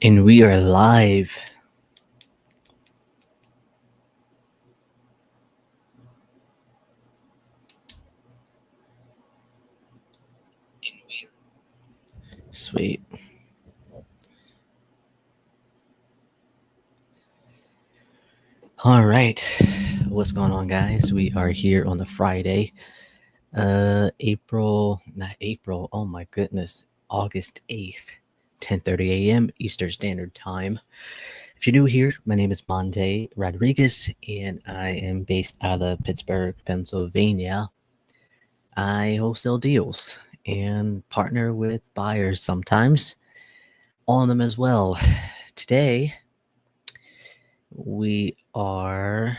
And we are live. Sweet. All right. What's going on, guys? We are here on a Friday. Not April. Oh my goodness. August 8th, 10:30 a.m. Eastern Standard Time. If you're new here, my name is Monte Rodriguez, and I am based out of Pittsburgh, Pennsylvania. I wholesale deals and partner with buyers sometimes on them as well. Today, we are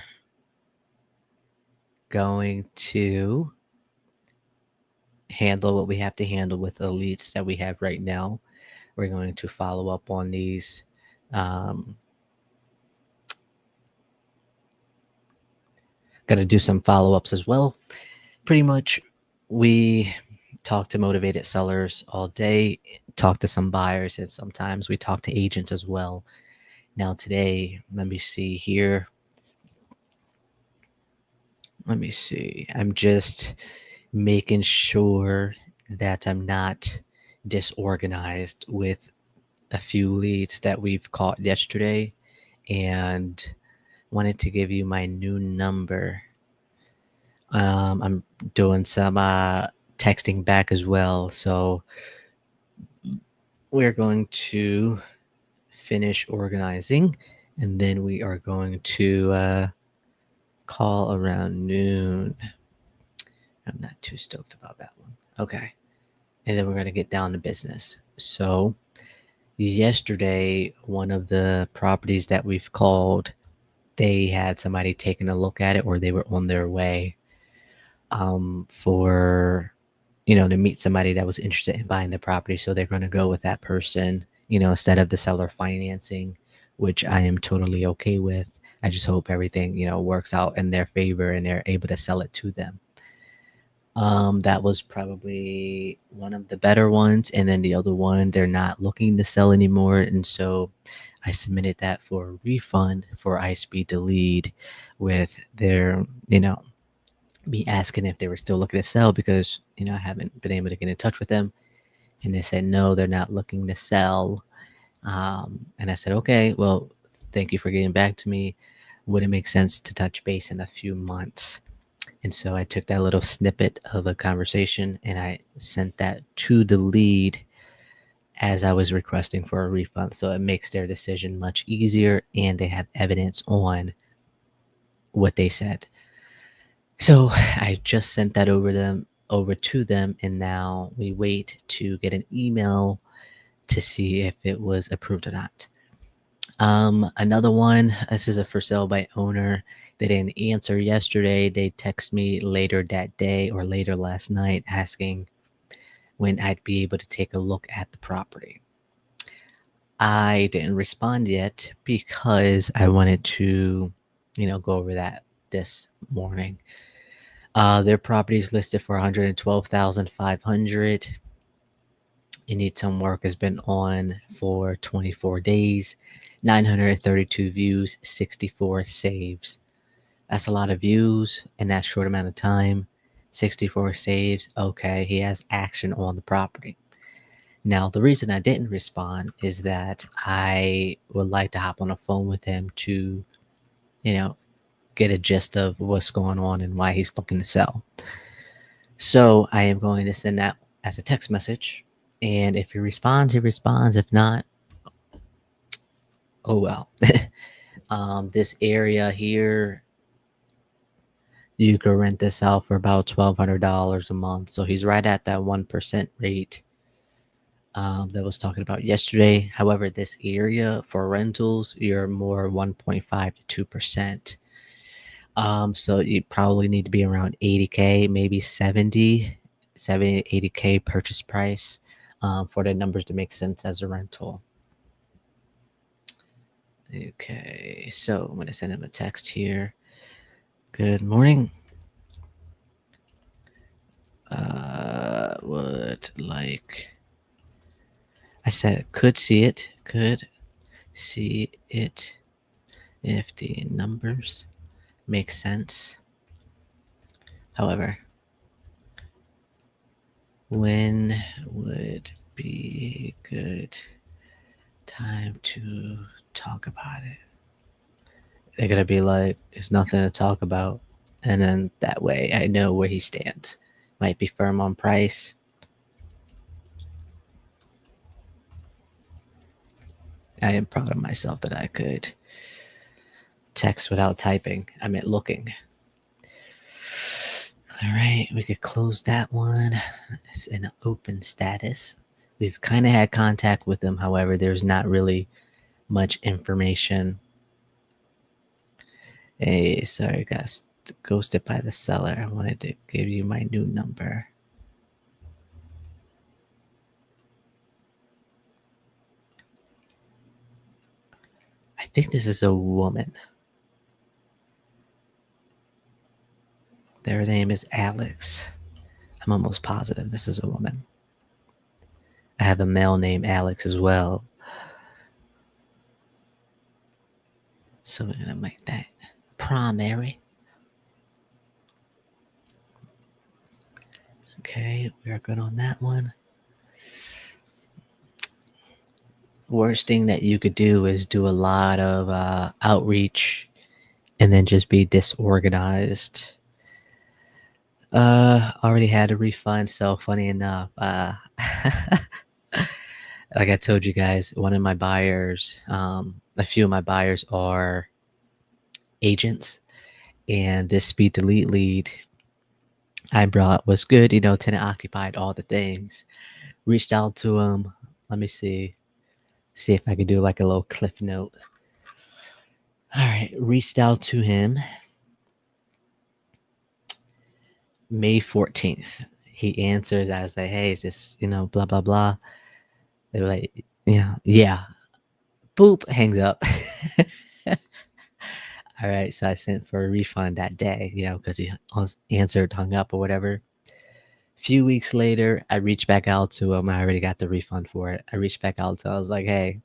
going to handle what we have to handle with the leads that we have right now. We're going to follow up on these. Um, Got to do some follow ups as well. Pretty much, we talk to motivated sellers all day, talk to some buyers, and sometimes we talk to agents as well. Now, today, let me see here. Let me see. I'm just making sure that I'm not disorganized with a few leads that we've caught yesterday and wanted to give you my new number. I'm doing some texting back as well. So we're going to finish organizing and then we are going to call around noon. I'm not too stoked about that one. Okay. And then we're going to get down to business. So yesterday, one of the properties that we've called, they had somebody taking a look at it or they were on their way for to meet somebody that was interested in buying the property, so they're going to go with that person instead of the seller financing, which I am totally okay with. I just hope everything works out in their favor and they're able to sell it to them. That was probably one of the better ones, and then the other one they're not looking to sell anymore, and so I submitted that for a refund for ISpeedtoLead with their me asking if they were still looking to sell because I haven't been able to get in touch with them, and they said no, they're not looking to sell. And I said, okay, well, thank you for getting back to me. Would it make sense to touch base in a few months? And so I took that little snippet of a conversation and I sent that to the lead as I was requesting for a refund. So it makes their decision much easier and they have evidence on what they said. So I just sent that over to them, and now we wait to get an email to see if it was approved or not. Another one, this is a for sale by owner. They didn't answer yesterday. They text me later that day or later last night asking when I'd be able to take a look at the property. I didn't respond yet because I wanted to, go over that this morning. Their property is listed for 112,500. It needs some work. Has been on for 24 days, 932 views, 64 saves. That's a lot of views in that short amount of time. 64 saves. Okay, he has action on the property. Now, the reason I didn't respond is that I would like to hop on a phone with him to, you know, get a gist of what's going on and why he's looking to sell. So I am going to send that as a text message. And if he responds, he responds. If not, oh well. This area here, you could rent this out for about $1,200 a month. So he's right at that 1% rate that was talking about yesterday. However, this area for rentals, you're more 1.5 to 2%. So you probably need to be around 80K, maybe 70, 80K purchase price for the numbers to make sense as a rental. Okay, so I'm going to send him a text here. Good morning. Would like, I said could see it, could see it if the numbers make sense. However, when would be good time to talk about it? They're gonna be like, "There's nothing to talk about," and then that way I know where he stands. Might be firm on price. I am proud of myself that I could text without typing. I meant looking. All right, we could close that one. It's in open status. We've kind of had contact with them. However, there's not really much information. Hey, sorry, guys. Ghosted by the seller. I wanted to give you my new number. I think this is a woman. Their name is Alex. I'm almost positive this is a woman. I have a male named Alex as well. So we're gonna make that primary. Okay, we are good on that one. Worst thing that you could do is do a lot of outreach and then just be disorganized. Already had a refund, so funny enough, like I told you guys, one of my buyers, a few of my buyers are agents, and this speed delete lead I brought was good, tenant occupied, all the things. Reached out to him. Let me see if I could do like a little cliff note. All right, reached out to him May 14th. He answers. I was like, hey, is this, blah, blah, blah. They were like, yeah. Boop, hangs up. All right, so I sent for a refund that day, because he answered, hung up, or whatever. A few weeks later, I reached back out to him. I already got the refund for it. I reached back out to him. I was like, hey,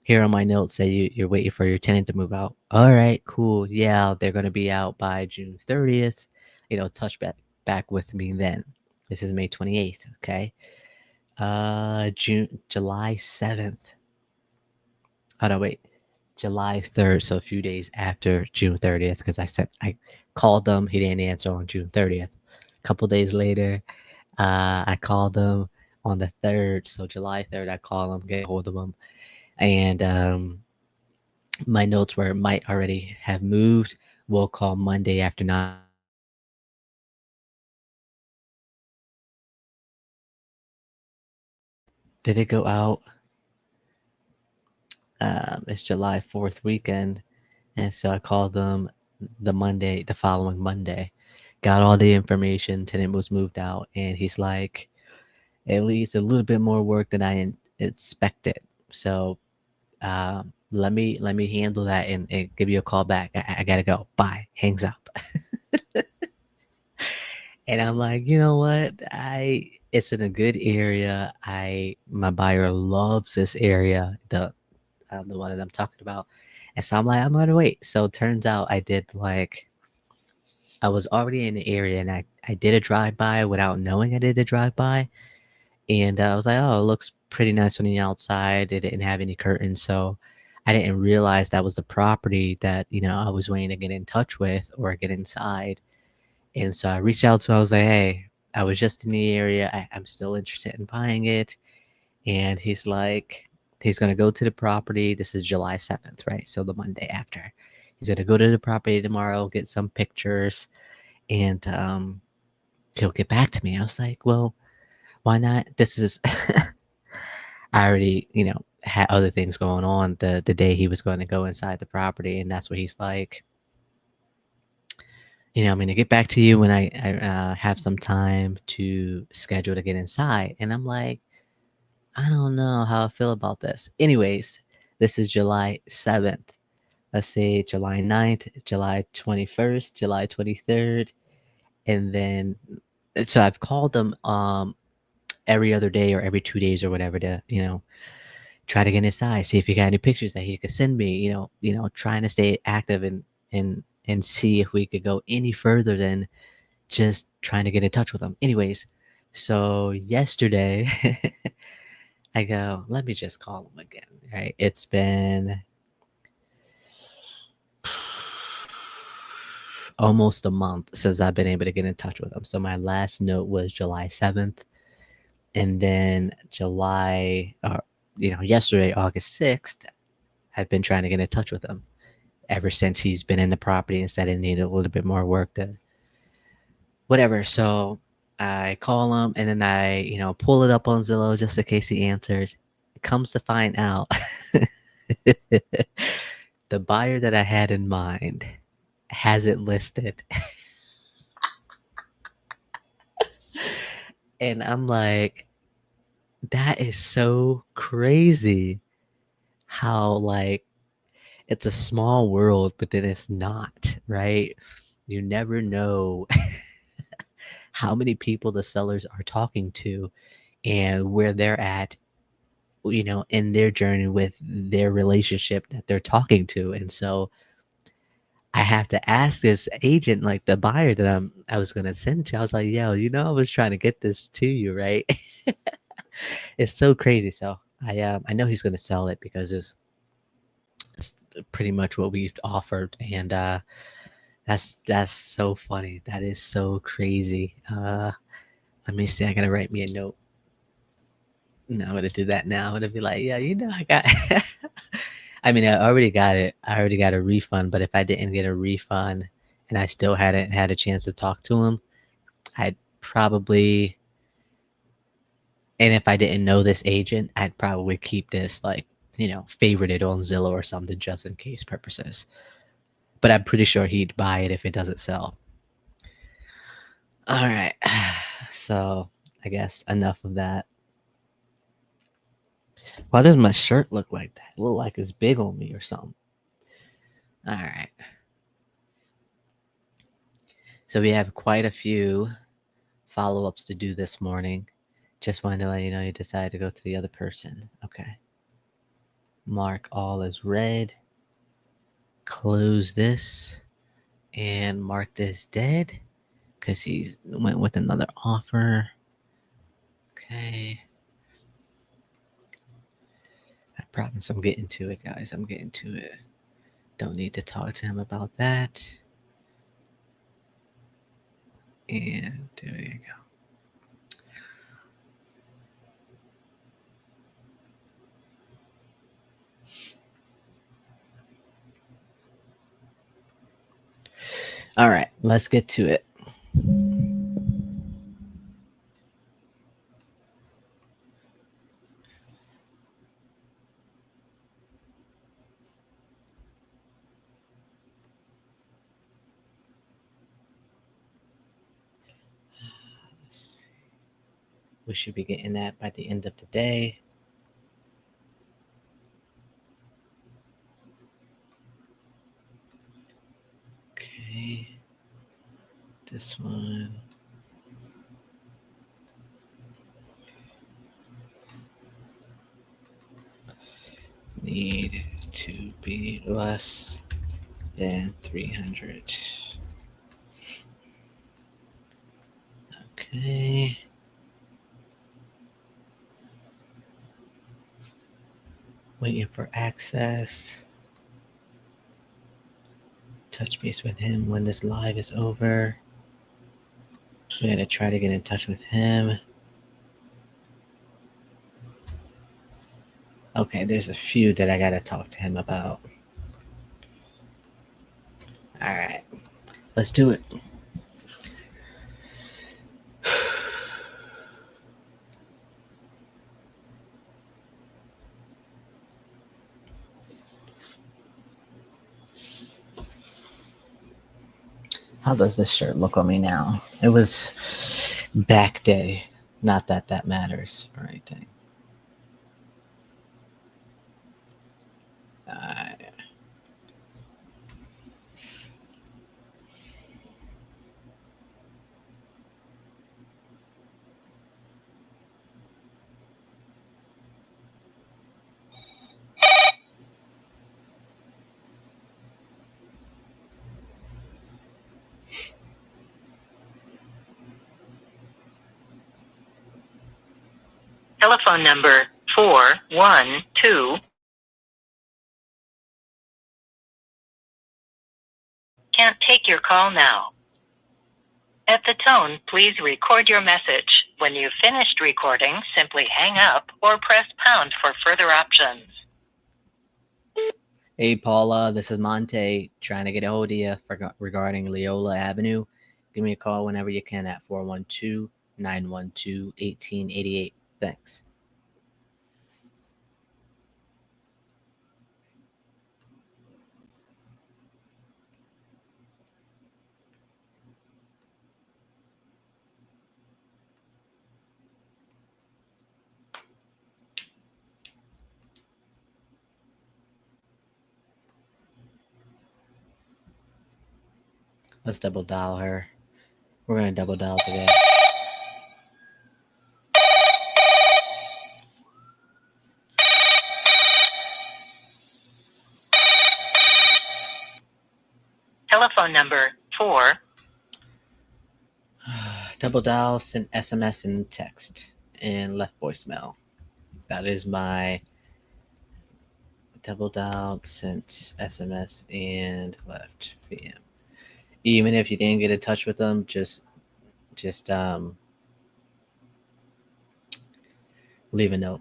here on my notes say you're waiting for your tenant to move out. All right, cool. Yeah, they're going to be out by June 30th. Touch back with me then. This is May 28th, okay? July 7th. Oh no, wait. July 3rd, so a few days after June 30th, because I called them, he didn't answer on June 30th. A couple days later, I called them on the 3rd, so July 3rd, I call them, get a hold of them, and my notes were might already have moved. We'll call Monday after 9. Did it go out? It's July 4th weekend, and so I called them the following Monday. Got all the information. Tenant was moved out, and he's like, at least a little bit more work than I expected. So let me handle that and give you a call back. I gotta go. Bye. Hangs up. And I'm like, you know what? It's in a good area. My buyer loves this area, the one that I'm talking about. And so I'm like, I'm gonna wait. So turns out I was already in the area, and I did a drive by without knowing I did a drive by. And I was like, oh, it looks pretty nice on the outside. It didn't have any curtains. So I didn't realize that was the property that, I was waiting to get in touch with or get inside. And so I reached out to him. I was like, hey, I was just in the area. I'm still interested in buying it. And he's like, he's going to go to the property. This is July 7th, right? So the Monday after. He's going to go to the property tomorrow, get some pictures, and he'll get back to me. I was like, well, why not? This is, I already, had other things going on the day he was going to go inside the property. And that's what he's like, I'm going to get back to you when I have some time to schedule to get inside. And I'm like, I don't know how I feel about this. Anyways, this is July 7th. Let's say July 9th, July 21st, July 23rd. And then, so I've called them every other day or every 2 days or whatever to, try to get inside, see if he got any pictures that he could send me, trying to stay active and see if we could go any further than just trying to get in touch with him. Anyways, so yesterday I go, let me just call him again, right? It's been almost a month since I've been able to get in touch with him. So my last note was July 7th, and then yesterday, August 6th, I've been trying to get in touch with him ever since he's been in the property and said it needed a little bit more work to whatever. So I call him and then I, pull it up on Zillow just in case he answers. It comes to find out the buyer that I had in mind has it listed. And I'm like, that is so crazy how, like, it's a small world, but then it's not, right? You never know how many people the sellers are talking to and where they're at, in their journey with their relationship that they're talking to. And so I have to ask this agent, like the buyer that I was gonna send to. I was like, yo, I was trying to get this to you, right? It's so crazy. So I know he's gonna sell it because it's pretty much what we've offered, and that's so funny. That is so crazy. Let me see. I gotta write me a note. No, I'm gonna do that now. I'm gonna be like, yeah, I got. I mean, I already got it. I already got a refund. But if I didn't get a refund and I still hadn't had a chance to talk to him, I'd probably. And if I didn't know this agent, I'd probably keep this like favorite it on Zillow or something just in case purposes. But I'm pretty sure he'd buy it if it doesn't sell. All right. So I guess enough of that. Why does my shirt look like that? It look like it's big on me or something. All right. So we have quite a few follow-ups to do this morning. Just wanted to let you know you decided to go to the other person. Okay. Mark all as read. Close this and mark this dead because he went with another offer. Okay. I promise I'm getting to it, guys. I'm getting to it. Don't need to talk to him about that. And there you go. All right, let's get to it. We should be getting that by the end of the day. Okay. This one. Need to be less than 300. Okay. Waiting for access. Touch base with him when this live is over. We gotta try to get in touch with him. Okay, there's a few that I gotta talk to him about. All right, let's do it. How does this shirt look on me now? It was back day. Not that that matters or anything. Telephone number 412. Can't take your call now. At the tone, please record your message. When you've finished recording, simply hang up or press pound for further options. Hey, Paula, this is Monte trying to get a hold of you regarding Leola Avenue. Give me a call whenever you can at 412-912-1888. Thanks. Let's double dial her. We're going to double dial today. Telephone number 4. Double dial, sent SMS and text, and left voicemail. That is my double dial, sent SMS, and left VM. Even if you didn't get in touch with them, just leave a note.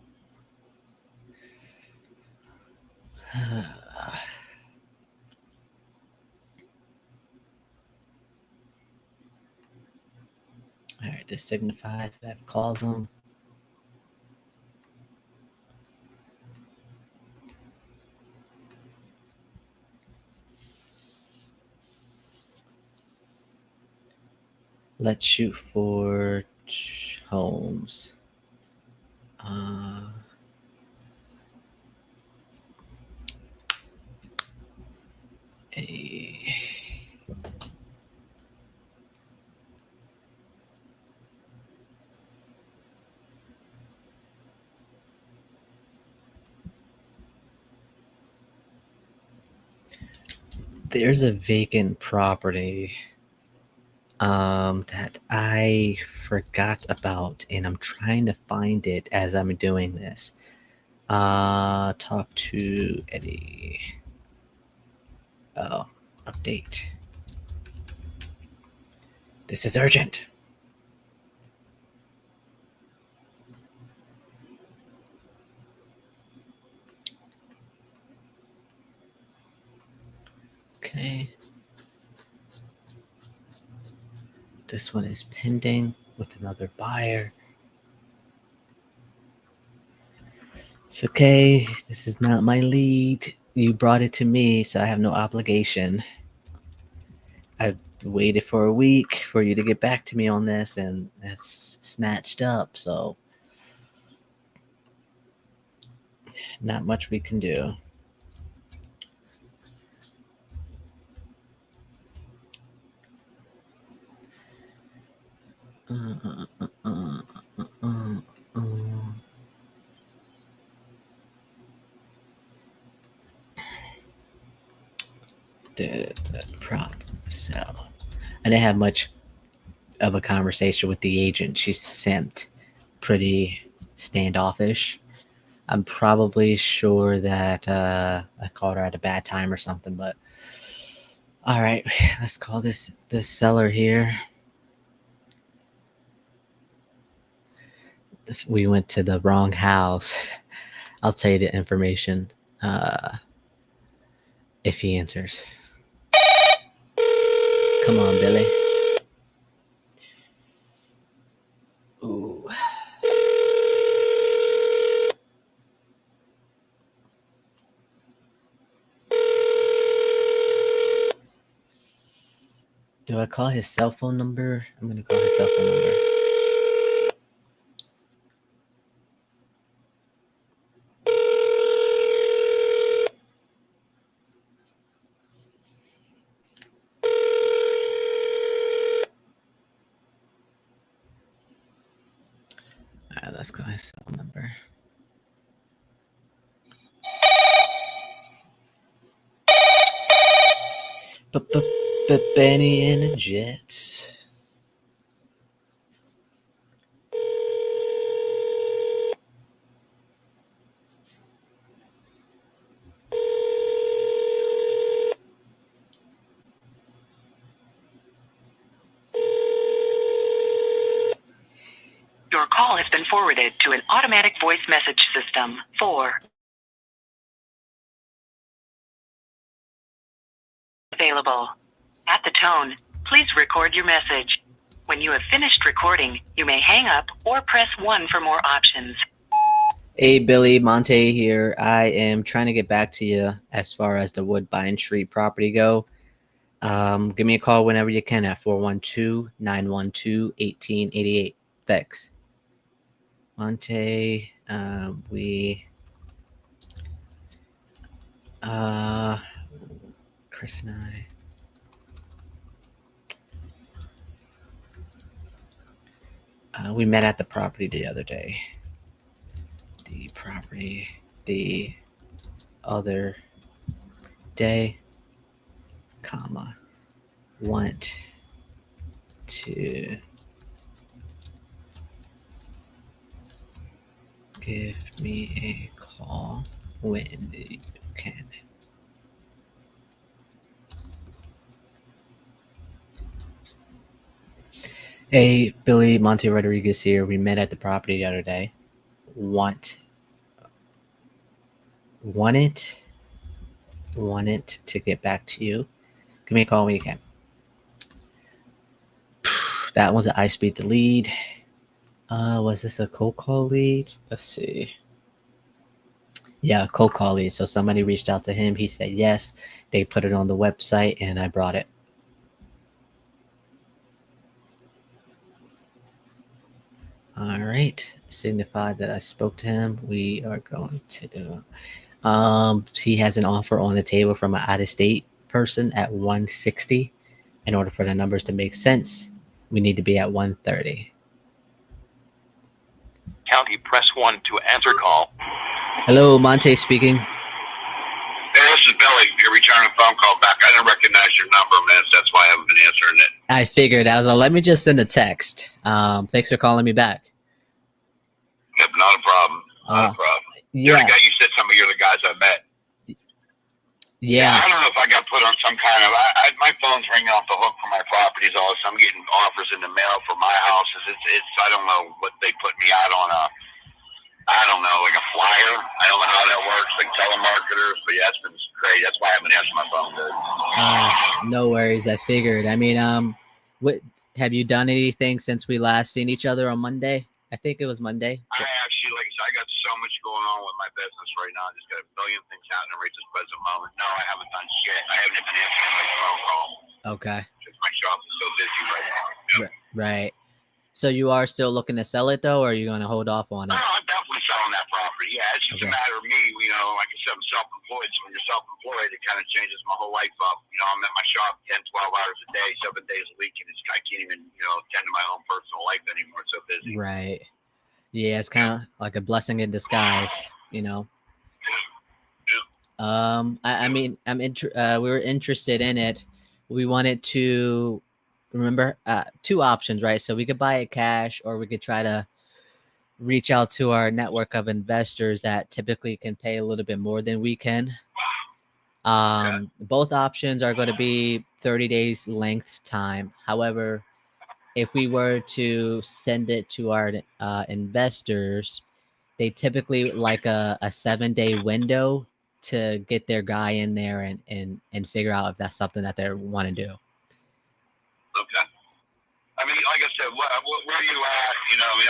All right, this signifies that I've called them. Let's shoot for homes. There's a vacant property that I forgot about, and I'm trying to find it as I'm doing this. Talk to Eddie. Oh, update. This is urgent. Okay. This one is pending with another buyer. It's okay. This is not my lead. You brought it to me, so I have no obligation. I've waited for a week for you to get back to me on this, and that's snatched up, so not much we can do. The prop sell. I didn't have much of a conversation with the agent. She seemed pretty standoffish. I'm probably sure that I called her at a bad time or something, but all right, let's call this seller here. We went to the wrong house. I'll tell you the information if he answers. Come on, Billy. Ooh. Do I call his cell phone number? I'm going to call his cell phone number. All right, let's call his cell number. Benny in a jet. call has been forwarded to an automatic voice message system. 4. Available. At the tone, please record your message. When you have finished recording, you may hang up or press 1 for more options. Hey, Billy, Monte here. I am trying to get back to you as far as the Woodbine Street property go. Give me a call whenever you can at 412-912-1888. Thanks. Monte, Chris and we met at the property the other day. The other day, comma, want to give me a call when you can. Hey, Billy, Monte Rodriguez here. We met at the property the other day. Wanted to get back to you. Give me a call when you can. That was an ISpeedtoLead. Was this a cold call lead? Let's see. Yeah, cold call lead. So somebody reached out to him. He said yes. They put it on the website, and I brought it. All right. Signified that I spoke to him. We are going to. He has an offer on the table from an out-of-state person at 160. In order for the numbers to make sense, we need to be at 130. County, press 1 to answer call. Hello, Monte speaking. Hey, this is Billy. You're returning a phone call back. I didn't recognize your number, man. So that's why I haven't been answering it. I figured. I was like, let me just send a text. Thanks for calling me back. Yep, not a problem. Not a problem. You're the guy, you said some of you're the guys I met. Yeah. I don't know if I got put on some kind of. My phone's ringing off the hook for my properties. All I'm getting offers in the mail for my houses. It's. I don't know what they put me out on a. I don't know, like a flyer. I don't know how that works, like telemarketers. But yeah, it's been great. That's why I haven't answered my phone, dude. No worries. I figured. I mean, what have you done anything since we last seen each other on Monday? I think it was Monday. I actually, like I said, I got so much going on with my business right now. I just got a million things happening right this present moment. No, I haven't done shit. I haven't even answered my phone call. Okay. Because my shop is so busy right now. Yep. Right. So you are still looking to sell it, though, or are you going to hold off on it? No, I'm definitely selling that property. Yeah, it's just a matter of me. You know, like I said, I'm self-employed. So when you're self-employed, it kind of changes my whole life up. You know, I'm at my shop 10, 12 hours a day, 7 days a week, and I can't even, tend to my own personal life anymore. It's so busy. Right. Yeah, it's kind of like a blessing in disguise, Yeah. I mean, we were interested in it. We wanted to remember two options, right? So we could buy it cash, or we could try to reach out to our network of investors that typically can pay a little bit more than we can. Both options are going to be 30 days length time. However, if we were to send it to our investors, they typically like a 7-day window to get their guy in there and figure out if that's something that they want to do. Okay. I mean, like I said, where are you at?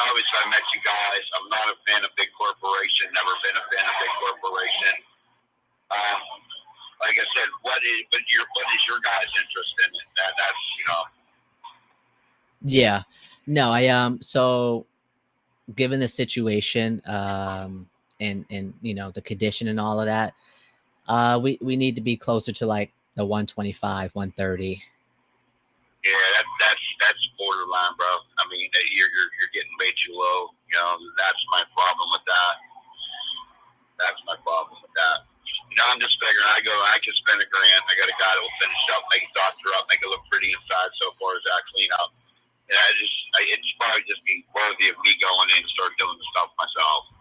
Obviously I met you guys. I'm not a fan of big corporation. Never been a fan of big corporation. Like I said, what is your guys' interest in it? That's. Yeah. No, so given the situation, and the condition and all of that, we need to be closer to like the 125, 130. Yeah, that's borderline, bro. I mean, you're getting way too low. That's my problem with that. I'm just figuring I can spend $1,000. I got a guy that will finish up, make it doctor up, make it look pretty inside so far as that clean up. And it's probably just be worthy of me going in and start doing the stuff myself.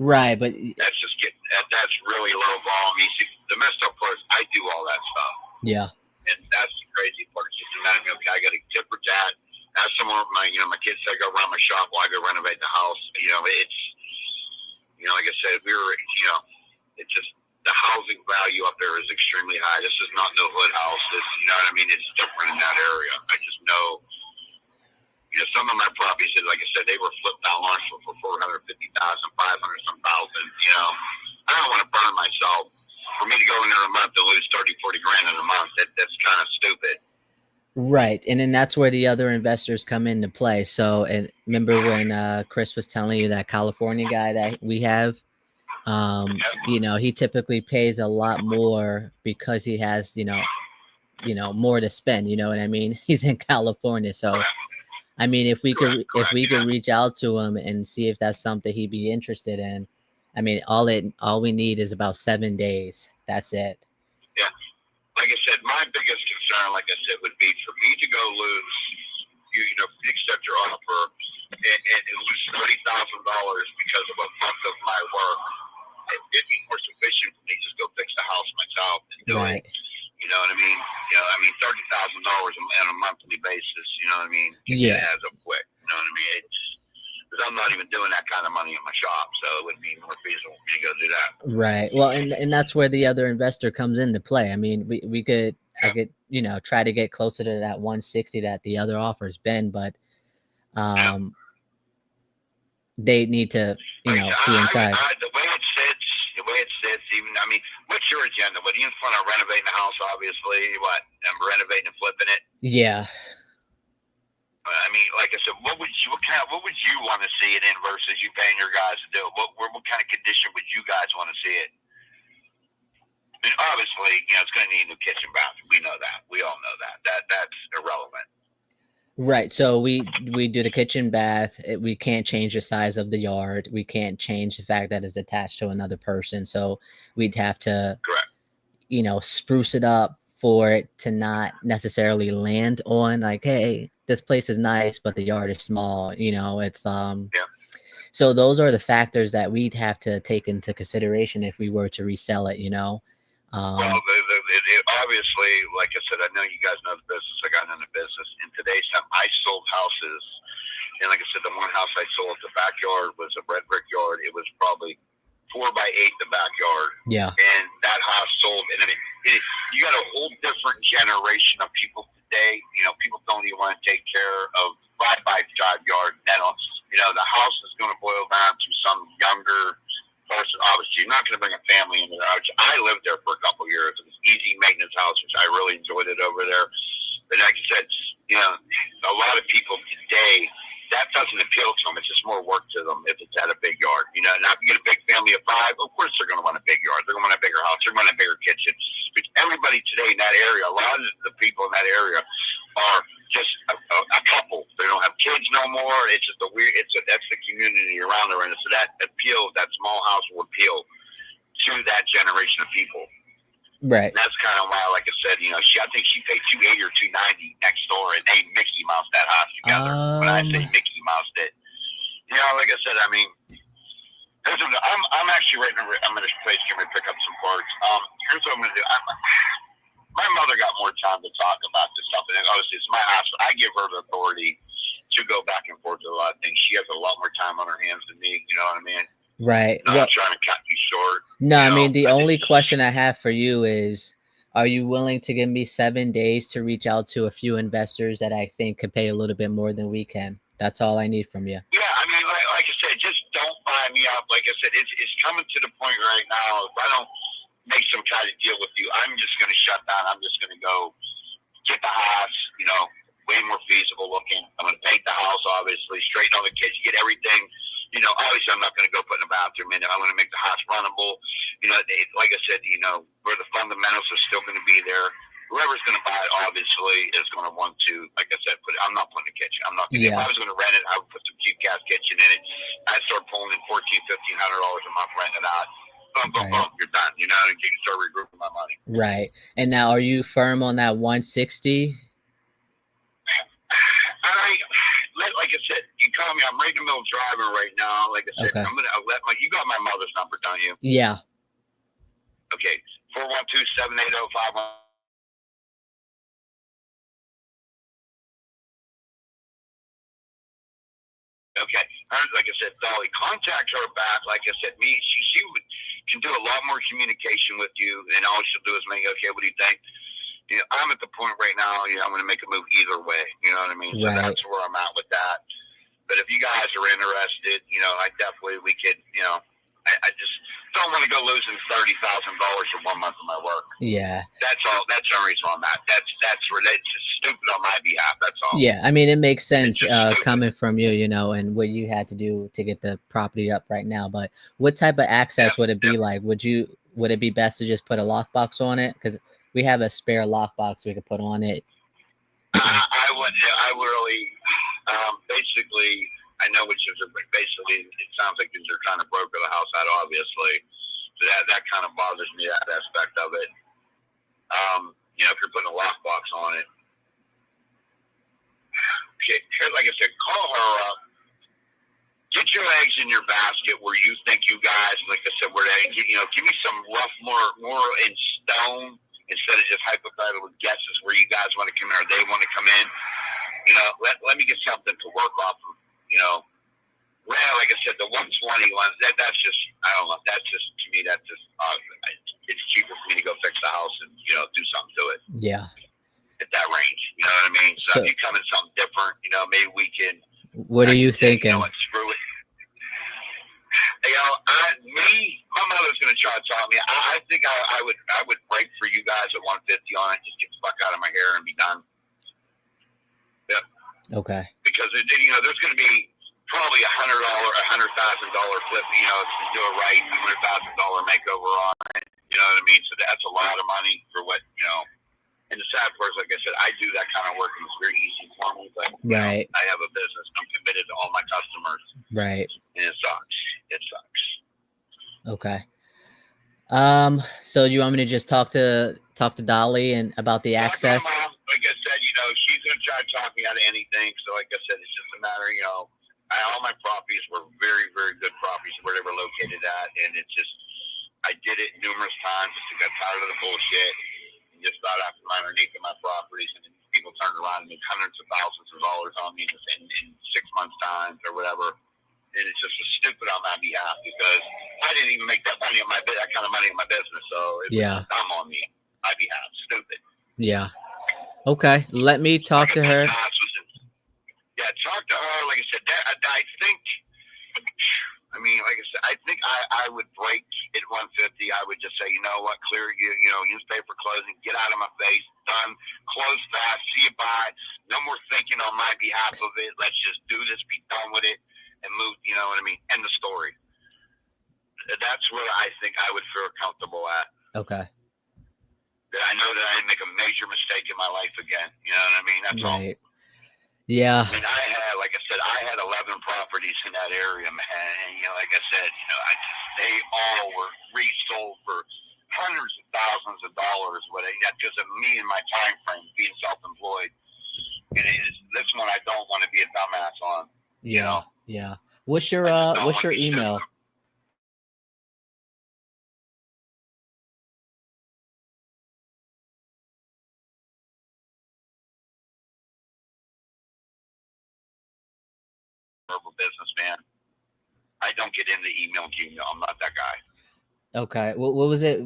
Right, but that's really low ball. I mean, see, the messed up part is I do all that stuff. Yeah. And that's the crazy part. It's just a matter of, okay, I got a tip for that. have someone, my kids say go around my shop while I go renovate the house. It's, like I said, it's just the housing value up there is extremely high. This is not no hood house. This, you know what I mean? It's different in that area. I just know, some of my properties, like I said, they were flipped out launch for 450,000, 500 some thousand. I don't want to burn myself. For me to go in there a month to lose 30, 40 grand in a month, that's kind of stupid. Right. And then that's where the other investors come into play. So, and remember when Chris was telling you that California guy that we have, he typically pays a lot more because he has, more to spend, you know what I mean? He's in California. So, I mean, if we could reach out to him and see if that's something he'd be interested in, I mean, all we need is about 7 days. That's it. Yeah. Like I said, my biggest concern, like I said, would be for me to go lose, accept your offer and lose $30,000 because of a month of my work. It'd be more sufficient for me to just go fix the house myself and do it. You know what I mean? $30,000 on a monthly basis. You know what I mean? Yeah. As of quick. You know what I mean? Because I'm not even doing that kind of money in my shop, so it would be more feasible for me to go do that. Right. Well, and that's where the other investor comes into play. I mean, we could, I could, try to get closer to that 160 that the other offer's been, but they need to, see inside. The way it sits, even, I mean, what's your agenda? What are you in front of renovating the house, obviously? What? And renovating and flipping it? Yeah. I mean, like I said, what would you want to see it in versus you paying your guys to do it? What kind of condition would you guys want to see it? I mean, obviously, it's going to need a new kitchen, bathroom. We know that. We all know that. That's irrelevant. Right. So we do the kitchen, bath. We can't change the size of the yard. We can't change the fact that it's attached to another person. So we'd have to, correct, spruce it up for it to not necessarily land on like, hey, this place is nice, but the yard is small. It's So those are the factors that we'd have to take into consideration if we were to resell it. Well, obviously, like I said, I know you guys know the business. I got into business. In today's time, I sold houses. And like I said, the one house I sold, the backyard was a red brick yard. It was probably 4 by 8, the backyard. Yeah. And that house sold. And you got a whole different generation of people today. People don't even want to take care of 5 by 5 yard nettles. The house is going to boil down to some younger person. Obviously, you're not going to bring a family into there. I lived there for a couple of years. It was easy maintenance house, which I really enjoyed it over there. But like I said, a lot of people today, that doesn't appeal to them. It's just more work to them if it's at a big yard. Now if you get a big family of 5, of course they're going to want a big yard. They're going to want a bigger house. They're going to want a bigger kitchen. But everybody today in that area, a lot of the people in that area are just a couple. They don't have kids no more. It's just that's the community around there. And so that appeals, that small house will appeal to that generation of people. Right. And that's kind of why, like I said, I think she paid $280 or $290 next door, and they Mickey Mouse that house together. When I say Mickey Mouse it, like I said, I mean, I'm actually I'm in this place getting ready to pick up some parts. Here's what I'm going to do. My mother got more time to talk about this stuff, and obviously it's my house. I give her the authority to go back and forth to a lot of things. She has a lot more time on her hands than me. You know what I mean? Right. I'm trying to cut you short. No, I mean, the only question I have for you is, are you willing to give me 7 days to reach out to a few investors that I think could pay a little bit more than we can? That's all I need from you. Yeah, I mean, like I said, just don't buy me up. Like I said, it's coming to the point right now. If I don't make some kind of deal with you, I'm just going to shut down. I'm just going to go get the house, way more feasible looking. I'm going to paint the house, obviously, straighten all the kitchen, get everything. Obviously, I'm not going to go put in a bathroom in it. I'm going to make the house runnable. Like I said, where the fundamentals are still going to be there. Whoever's going to buy it, obviously, is going to want to, like I said, I'm not putting a kitchen. I'm not going to, if I was going to rent it, I would put some cheap gas kitchen in it. I'd start pulling in $1,400, $1,500 a month renting it out. Boom, you're done. And you can start regrouping my money. Right. And now, are you firm on that 160? Like I said, you call me. I'm right in the middle of driving right now. Like I said, Okay. You got my mother's number, don't you? Yeah. Okay. 412-780-51. Okay. Like I said, Dolly, contact her back. Like I said, she can do a lot more communication with you, and all she'll do is make, okay, what do you think? You know, I'm at the point right now, you know, I'm going to make a move either way. You know what I mean? So Right. that's where I'm at with that. But if you guys are interested, you know, we could, you know, I just don't want to go losing $30,000 for 1 month of my work. Yeah. That's all. That's the reason I'm at. That's just stupid on my behalf. That's all. Yeah, I mean, it makes sense It's coming from you, you know, and what you had to do to get the property up right now. But what type of access would it be like? Would it be best to just put a lockbox on it? Because we have a spare lockbox we could put on it. I would really, basically, I know which is basically, it sounds like they're trying to broker the house out, obviously. So that kind of bothers me, that aspect of it. You know, if you're putting a lockbox on it. Okay, like I said, call her up. Get your eggs in your basket where you think you guys, like I said, where they, you know, give me some rough, more in stone instead of just hypothetical guesses where you guys want to come in or they want to come in. You know, let me get something to work off of, you know. Well, like I said, the 120 one, that's just, I don't know, that's just, to me, that's just, it's cheaper for me to go fix the house and, you know, do something to it. Yeah. At that range, you know what I mean? So if you come in something different, you know, maybe we can. What are you thinking? You know, screw it. You know, my mother's gonna try to tell me. I think I would break for you guys at 150 on it. Just get the fuck out of my hair and be done. Yep. Okay. Because you know, there's gonna be probably $100,000 flip. You know, to do it right, $100,000 makeover on it. You know what I mean? So that's a lot of money for what, you know. And the sad part is, like I said, I do that kind of work and it's very easy for me. But right. You know, I have a business. I'm committed to all my customers. Right. And it sucks. It sucks. Okay. So you want me to just talk to Dolly and about the access? Mom, like I said, you know, she's gonna try to talk me out of anything. So like I said, it's just a matter, you know, all my properties were very, very good properties where they were located at, and it's just I did it numerous times. I got tired of the bullshit. Just thought after my underneath of my properties, and then people turned around and made hundreds of thousands of dollars on me in 6 months' time or whatever. And it's just stupid on my behalf because I didn't even make that kind of money in my business. So it's dumb on me, my behalf. Stupid. Yeah. Okay. Let me talk to her. Yeah, talk to her. Like I said, I think. I mean, like I said, I think I would break at 150. I would just say, you know what, clear you know, newspaper closing, get out of my face, done, close fast, see you bye. No more thinking on my behalf of it. Let's just do this, be done with it, and move. You know what I mean? End the story. That's where I think I would feel comfortable at. Okay. That I know that I didn't make a major mistake in my life again. You know what I mean? That's all. Yeah. I mean, like I said, I had 11 properties in that area, man. And, you know, like I said, you know, they all were resold for hundreds of thousands of dollars. That's because of me and my time frame being self-employed. And this one I don't want to be a dumbass on. Yeah. You know? Yeah. What's your email? Businessman. I don't get into email. I'm not that guy. Okay. What was it?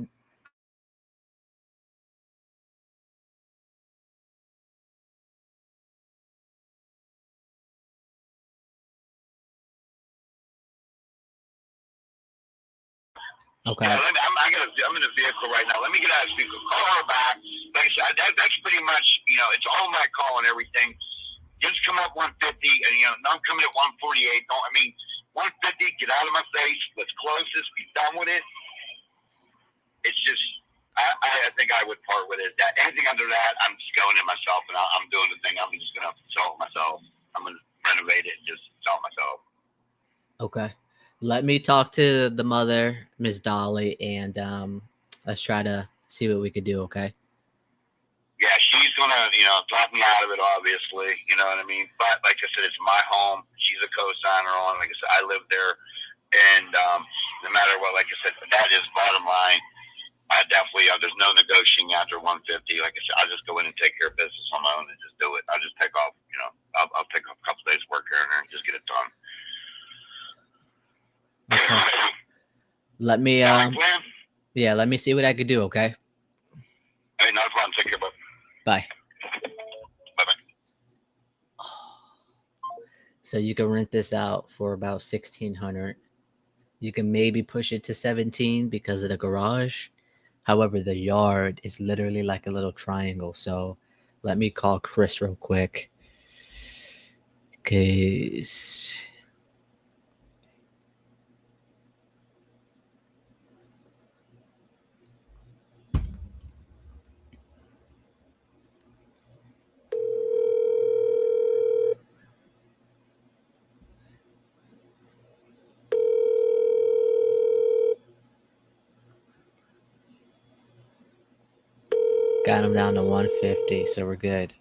Okay. Yeah, I'm in a vehicle right now. Let me get out of the vehicle. Call her back. Like I said, that's pretty much, you know, it's all my call and everything. Just come up 150, and you know, I'm coming at 148. 150. Get out of my face. Let's close this. Be done with it. It's just, I think I would part with it. Anything under that, I'm just going in myself, and I'm doing the thing. I'm just gonna sell it myself. I'm gonna renovate it and just sell it myself. Okay. Let me talk to the mother, Miss Dolly, and let's try to see what we could do. Okay. Yeah, she's gonna, you know, talk me out of it, obviously. You know what I mean? But like I said, it's my home. She's a co-signer on. Like I said, I live there, and no matter what, like I said, that is bottom line. I definitely, there's no negotiating after 150. Like I said, I'll just go in and take care of business on my own and just do it. I'll just take off, you know, I'll take a couple days work here and there and just get it done. Let me Sound like plan? yeah, let me see what I could do, okay? Hey, not a problem. Take care, bud. Bye. Bye bye. So you can rent this out for about 1,600. You can maybe push it to 17 because of the garage. However, the yard is literally like a little triangle. So let me call Chris real quick. Cause got him down to 150, so we're good.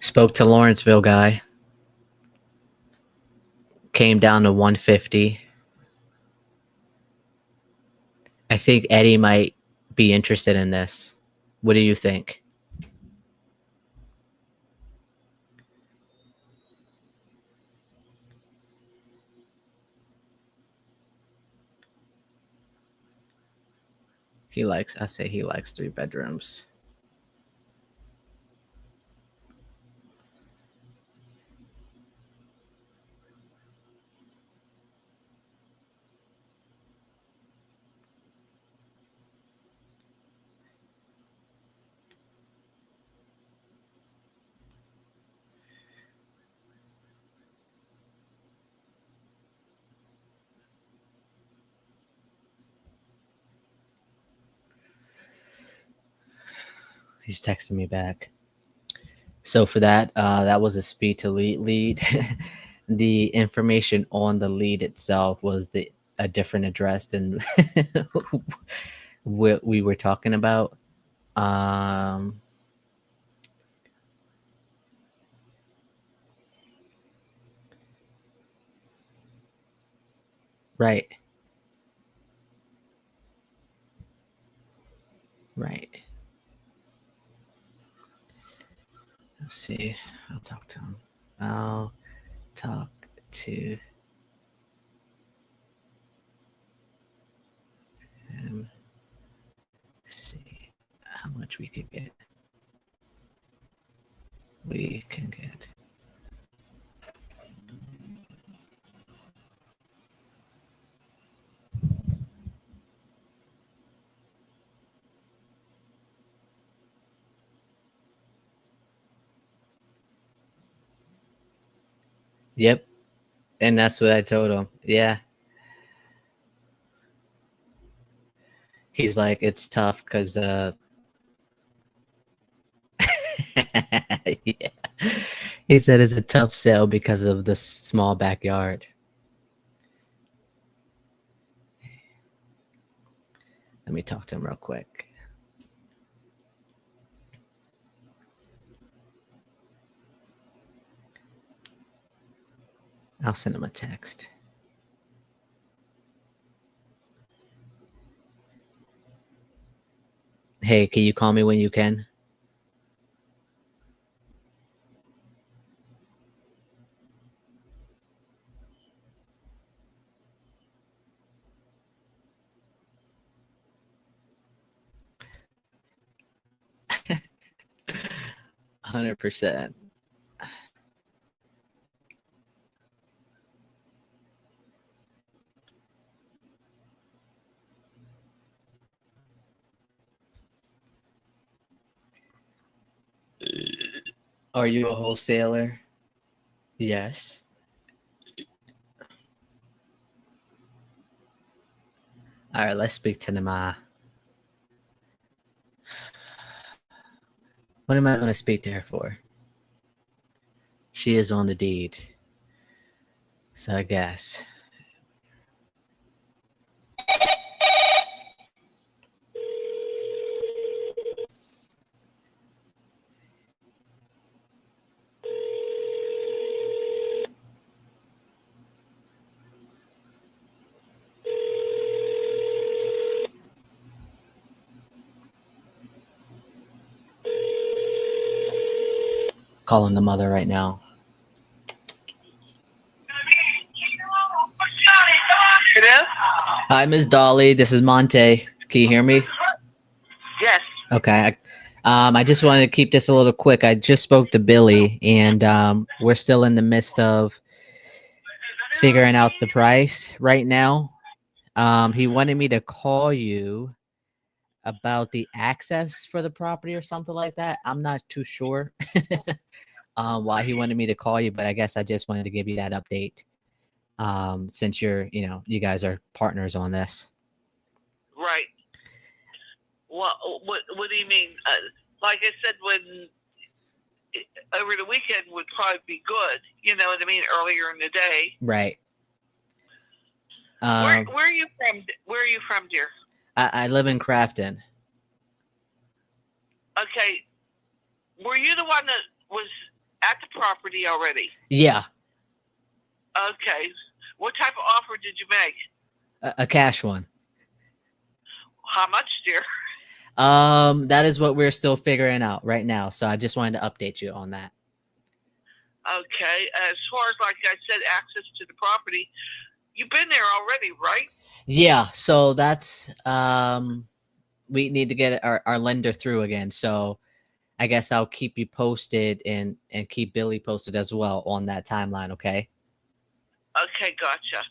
Spoke to Lawrenceville guy. Came down to 150. I think Eddie might be interested in this. What do you think? I say he likes 3 bedrooms. He's texting me back. So for that, that was a speed to lead. The information on the lead itself was a different address than what we were talking about. Um, right, right. Let's see. I'll talk to him. I'll talk to him. See how much we could get. We can get. Yep. And that's what I told him. Yeah. He's like, it's tough because yeah. He said it's a tough sell because of the small backyard. Let me talk to him real quick. I'll send him a text. Hey, can you call me when you can? %. Are you a wholesaler? Yes. All right, let's speak to Nama. What am I going to speak to her for? She is on the deed. So I guess Calling the mother right now. It is? Hi, Miss Dolly. This is Monte. Can you hear me? Yes. Okay. I just wanted to keep this a little quick. I just spoke to Billy, and we're still in the midst of figuring out the price right now. He wanted me to call you about the access for the property or something like that. I'm not too sure why he wanted me to call you, but I guess I just wanted to give you that update. Since you guys are partners on this. Right. What do you mean? Like I said, when over the weekend would probably be good. You know what I mean? Earlier in the day. Right. Where are you from? Where are you from, dear? I live in Crafton. Okay. Were you the one that was at the property already? Yeah. Okay. What type of offer did you make? A cash one. How much, dear? That is what we're still figuring out right now. So I just wanted to update you on that. Okay. As far as, like I said, access to the property, you've been there already, right? Yeah. So that's we need to get our lender through again. So I guess I'll keep you posted and keep Billy posted as well on that timeline. Okay. Okay, gotcha.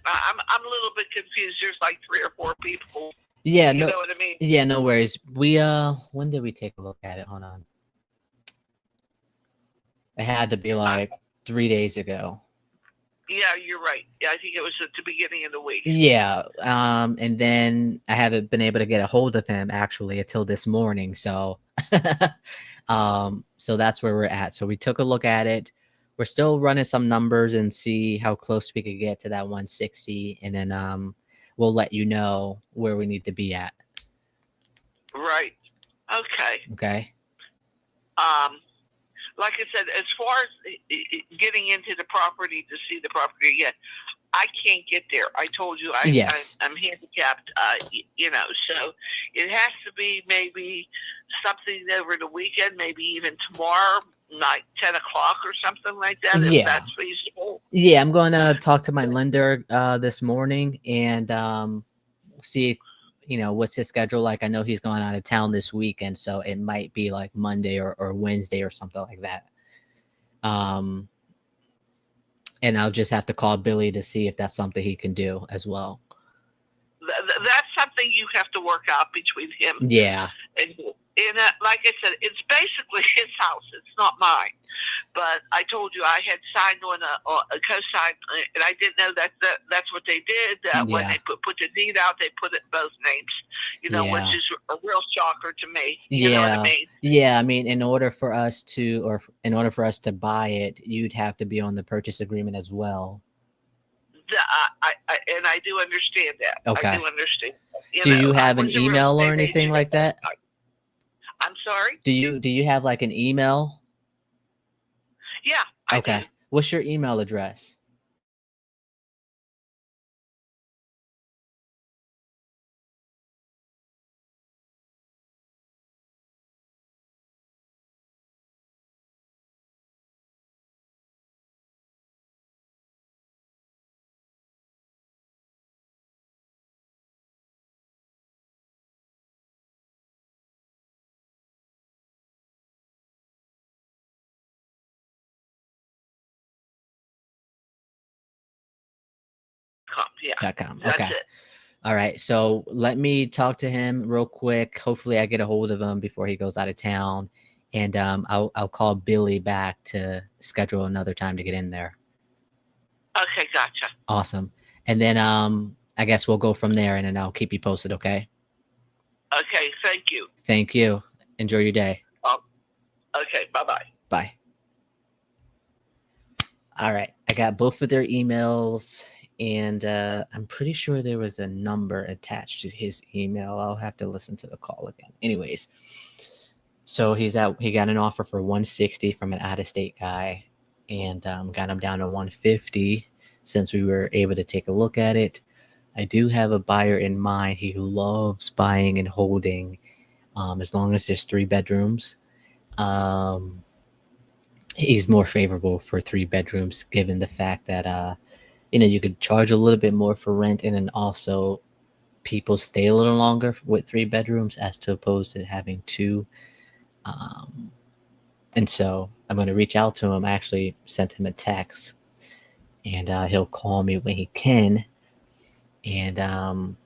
I'm a little bit confused. There's like 3 or 4 people. Yeah. You No. know what I mean? Yeah. No worries. We when did we take a look at it? Hold on. It had to be like 3 days ago. Yeah, you're right. Yeah, I think it was at the beginning of the week. Yeah. And then I haven't been able to get a hold of him actually until this morning. So so that's where we're at. So we took a look at it. We're still running some numbers and see how close we could get to that 160, and then we'll let you know where we need to be at. Right. Okay. Okay. Like I said, as far as getting into the property to see the property again, I can't get there. I told you Yes. I'm handicapped, you know, so it has to be maybe something over the weekend, maybe even tomorrow, like 10 o'clock or something like that, if Yeah. that's feasible. Yeah, I'm going to talk to my lender this morning and see if, what's his schedule like. I know he's going out of town this weekend, so it might be like Monday or Wednesday or something like that. And I'll just have to call Billy to see if that's something he can do as well. That's something you have to work out between him. Yeah. And like I said, it's basically his house. It's not mine. But I told you I had signed on a co-sign, and I didn't know that's what they did. When they put the deed out, they put it in both names, which is a real shocker to me. You know what I mean? Yeah, I mean, in order for us to buy it, you'd have to be on the purchase agreement as well. I do understand that. Okay. I do understand. Do you have an email or anything like that? I'm sorry? Do you have like an email? Yeah, I do. What's your email address? Yeah. .com. That's Okay. it. All right. So let me talk to him real quick. Hopefully I get a hold of him before he goes out of town. And I'll call Billy back to schedule another time to get in there. Okay, gotcha. Awesome. And then I guess we'll go from there, and then I'll keep you posted, okay? Okay, thank you. Thank you. Enjoy your day. Okay, bye-bye. Bye. All right. I got both of their emails, and I'm pretty sure there was a number attached to his email. I'll have to listen to the call again. Anyways, so he got an offer for 160 from an out-of-state guy, and got him down to 150 since we were able to take a look at it. I do have a buyer in mind. He loves buying and holding, as long as there's 3 bedrooms. he's more favorable for 3 bedrooms, given the fact that you know, you could charge a little bit more for rent, and then also people stay a little longer with 3 bedrooms as to opposed to having two. Um, and so I'm going to reach out to him. I actually sent him a text, and he'll call me when he can. And I'm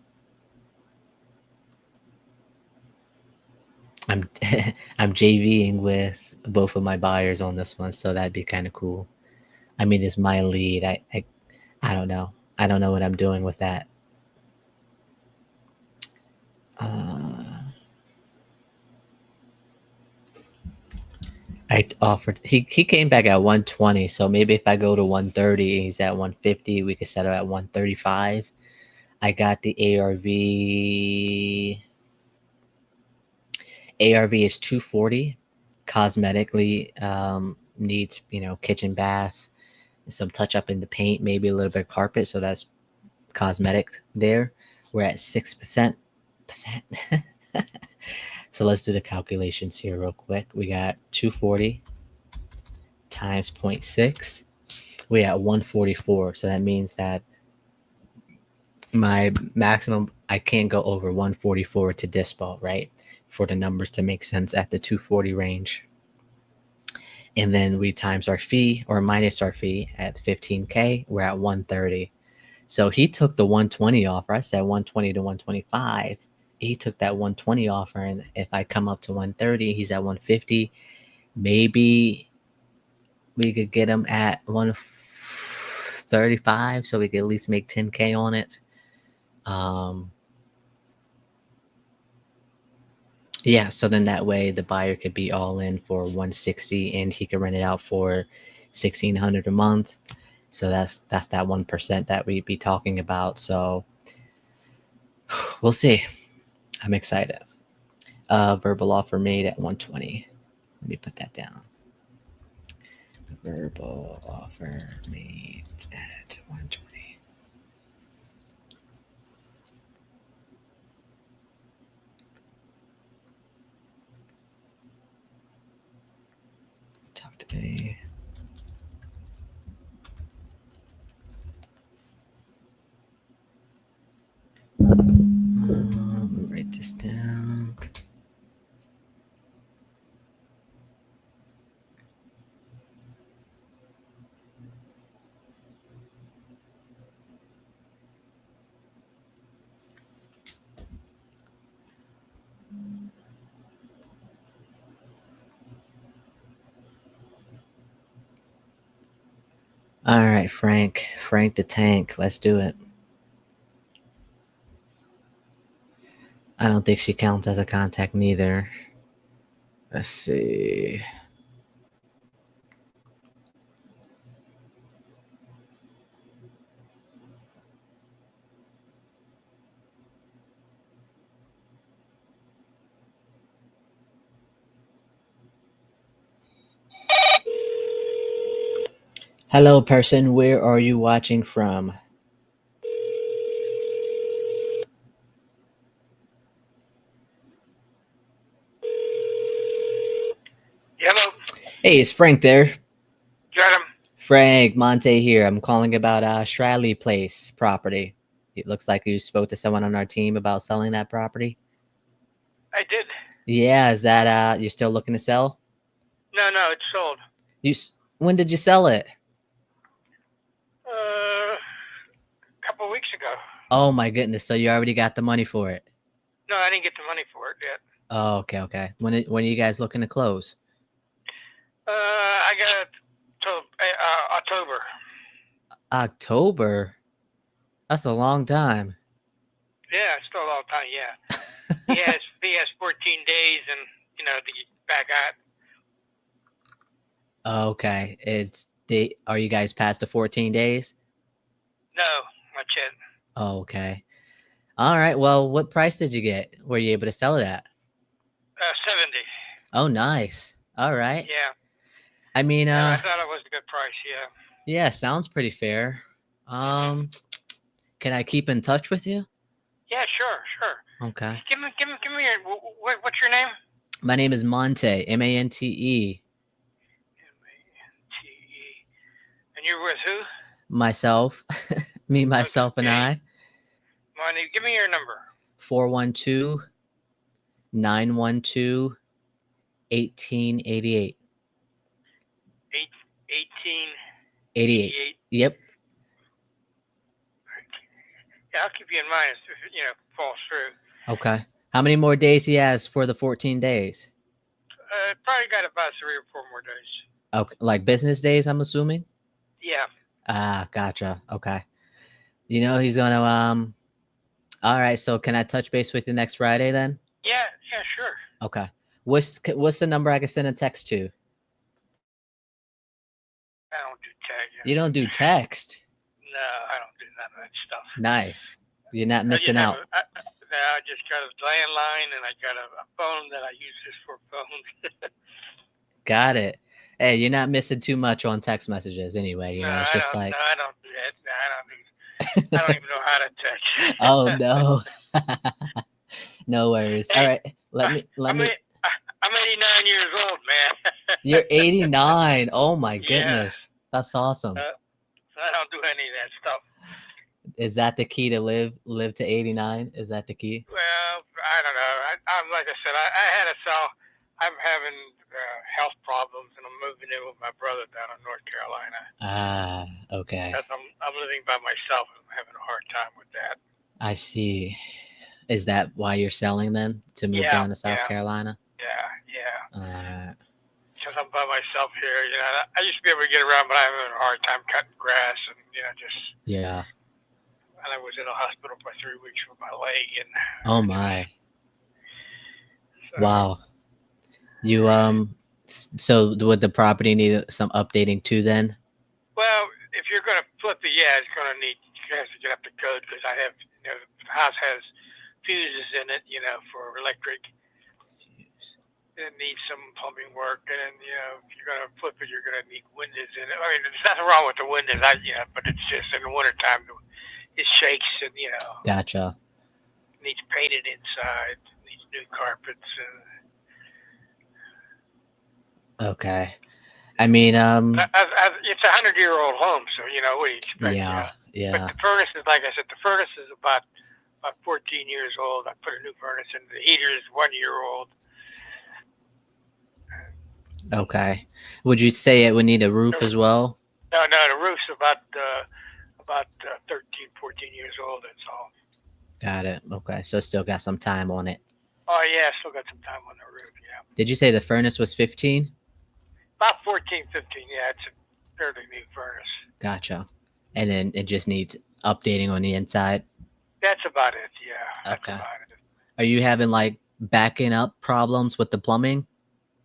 I'm JVing with both of my buyers on this one, so that'd be kind of cool. I mean, it's my lead. I don't know. I don't know what I'm doing with that. Uh, I offered. He came back at 120. So maybe if I go to 130, he's at 150. We could settle at 135. I got the ARV. ARV is 240. Cosmetically, needs, you know, kitchen, bath, some touch up in the paint, maybe a little bit of carpet. So that's cosmetic there. We're at 6%. So let's do the calculations here real quick. We got 240 times 0.6. We at 144. So that means that my maximum, I can't go over 144 to dispo, right? For the numbers to make sense at the 240 range. And then we times our fee or minus our fee at 15K, we're at 130. So he took the 120 offer. I said 120 to 125. He took that 120 offer, and if I come up to 130, he's at 150. Maybe we could get him at 135, so we could at least make 10K on it. Yeah, so then that way the buyer could be all in for 160, and he could rent it out for 1,600 a month. So that's that 1% that we'd be talking about. So we'll see. I'm excited. Verbal offer made at 120. Let me put that down. Verbal offer made at 120. Talk to me. Write this down. All right, Frank. Frank the Tank. Let's do it. I don't think she counts as a contact neither. Let's see. Hello, person. Where are you watching from? Hello. Hey, it's Frank there. Got him. Frank Monte here. I'm calling about Shriley Place property. It looks like you spoke to someone on our team about selling that property. I did. Yeah, is that you're still looking to sell? No, it's sold. When did you sell it? A couple of weeks ago. Oh my goodness! So you already got the money for it? No, I didn't get the money for it yet. Oh, okay. When are you guys looking to close? I got it till October. October? That's a long time. Yeah, it's still a long time. Yeah. he has 14 days, and to get back at. Okay. Are you guys past the 14 days? No, not yet. Oh, okay. All right. Well, what price did you get? Were you able to sell it at? 70. Oh, nice. All right. Yeah. I mean, I thought it was a good price. Yeah. Yeah, sounds pretty fair. Can I keep in touch with you? Yeah, sure. Okay. Give me your. What's your name? My name is Monte, Mante. And you're with who? Myself, me, myself, and Okay. I. Money, give me your number. 412-912-1888. 88. 1888. Yep. Yeah, I'll keep you in mind if it falls through. Okay. How many more days he has for the 14 days? Probably got about 3 or 4 more days. Okay, like business days, I'm assuming. Yeah. Ah, gotcha. Okay. He's gonna. All right. So can I touch base with you next Friday then? Yeah, sure. Okay. What's the number I can send a text to? I don't do text. You don't do text. No, I don't do none of that stuff. Nice. You're not missing out. I just got a landline and I got a phone that I use just for phones. Got it. Hey, you're not missing too much on text messages anyway. It's just like. No, I don't do that. No, I don't even know how to text. Oh no. No worries. Hey, All right. Let me. I'm 89 years old, man. You're 89. Oh my Yeah. goodness. That's awesome. I don't do any of that stuff. Is that the key to live to 89? Is that the key? Well, I don't know. I'm like I said, I had to sell. I'm having health problems, and I'm moving in with my brother down in North Carolina. Ah, okay. Because I'm living by myself, and I'm having a hard time with that. I see. Is that why you're selling then, to move down to South Carolina? Yeah. Because I'm by myself here. I used to be able to get around, but I'm having a hard time cutting grass, and just. Yeah. And I was in a hospital for 3 weeks with my leg, and. Oh my. So, wow. You So would the property need some updating too then? Well, if you're going to flip it, it's going to need. You have to get up to code because I have. The house has fuses in it, for electric. It needs some plumbing work, and if you're going to flip it, you're going to need windows in it. I mean, there's nothing wrong with the windows, but it's just in the wintertime, it shakes, and Gotcha. Needs painted inside, needs new carpets. Okay. I mean, it's a 100-year-old home, so what do you expect? Yeah. But the furnace is, like I said, the furnace is about 14 years old. I put a new furnace in. The heater is 1 year old. Okay. Would you say it would need a roof as well? No, the roof's about 13, 14 years old. That's all. Got it. Okay. So still got some time on it. Oh, yeah, still got some time on the roof, yeah. Did you say the furnace was 15? About 14, 15, yeah. It's a fairly new furnace. Gotcha. And then it just needs updating on the inside? That's about it, yeah. That's Okay. about it. Are you having like backing up problems with the plumbing?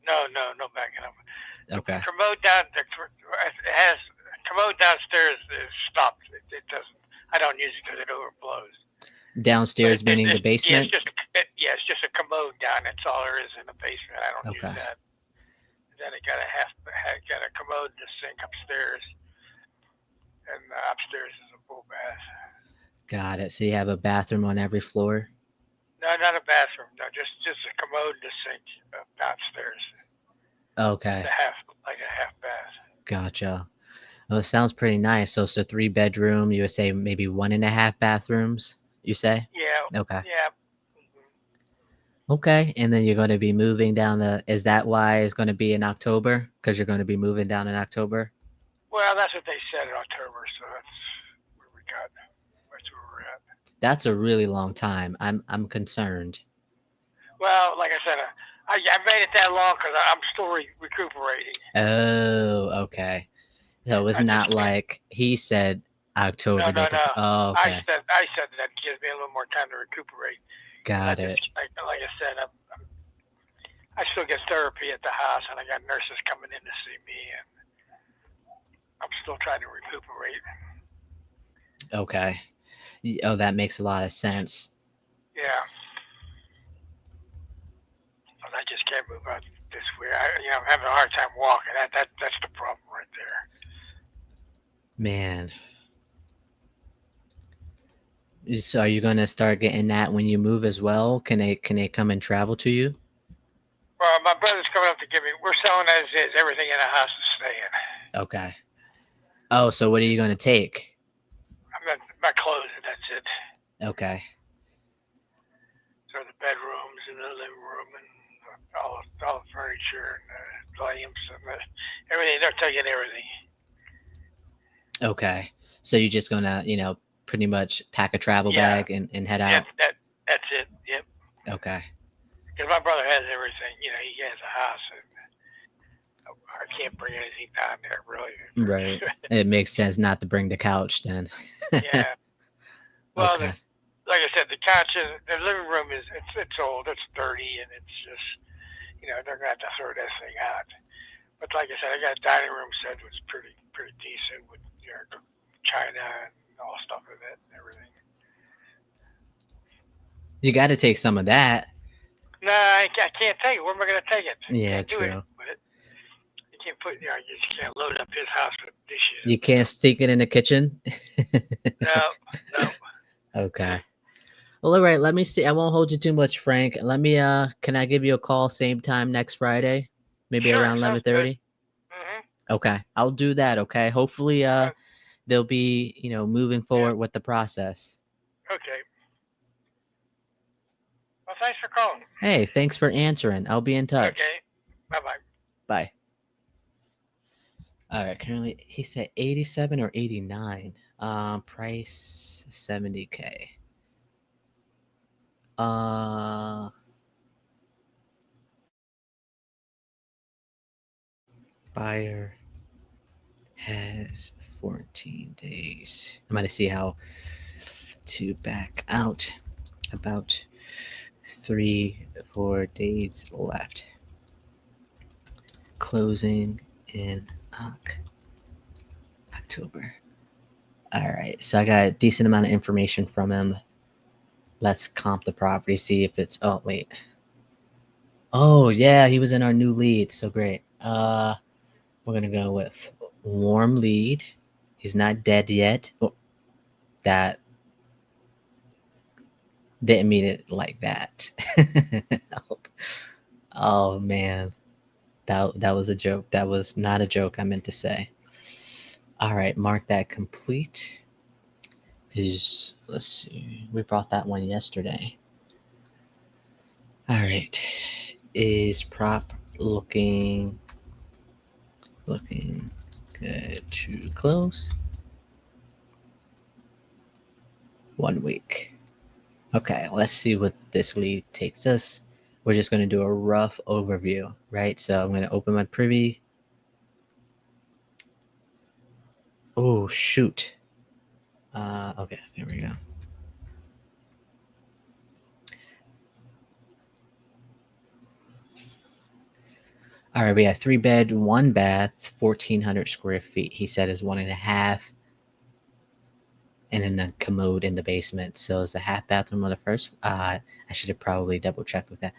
No backing up. Okay. The commode downstairs is stopped. It doesn't. I don't use it because it overflows. Downstairs meaning the basement? Yeah, it's just a commode down. That's all there is in the basement. I don't use that. Then it got a commode and a sink upstairs, and upstairs is a full bath. Got it. So you have a bathroom on every floor? No, not a bathroom. No, just a commode and a sink downstairs. Okay. Like a half bath. Gotcha. Well, it sounds pretty nice. So it's a 3-bedroom. You would say maybe 1.5 bathrooms, you say? Yeah. Okay. Yeah. Okay. And then you're going to be moving down is that why it's going to be in October? Because you're going to be moving down in October? Well, that's what they said in October. So that's where we got. That's where we're at. That's a really long time. I'm concerned. Well, like I said, I made it that long because I'm still recuperating. Oh, okay. So it's not like he said October. No. Oh, okay. I said that gives me a little more time to recuperate. Got it. Like I said, I still get therapy at the house, and I got nurses coming in to see me, and I'm still trying to recuperate. Okay. Oh, that makes a lot of sense. Yeah. But I just can't move out this way. I'm having a hard time walking. That's the problem right there. Man. So are you going to start getting that when you move as well? Can they come and travel to you? Well, my brother's coming up to give me. We're selling as is. Everything in the house is staying. Okay. Oh, so what are you going to take? My clothes, and that's it. Okay. So the bedrooms and the living room and all the furniture and the lamps and everything. They're taking everything. Okay. So you're just going to, pretty much pack a travel Yeah. bag and head Yeah, out? that's it. Yep. Okay. Because my brother has everything. You know, he has a house, and I can't bring anything down there really. Right. It makes sense not to bring the couch then. Yeah. Well, Okay. like I said, the couch in the living room it's old. It's dirty, and it's just they're gonna have to throw that thing out. But like I said, I got a dining room set was pretty decent with china and all stuff with it and everything. You got to take some of that. No, I can't take it. Where am I gonna take it? Yeah, Can't do it true. with it. You can't put you just can't load up his house with dishes. You can't stick it in the kitchen? No. Okay. Well, all right. Let me see. I won't hold you too much, Frank. Let me. Can I give you a call same time next Friday? Maybe Sure, around sounds good. 11:30. Okay, I'll do that. Okay. Hopefully, they'll be moving forward with the process. Okay. Well, thanks for calling. Hey, thanks for answering. I'll be in touch. Okay. Bye-bye. Bye. All right. Currently, he said 87 or 89. Price 70K. Buyer has 14 days. I'm gonna see how to back out. About 3-4 days left. Closing in October. All right, so I got a decent amount of information from him. Let's comp the property, see if it's. Oh wait. Oh yeah, he was in our new lead. So great. We're gonna go with warm lead. He's not dead yet. Oh, that didn't mean it like that. Oh man, that was a joke. That was not a joke I meant to say. All right, mark that complete. Because let's see, we brought that one yesterday. All right, is prop looking good to close? 1 week. Okay, let's see what this lead takes us. We're just going to do a rough overview, right? So I'm going to open my privy. Oh, shoot. Okay, there we go. All right, we got 3 bed, 1 bath, 1,400 square feet. He said is 1.5, and then a commode in the basement. So it's a half bathroom on the first. I should have probably double checked with that.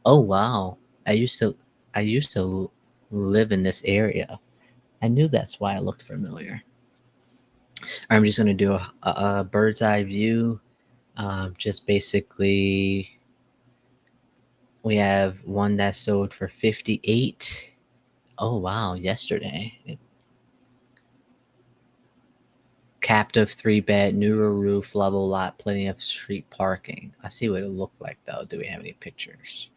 Oh wow, I used to live in this area. I knew that's why it looked familiar. I'm just gonna do a bird's eye view. Just basically, we have one that sold for 58. Oh wow, yesterday. Captive 3 bed, newer roof, level lot, plenty of street parking. I see what it looked like though. Do we have any pictures?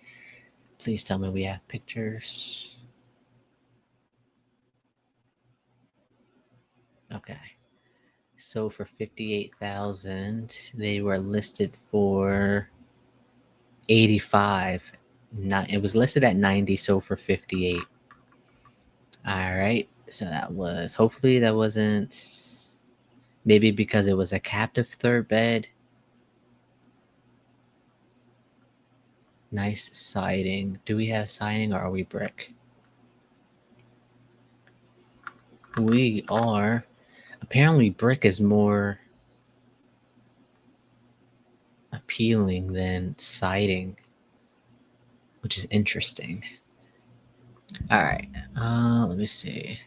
Please tell me we have pictures. Okay. So for 58,000, they were listed for 85. Not, it was listed at 90, so for 58. All right. So that was, hopefully that wasn't, maybe because it was a captive 3rd bed. Nice siding. Do we have siding or are we brick? We are. Apparently brick is more appealing than siding, which is interesting. All right. Let me see.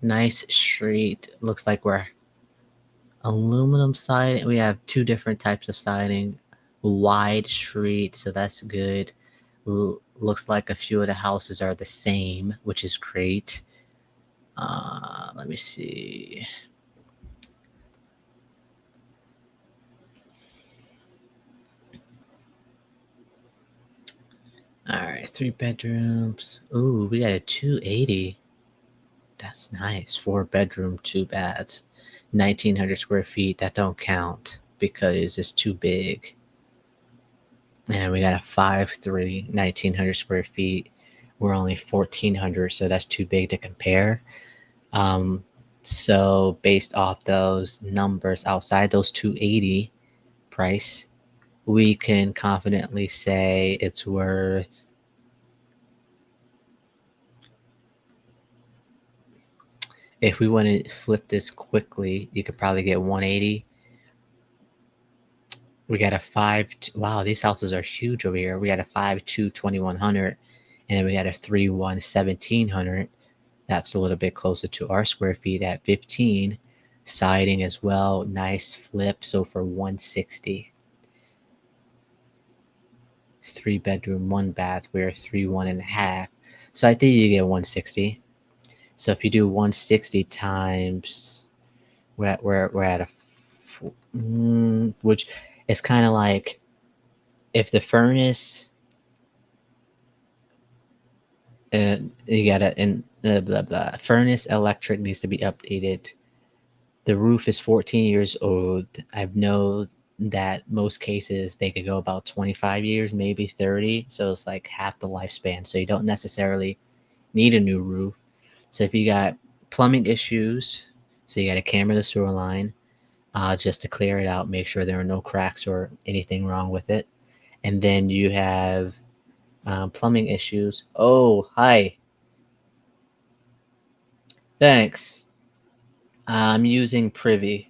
Nice street. Looks like we're aluminum siding. We have 2 different types of siding. Wide street, so that's good. Looks like a few of the houses are the same, which is great. Let me see. All right, 3 bedrooms. Ooh, we got a 280. That's nice. 4 bedroom, 2 baths, 1,900 square feet. That don't count because it's too big. And we got a 5.3, 1,900 square feet. We're only 1,400, so that's too big to compare. So based off those numbers outside those 280 price, we can confidently say it's worth, if we want to flip this quickly, you could probably get 180. We got a 5. Wow, these houses are huge over here. We got a 5.2, 2,100, and then we got a 3.1, 1,700. That's a little bit closer to our square feet at 15. Siding as well, nice flip. So for 160. 3 bedroom, 1 bath, we're 3.1.5. So I think you get 160. So if you do 160 times, we're at a, which is kind of like, if the furnace, you gotta, and the furnace electric needs to be updated. The roof is 14 years old. I know that most cases they could go about 25 years, maybe 30. So it's like half the lifespan. So you don't necessarily need a new roof. So if you got plumbing issues, so you got to camera the sewer line just to clear it out, make sure there are no cracks or anything wrong with it. And then you have plumbing issues. Oh, hi. Thanks. I'm using Privy.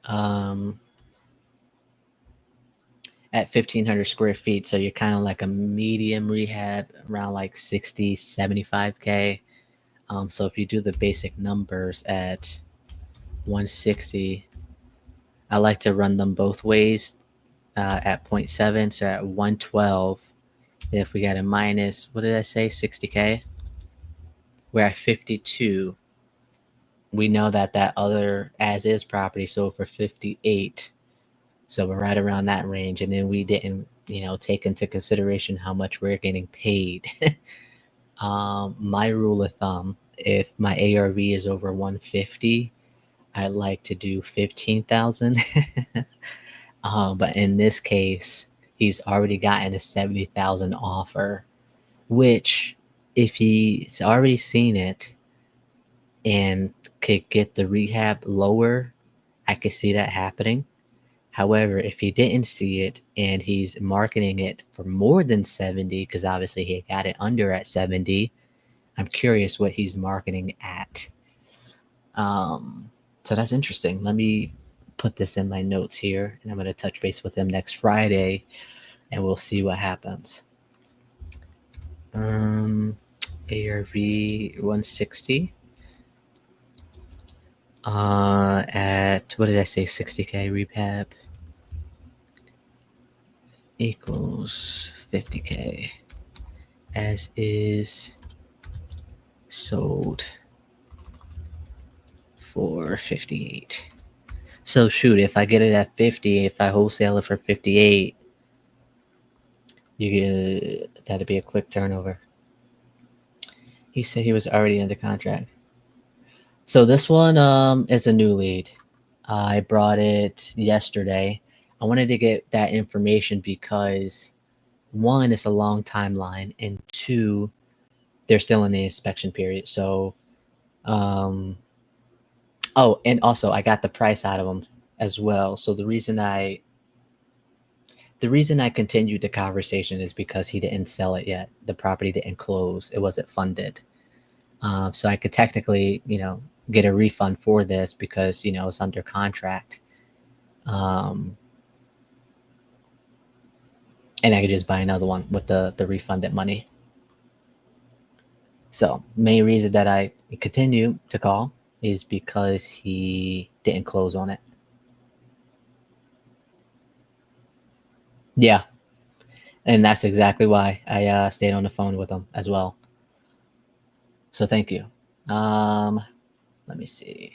Um, at 1,500 square feet. So you're kind of like a medium rehab, around like 60, 75K. So if you do the basic numbers at 160, I like to run them both ways at 0.7. So at 112, if we got a minus, what did I say, 60K? We're at 52. We know that other as is property sold for 58. So we're right around that range. And then we didn't, take into consideration how much we're getting paid. My rule of thumb, if my ARV is over 150, I like to do 15,000. But in this case, he's already gotten a 70,000 offer, which if he's already seen it and could get the rehab lower, I could see that happening. However, if he didn't see it and he's marketing it for more than 70, because obviously he got it under at 70, I'm curious what he's marketing at. So that's interesting. Let me put this in my notes here, and I'm going to touch base with him next Friday, and we'll see what happens. ARV 160. At, what did I say, 60K rehab equals 50K. As is sold for 58. So shoot, if I get it at 50, if I wholesale it for 58, that'd be a quick turnover. He said he was already under contract. So this one is a new lead. I brought it yesterday. I wanted to get that information because, one, it's a long timeline, and two, they're still in the inspection period. So, oh, and also I got the price out of them as well. So the reason I continued the conversation is because he didn't sell it yet. The property didn't close. It wasn't funded. So I could technically, get a refund for this because, it's under contract. And I could just buy another one with the refunded money. So main reason that I continue to call is because he didn't close on it. Yeah. And that's exactly why I stayed on the phone with him as well. So thank you. Let me see.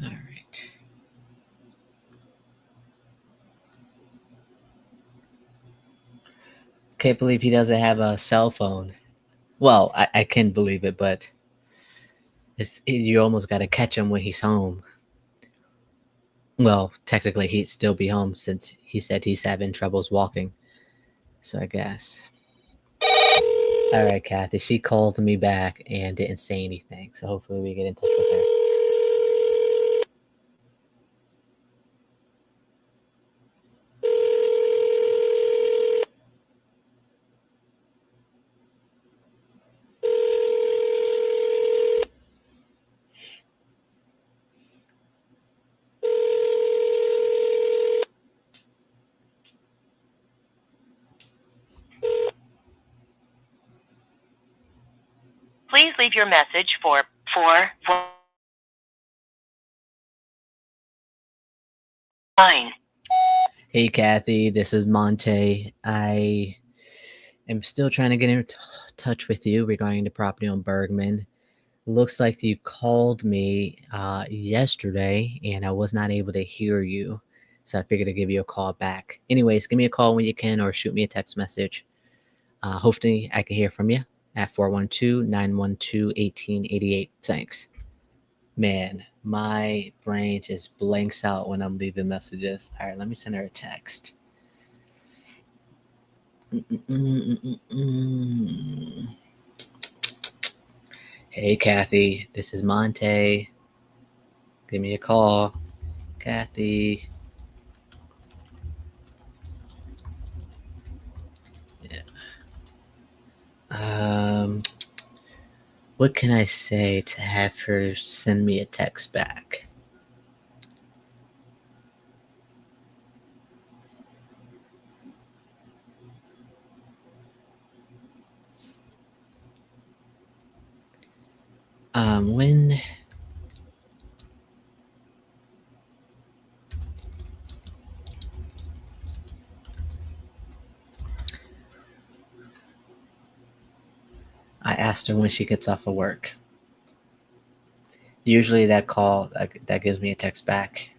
All right. Can't believe he doesn't have a cell phone. Well, I can believe it, but you almost got to catch him when he's home. Well, technically, he'd still be home since he said he's having troubles walking. So I guess. All right, Kathy. She called me back and didn't say anything. So hopefully we get in touch with her. Please leave your message for 449. Hey, Kathy. This is Monte. I am still trying to get in touch with you regarding the property on Bergman. Looks like you called me yesterday and I was not able to hear you. So I figured I'd give you a call back. Anyways, give me a call when you can or shoot me a text message. Hopefully, I can hear from you at 412-912-1888. Thanks. Man, my brain just blanks out when I'm leaving messages. All right, let me send her a text. Hey, Kathy, this is Monte. Give me a call. Kathy. What can I say to have her send me a text back? When I asked her when she gets off of work. Usually that call that gives me a text back.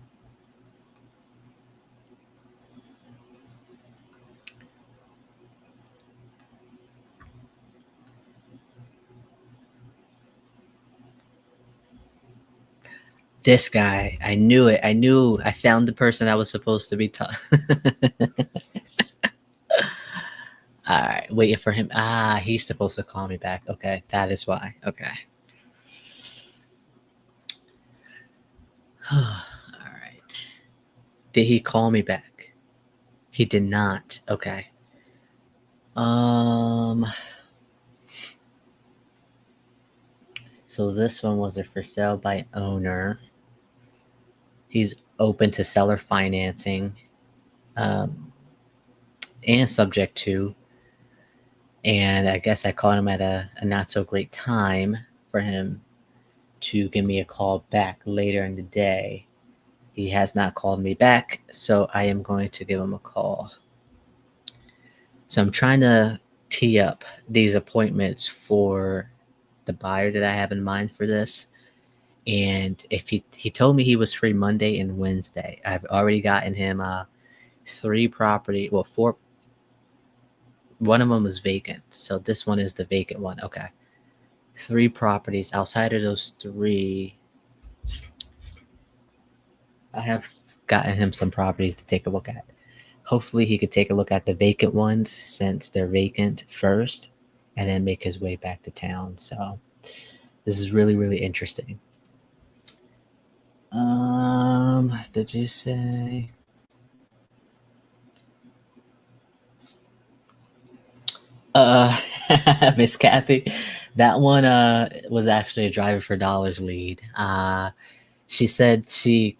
This guy, I knew it. I found the person I was supposed to be talking. All right, waiting for him. He's supposed to call me back. Okay, that is why. Okay. All right. Did he call me back? He did not. Okay. So this one was a for sale by owner. He's open to seller financing, and subject to. And I guess I called him at a not so great time for him to give me a call back later in the day. He has not called me back, so I am going to give him a call. So I'm trying to tee up these appointments for the buyer that I have in mind for this. And if he told me he was free Monday and Wednesday, I've already gotten him 4. One of them is vacant, so this one is the vacant one. Okay, 3 properties. Outside of those 3, I have gotten him some properties to take a look at. Hopefully he could take a look at the vacant ones since they're vacant first and then make his way back to town. So this is really, really interesting. Did you say? Miss Kathy, that one was actually a driver for dollars lead. She said she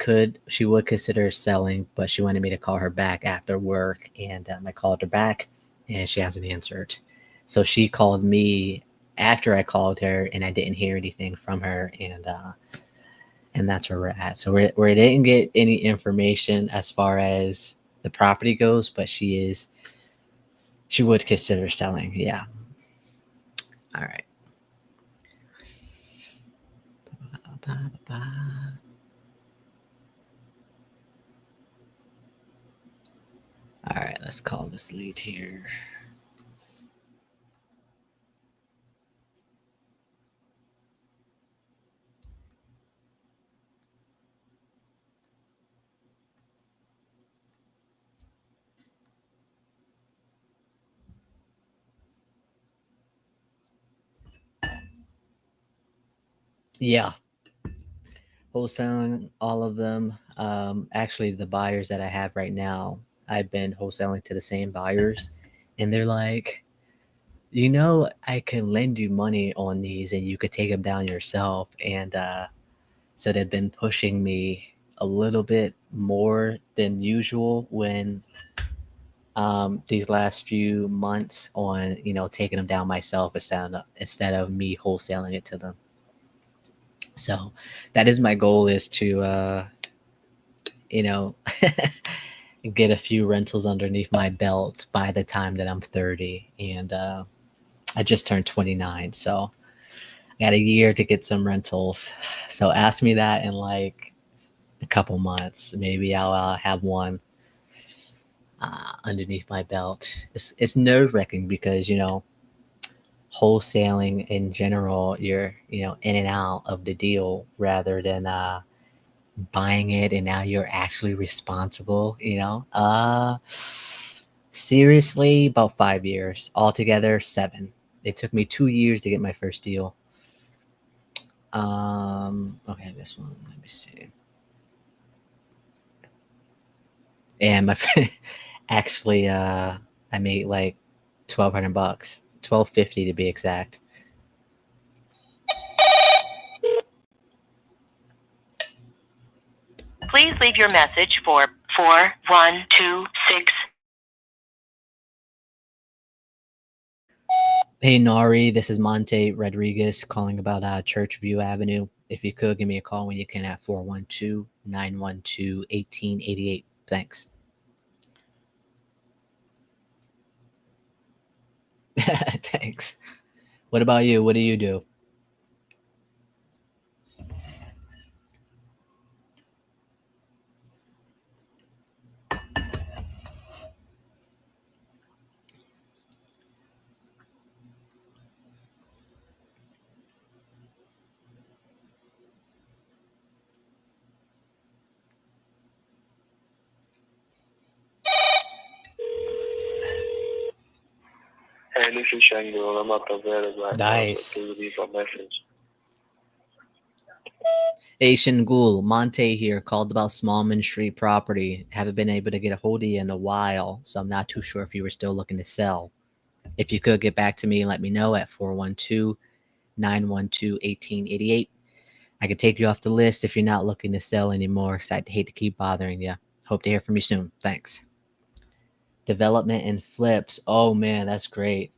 would consider selling, but she wanted me to call her back after work, and I called her back, and she hasn't answered. So she called me after I called her, and I didn't hear anything from her, and that's where we're at. So we didn't get any information as far as the property goes, but she would consider selling. Yeah. All right. All right, let's call this lead here. Yeah, wholesaling all of them. Actually, the buyers that I have right now, I've been wholesaling to the same buyers, and they're like, I can lend you money on these, and you could take them down yourself. And so they've been pushing me a little bit more than usual when these last few months on taking them down myself instead of me wholesaling it to them. So that is my goal, is to you know get a few rentals underneath my belt by the time that I'm 30. And I just turned 29, so I got a year to get some rentals. So ask me that in like a couple months. Maybe I'll have one underneath my belt. It's nerve wracking because wholesaling in general, you're in and out of the deal rather than buying it and now you're actually responsible. Seriously, about 5 years altogether, 7. It took me 2 years to get my first deal. Okay, this one, let me see. And my friend, actually, I made like $1,200, 1,250 to be exact. Please leave your message for 4126. Hey Nari, this is Monte Rodriguez calling about Churchview Avenue. If you could give me a call when you can at 412-912-1888. Thanks. Thanks. What about you? What do you do? Hey, this is Shangul. I'm not available right Nice. now, so please leave a message. Asian Ghoul, Monte here, called about Smallman Street property. Haven't been able to get a hold of you in a while, so I'm not too sure if you were still looking to sell. If you could get back to me and let me know at 412-912-1888. I could take you off the list if you're not looking to sell anymore, because I'd hate to keep bothering you. Hope to hear from you soon. Thanks. Development and flips. Oh man, that's great.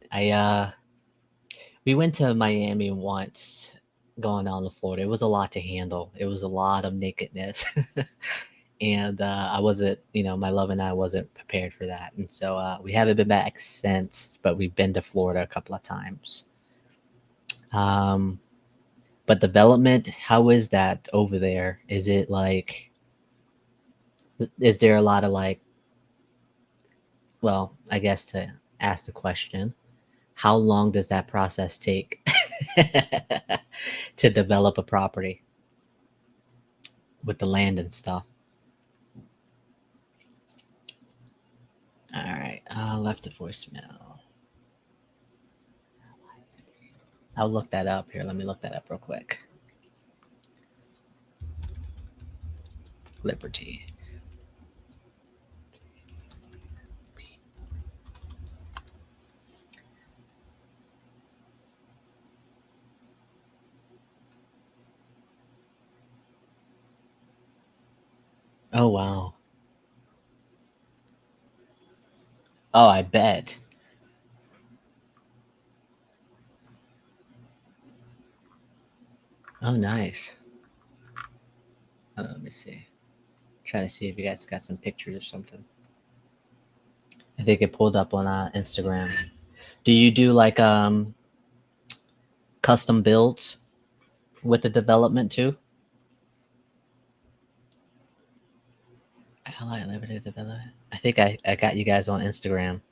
We went to Miami once, going down to Florida. It was a lot to handle. It was a lot of nakedness. And I wasn't, my love and I wasn't prepared for that. And so we haven't been back since, but we've been to Florida a couple of times. But development, how is that over there? Is it like, is there a lot of like, well, I guess to ask the question, how long does that process take to develop a property with the land and stuff? All right, left a voicemail. I'll look that up here. Let me look that up real quick. Liberty. Oh wow. Oh, I bet. Oh, nice. Let me see. Trying to see if you guys got some pictures or something. I think it pulled up on Instagram. Do you do like custom builds with the development too? I like limited development. I think I got you guys on Instagram.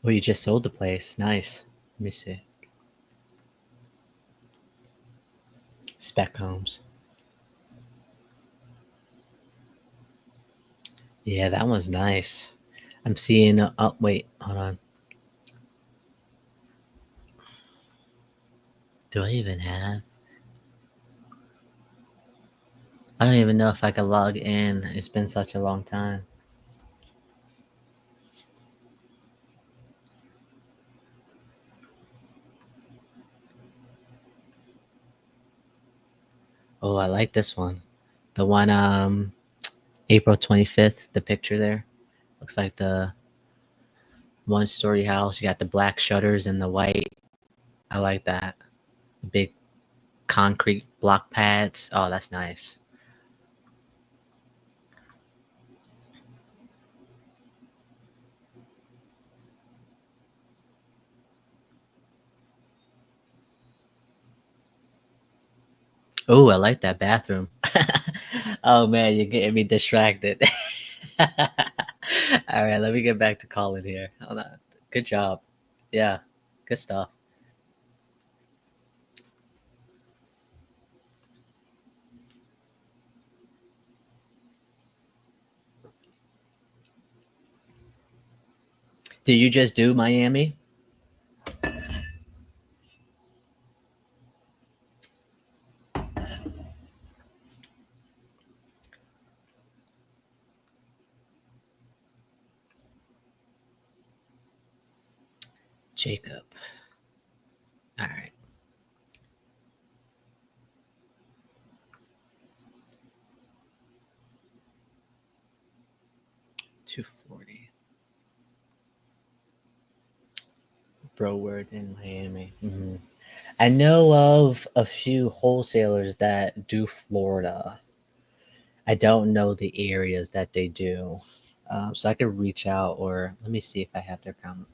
Oh, you just sold the place. Nice. Let me see. Spec homes. Yeah, that one's nice. I'm seeing. Oh, wait, hold on. Do I even have? I don't even know if I can log in. It's been such a long time. Oh, I like this one. The one April 25th, the picture there. Looks like the one-story house. You got the black shutters and the white. I like that. Big concrete block pads. Oh, that's nice. Oh, I like that bathroom. Oh man, you're getting me distracted. All right, let me get back to calling here. Hold on. Good job. Yeah, good stuff. Did you just do Miami? Jacob. All right. 240. Broward in Miami. I know of a few wholesalers that do Florida. I don't know the areas that they do. So I could reach out, or let me see if I have their comment.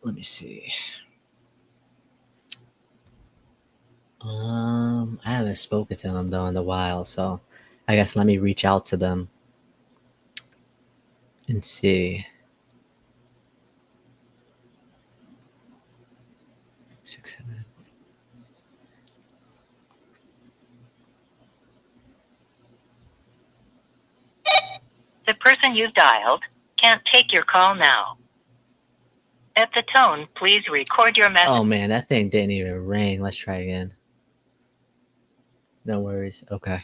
Let me see. I haven't spoken to them though in a while, so I guess let me reach out to them and see. 6, 7. The person you've dialed can't take your call now. At the tone, please record your message. Oh man, that thing didn't even ring. Let's try again. No worries. Okay.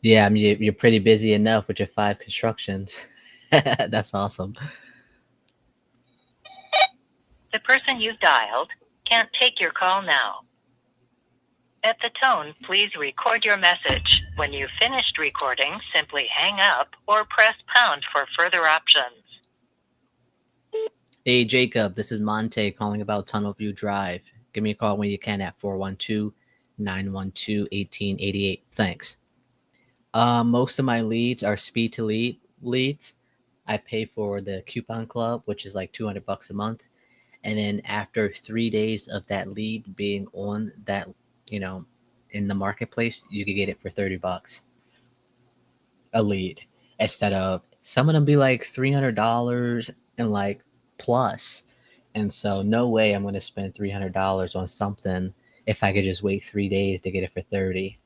Yeah, I mean, you're pretty busy enough with your 5 constructions. That's awesome. The person you've dialed can't take your call now. At the tone, please record your message. When you've finished recording, simply hang up or press pound for further options. Hey, Jacob, this is Monte calling about Tunnel View Drive. Give me a call when you can at 412-912-1888. Thanks. Most of my leads are speed to lead leads. I pay for the coupon club, which is like $200 a month. And then after 3 days of that lead being on that, you know, in the marketplace, you could get it for $30 a lead instead of some of them be like $300 and like plus. And so no way I'm going to spend $300 on something if I could just wait 3 days to get it for 30.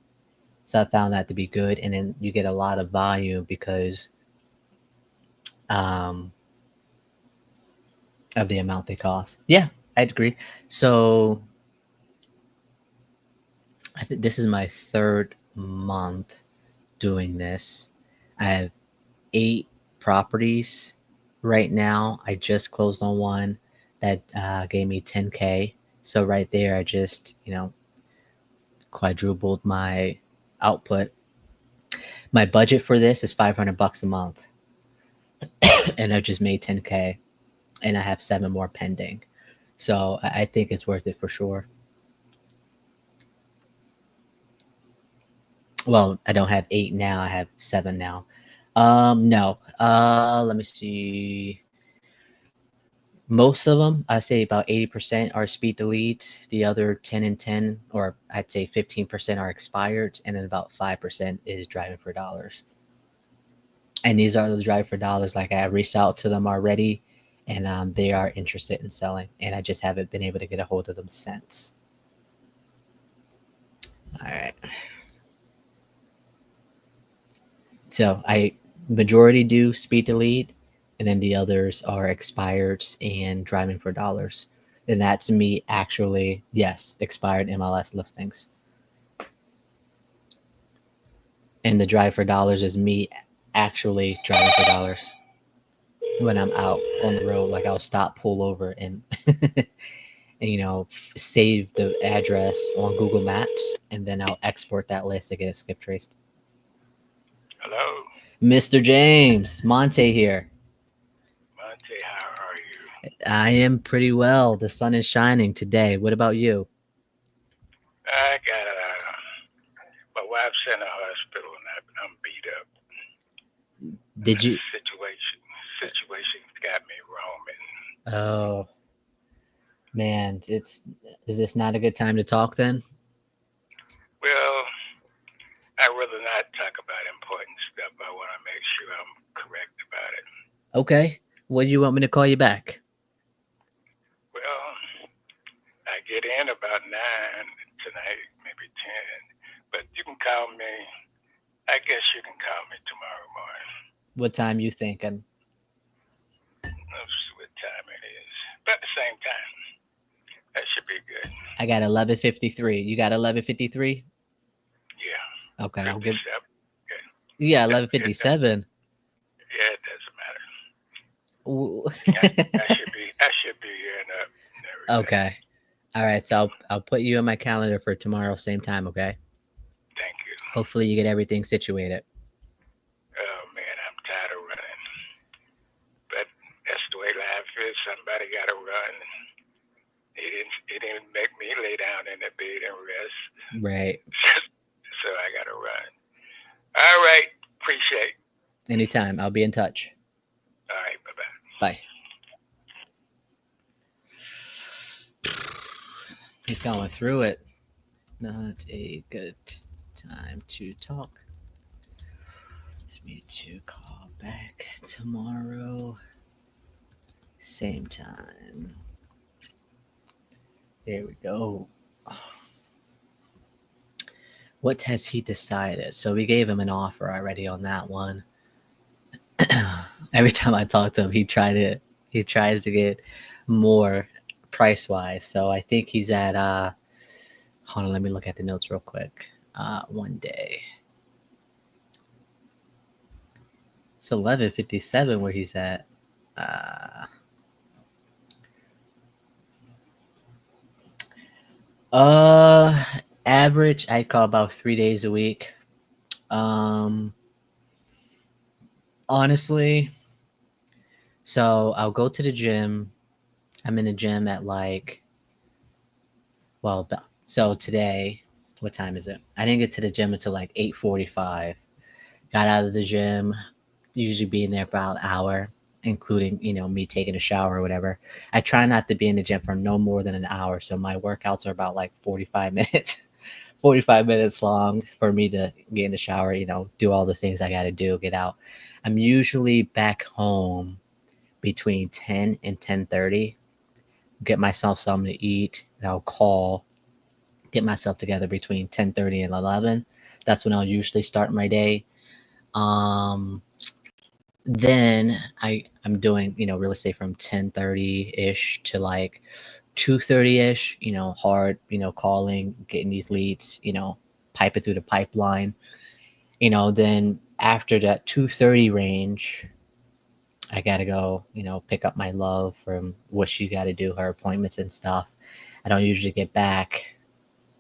So I found that to be good. And then you get a lot of volume because um, of the amount they cost. Yeah, I'd agree. So I think this is my 3rd month doing this. I have 8 properties right now. I just closed on one that gave me 10K. So right there, I just, quadrupled my output. My budget for this is $500 a month, and I just made 10K, and I have 7 more pending. So I think it's worth it for sure. Well, I don't have 8 now. I have 7 now. No. Let me see. Most of them, I say about 80% are ISpeedtoLead. The other 10 and 10, or I'd say 15% are expired, and then about 5% is driving for dollars. And these are the drive for dollars. Like I reached out to them already, and they are interested in selling, and I just haven't been able to get a hold of them since. All right. So I majority do ISpeedtoLead, and then the others are expired and driving for dollars. And that to me actually, yes, expired MLS listings. And the drive for dollars is me actually driving for dollars when I'm out on the road. Like I'll stop, pull over, and and save the address on Google Maps, and then I'll export that list to get it skip traced. Hello, Mr. James, Monte here. Monte. How are you? I am pretty well. The sun is shining today. What about you? I got my wife's in the hospital, and I'm beat up. Did you? Situation's got me roaming. Oh, man, is this not a good time to talk then? Well, I'd rather not talk about important stuff. I want to make sure I'm correct about it. Okay. What do you want me to call you back? Well, I get in about 9 tonight, maybe 10. But you can call me. I guess you can call me tomorrow morning. What time you thinking? Let's see what time it is. About the same time. That should be good. I got 11:53. You got 11:53? Yeah. Okay, I'll give. 57. Okay. Yeah, 11:57. Yeah, it doesn't matter. Ooh. I should be here and everything. Okay. All right, so I'll put you in my calendar for tomorrow, same time. Okay. Thank you. Hopefully you get everything situated. Oh man, I'm tired of running. But that's the way life is. Somebody got to run. He didn't make me lay down in the bed and rest. Right. So I got to run. All right. Appreciate it. Anytime. I'll be in touch. All right. Bye-bye. Bye. He's going through it. Not a good time to talk. It's me to call back tomorrow. Same time. There we go. What has he decided? So we gave him an offer already on that one. Every time I talk to him, he tries to get more price wise. So I think he's at hold on, let me look at the notes real quick. One day. It's 11:57 where he's at. Average, I call about 3 days a week. Honestly, so I'll go to the gym. I'm in the gym at so today, what time is it? I didn't get to the gym until 8:45. Got out of the gym, usually being there for about an hour, including, me taking a shower or whatever. I try not to be in the gym for no more than an hour. So my workouts are about 45 minutes, 45 minutes long for me to get in the shower, do all the things I got to do, get out. I'm usually back home between 10 and 10:30, get myself something to eat, and I'll get myself together between 10:30 and 11. That's when I'll usually start my day. Then I'm doing, real estate from 10:30-ish to 2:30-ish, hard, calling, getting these leads, pipe it through the pipeline. Then after that 2:30 range, I gotta go, pick up my love from what she got to do, her appointments and stuff. I don't usually get back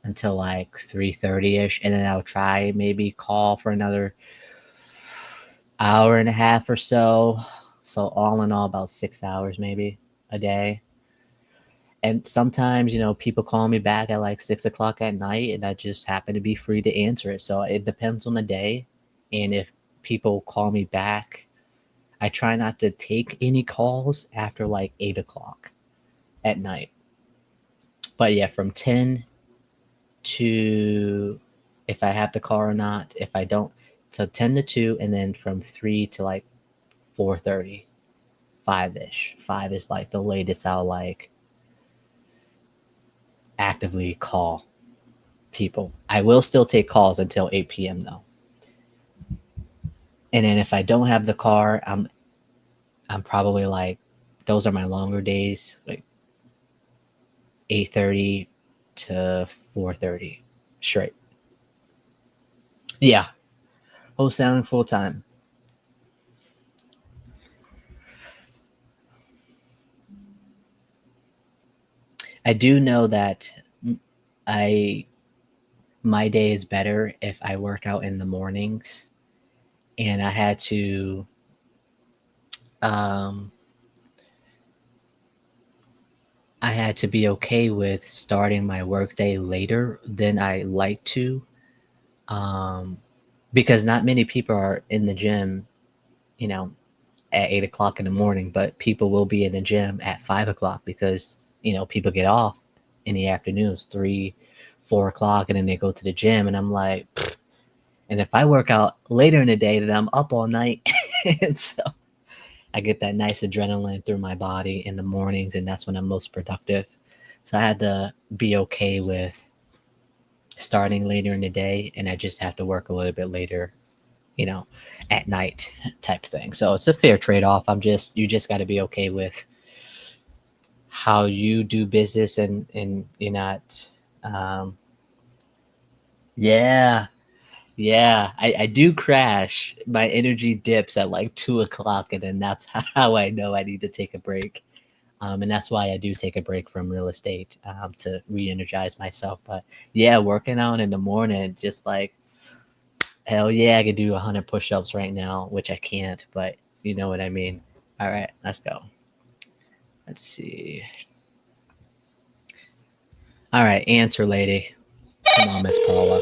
until like 3:30ish, and then I'll try maybe call for another hour and a half or so. So all in all, about 6 hours maybe a day. And sometimes, people call me back at like 6 o'clock at night, and I just happen to be free to answer it. So it depends on the day. And if people call me back, I try not to take any calls after like 8 o'clock at night. But yeah, from 10 to, if I have the call or not, if I don't, so 10 to 2, and then from 3 to like 4:30, 5ish. 5 is like the latest I'll like actively call people. I will still take calls until 8 p.m. though. And then if I don't have the car, I'm probably like, those are my longer days, like 8:30 to 4:30 straight. Yeah, wholesaling full time. I do know that I my day is better if I work out in the mornings, and I had to um be okay with starting my workday later than I like to, because not many people are in the gym, at 8 o'clock in the morning, but people will be in the gym at 5 o'clock because, people get off in the afternoons, 3, 4 o'clock, and then they go to the gym. And I'm like, pfft. And if I work out later in the day, then I'm up all night. And so I get that nice adrenaline through my body in the mornings, and that's when I'm most productive. So I had to be okay with starting later in the day, and I just have to work a little bit later, at night type thing. So it's a fair trade-off. You just got to be okay with how you do business, and you're not, um, yeah, yeah. I do crash. My energy dips at like 2 o'clock, and then that's how I know I need to take a break. And that's why I do take a break from real estate, to re-energize myself. But yeah, working out in the morning, just like, hell yeah, I could do 100 push-ups right now, which I can't, but you know what I mean. All right, let's go. Let's see. All right, answer, lady. Come on, Miss Paula.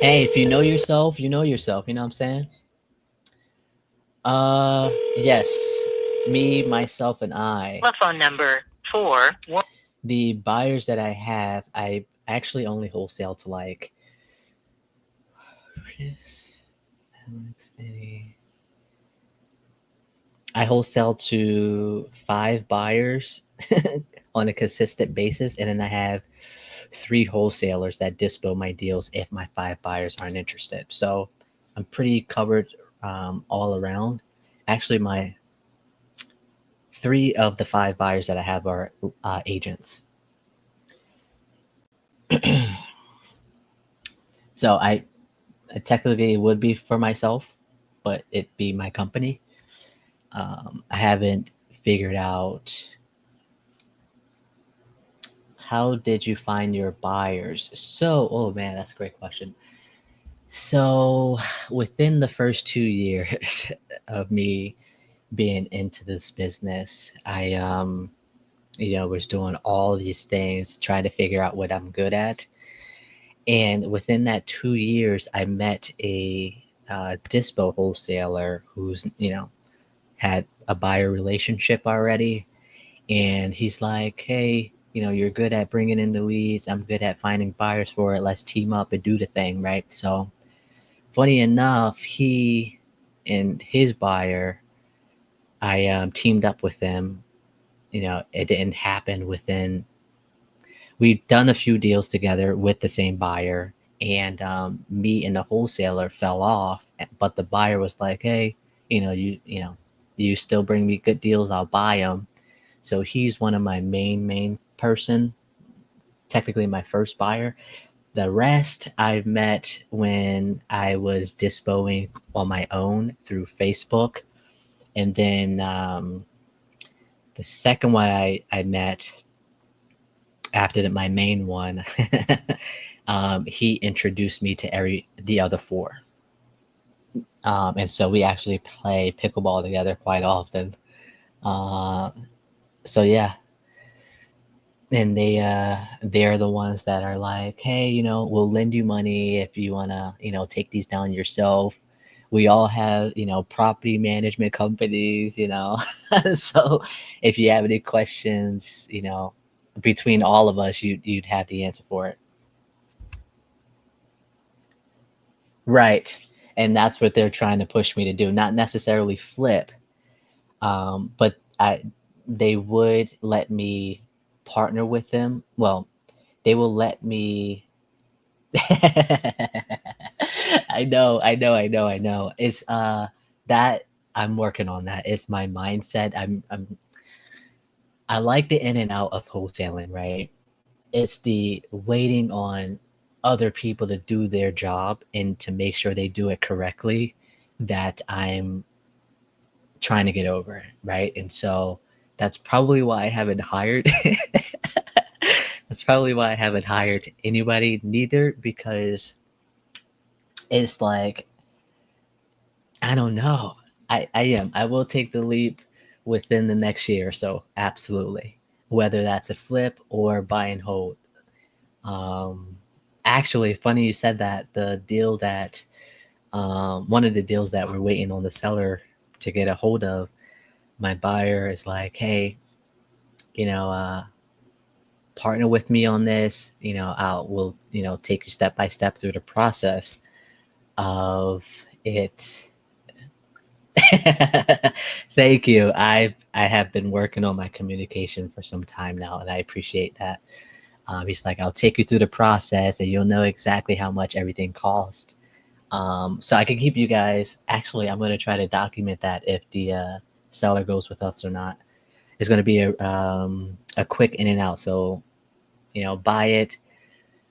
Hey, if you know yourself, you know yourself. You know what I'm saying? Yes. Me, myself, and I. Telephone number 4. The buyers that I have, I actually only wholesale to like, I wholesale to 5 buyers on a consistent basis, and then I have 3 wholesalers that dispo my deals if my 5 buyers aren't interested. So I'm pretty covered, all around. Actually, my 3 of the 5 buyers that I have are agents. So I technically it would be for myself, but it be my company. I haven't figured out, how did you find your buyers? So, oh man, that's a great question. So, within the first 2 years of me being into this business, I was doing all these things, trying to figure out what I'm good at. And within that 2 years, I met a dispo wholesaler who's, had a buyer relationship already. And he's like, hey, you're good at bringing in the leads. I'm good at finding buyers for it. Let's team up and do the thing, right? So, funny enough, he and his buyer, I teamed up with them. It didn't happen within, we've done a few deals together with the same buyer, and me and the wholesaler fell off. But the buyer was like, hey, you still bring me good deals, I'll buy them. So he's one of my main person, technically my first buyer. The rest I've met when I was dispoing on my own through Facebook. And then the second one I met after my main one, he introduced me to the other four. And so we actually play pickleball together quite often. Uh, so yeah, and they're the ones that are like, hey, we'll lend you money if you want to, take these down yourself. We all have, property management companies, so if you have any questions, between all of us, you'd have the answer for it. Right. And that's what they're trying to push me to do, not necessarily flip, but they would let me partner with them. Well, they will let me. I know. It's that I'm working on that. It's my mindset. I like the in and out of wholesaling, right? It's the waiting on other people to do their job and to make sure they do it correctly that I'm trying to get over, right? And so that's probably why I haven't hired. That's probably why I haven't hired anybody neither, because it's like, I don't know. I will take the leap within the next year or so, absolutely. Whether that's a flip or buy and hold. Um, Actually, funny you said that. The deal that one of the deals that we're waiting on the seller to get a hold of, my buyer is like, hey, you know, uh, partner with me on this. We'll take you step by step through the process of it. Thank you. I have been working on my communication for some time now, and I appreciate that. He's like, I'll take you through the process, and you'll know exactly how much everything cost. So I can keep you guys. Actually, I'm going to try to document that if the seller goes with us or not. It's going to be a quick in and out. So, buy it,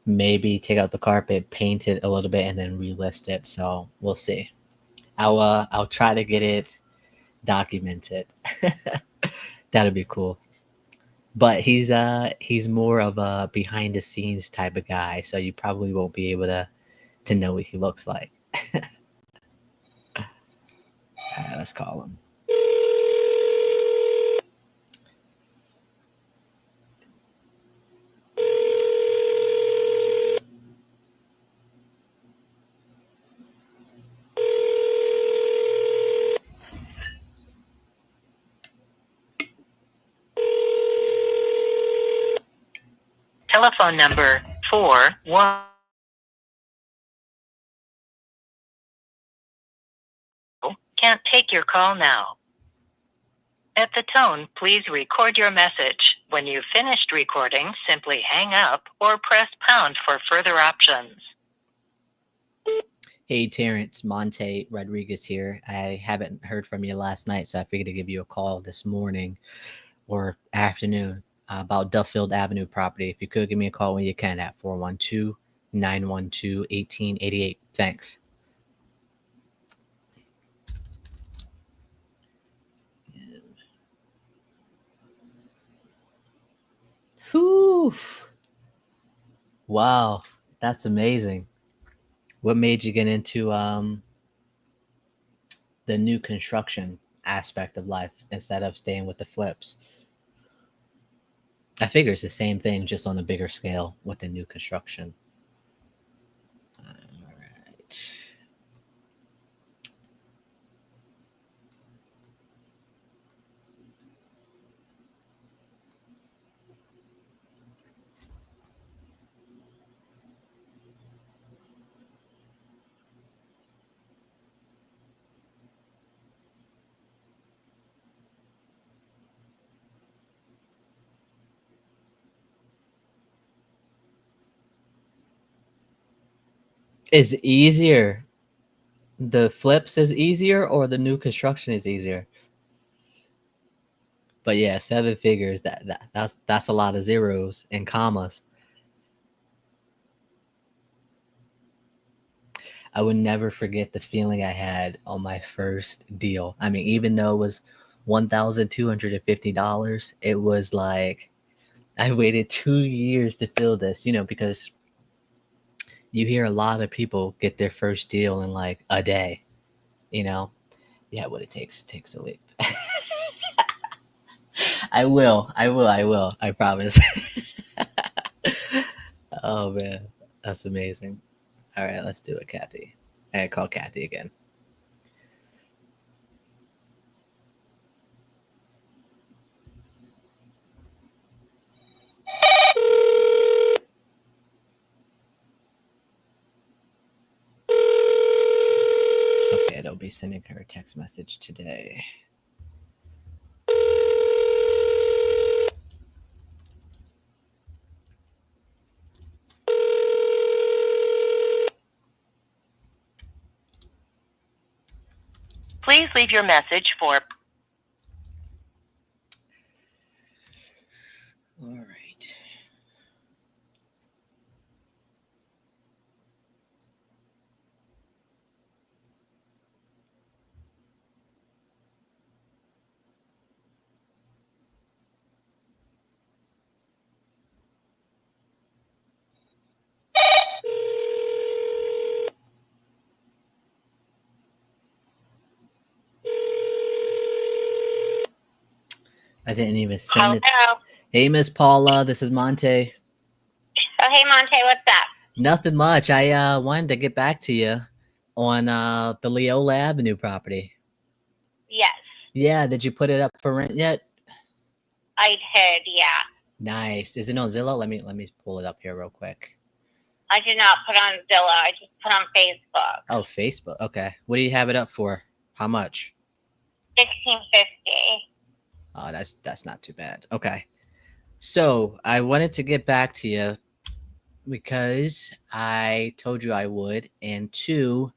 maybe take out the carpet, paint it a little bit, and then relist it. So we'll see. I'll try to get it documented. That'll be cool. But he's more of a behind the scenes type of guy, so you probably won't be able to know what he looks like. Let's call him. Telephone number 41. Can't take your call now. At the tone, please record your message. When you've finished recording, simply hang up or press pound for further options. Hey, Terrence, Monte Rodriguez here. I haven't heard from you last night, so I figured to give you a call this morning or afternoon about Duffield Avenue property. If you could give me a call when you can at 412-912-1888. Thanks. Whew. Wow, that's amazing. What made you get into the new construction aspect of life instead of staying with the flips? I figure it's the same thing, just on a bigger scale with the new construction. All right. Is easier. The flips is easier or the new construction is easier? But yeah, 7 figures. That's a lot of zeros and commas. I would never forget the feeling I had on my first deal. I mean, even though it was $1,250, it was like I waited 2 years to fill this, because you hear a lot of people get their first deal in like a day, you know? Yeah, what it takes a leap. I will. I promise. Oh man, that's amazing. All right, let's do it, Kathy. I call Kathy again. Okay, I'll be sending her a text message today. Please leave your message for. All right. I didn't even send it. Hello. Hey, Miss Paula, this is Monte. Oh, hey, Monte, what's up? Nothing much. I wanted to get back to you on the Leola Avenue property. Yes, Yeah, did you put it up for rent yet? I did, yeah. Nice. Is it on Zillow? Let me pull it up here real quick. I did not put on Zillow. I just put on Facebook. Oh, Facebook. Okay. What do you have it up for? How much? $1,650. Oh, that's not too bad. Okay. So I wanted to get back to you because I told you I would, and two,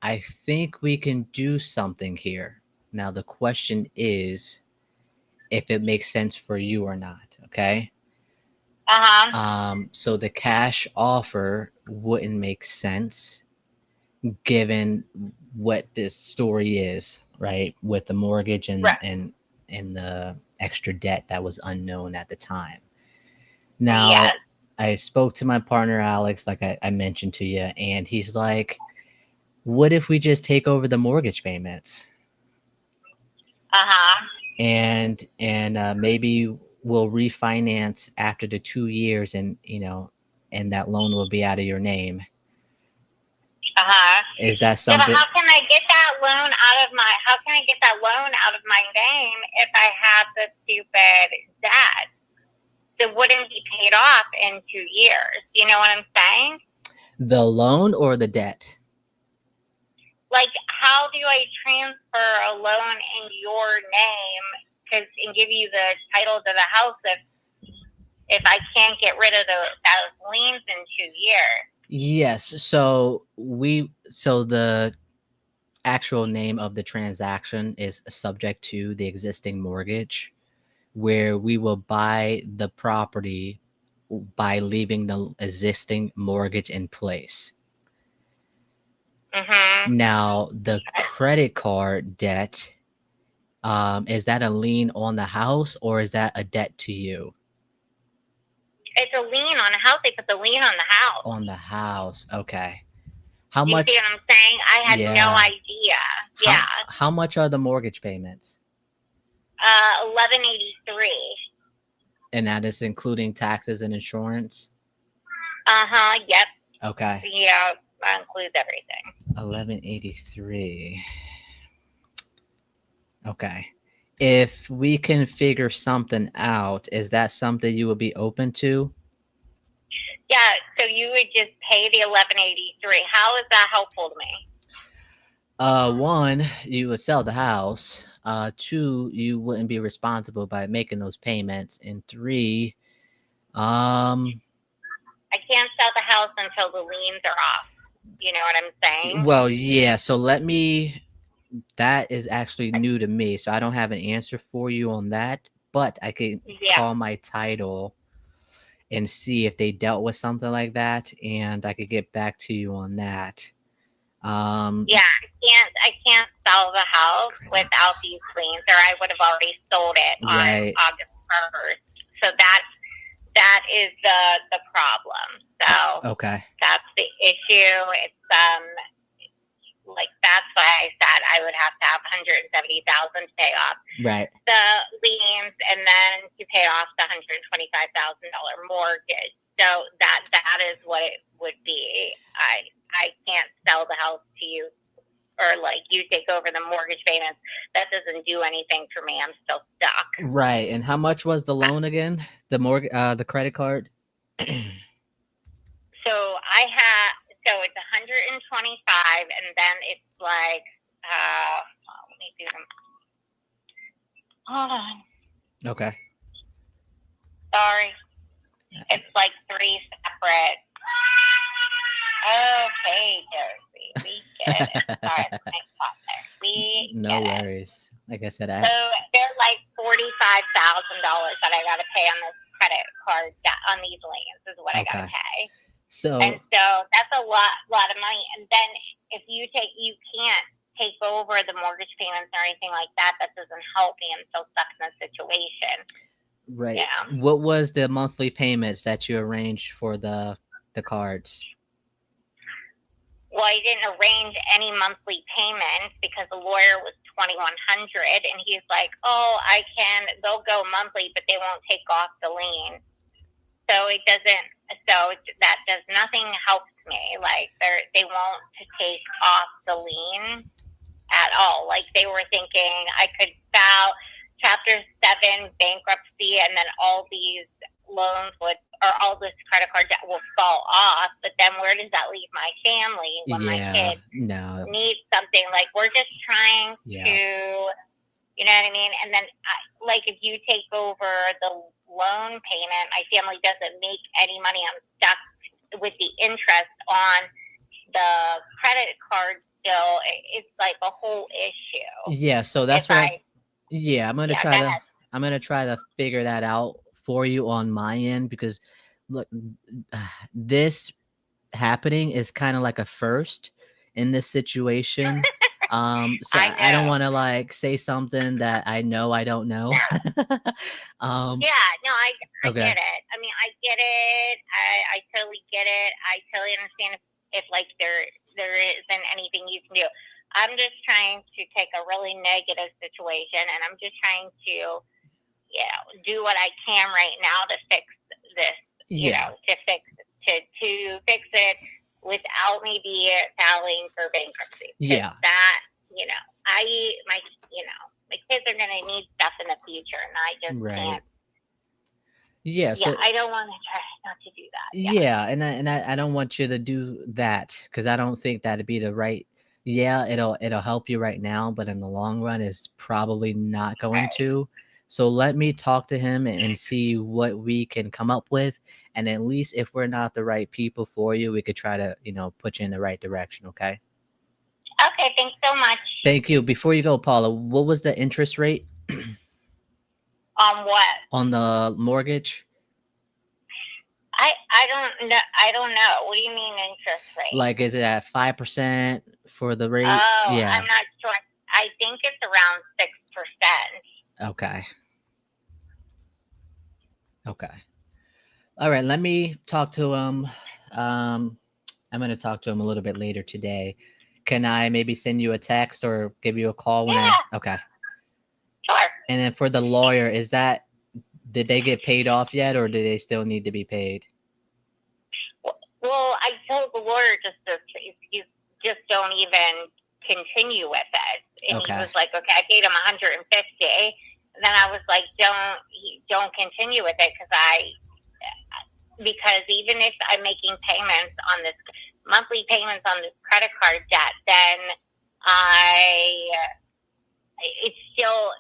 I think we can do something here. Now the question is if it makes sense for you or not. Okay. So the cash offer wouldn't make sense given what this story is, right? With the mortgage and Right. and the extra debt that was unknown at the time. Now, Yes. I spoke to my partner Alex, like I mentioned to you, and he's like, "What if we just take over the mortgage payments, and maybe we'll refinance after the 2 years, and and that loan will be out of your name." Is that Yeah, something? but how can I get that loan out of my name if I have the stupid debt that wouldn't be paid off in 2 years? You know what I'm saying? The loan or the debt? Like, how do I transfer a loan in your name and give you the title to the house if I can't get rid of those liens in 2 years? Yes. So the actual name of the transaction is subject to the existing mortgage, where we will buy the property by leaving the existing mortgage in place. Now, the credit card debt, is that a lien on the house or is that a debt to you? It's a lien on the house. They put the lien on the house. On the house. Okay. How You much? see what I'm saying? I had no idea. Yeah. How much are the mortgage payments? $1,183. And that is including taxes and insurance? Yep. Okay. Yeah, that includes everything. 1183. Okay. If we can figure something out, is that something you would be open to? Yeah, so you would just pay the $1,183. How is that helpful to me? One, you would sell the house. Two, you wouldn't be responsible by making those payments. And three, I can't sell the house until the liens are off. You know what I'm saying? well, yeah. So let me that is actually new to me, so I don't have an answer for you on that. But I could Yeah. call my title and see if they dealt with something like that, and I could get back to you on that. Yeah, I can't sell the house without these liens, or I would have already sold it on Right. August 1st. So that is the problem. So Okay. that's the issue. It's like that's why I said I would have to have $170,000 to pay off Right. the liens, and then to pay off the $125,000 mortgage. So that is what it would be. I can't sell the house to you, or like you take over the mortgage payments. That doesn't do anything for me. I'm still stuck. Right. And how much was the loan again? The credit card? So it's 125, and then it's like let me do them. Hold on. Okay. Sorry. It's like 3 separate. Okay, Josie, we get it. Sorry, thanks, Father. We No get worries. Like I said, So they're like $45,000 that I got to pay on this credit card on these liens is what I got to pay. So And so that's a lot of money. And then if you can't take over the mortgage payments or anything like that. That doesn't help me. I'm so stuck in the situation. right. Yeah. What was the monthly payments that you arranged for the cards? Well, I didn't arrange any monthly payments because the lawyer was $2,100, and he's like, "Oh, they'll go monthly, but they won't take off the lien." So it doesn't. So that does nothing helps me. Like they won't take off the lien at all. Like they were thinking I could file Chapter 7 bankruptcy, and then all these loans or all this credit card debt will fall off. But then where does that leave my family when my kids need something? Like we're just trying to, you know what I mean? And then like if you take over the loan payment, my family doesn't make any money. I'm stuck with the interest on the credit card still. It's like a whole issue. Yeah, so that's I'm gonna try to figure that out for you on my end, because look, this happening is kind of like a first in this situation. So I don't want to like say something that I know I don't know. I get it. I mean, I get it. I totally get it. I totally understand if like there isn't anything you can do. I'm just trying to take a really negative situation, and I'm just trying to, do what I can right now to fix this. To fix it without me filing for bankruptcy. Yeah. That my kids are gonna need stuff in the future, and I just can't. Yeah, so I don't want to try not to do that. Yeah, and I don't want you to do that, because I don't think that'd be the right. Yeah, it'll help you right now, but in the long run, it's probably not going to. So let me talk to him and see what we can come up with, and at least if we're not the right people for you, we could try to put you in the right direction. Okay. Okay. Thanks so much. Thank you. Before you go, Paula, what was the interest rate? On what? On the mortgage? I don't know. I don't know. What do you mean interest rate? Like, is it at 5% for the rate? Oh, yeah. I'm not sure. I think it's around 6%. Okay. All right. Let me talk to him. I'm going to talk to him a little bit later today. Can I maybe send you a text or give you a call when okay. Sure. And then for the lawyer, did they get paid off yet, or do they still need to be paid? Well, I told the lawyer you just don't even continue with it. And he was like, okay, I paid him $150. And then I was like, don't continue with it, because even if I'm making payments on this monthly payments on this credit card debt, then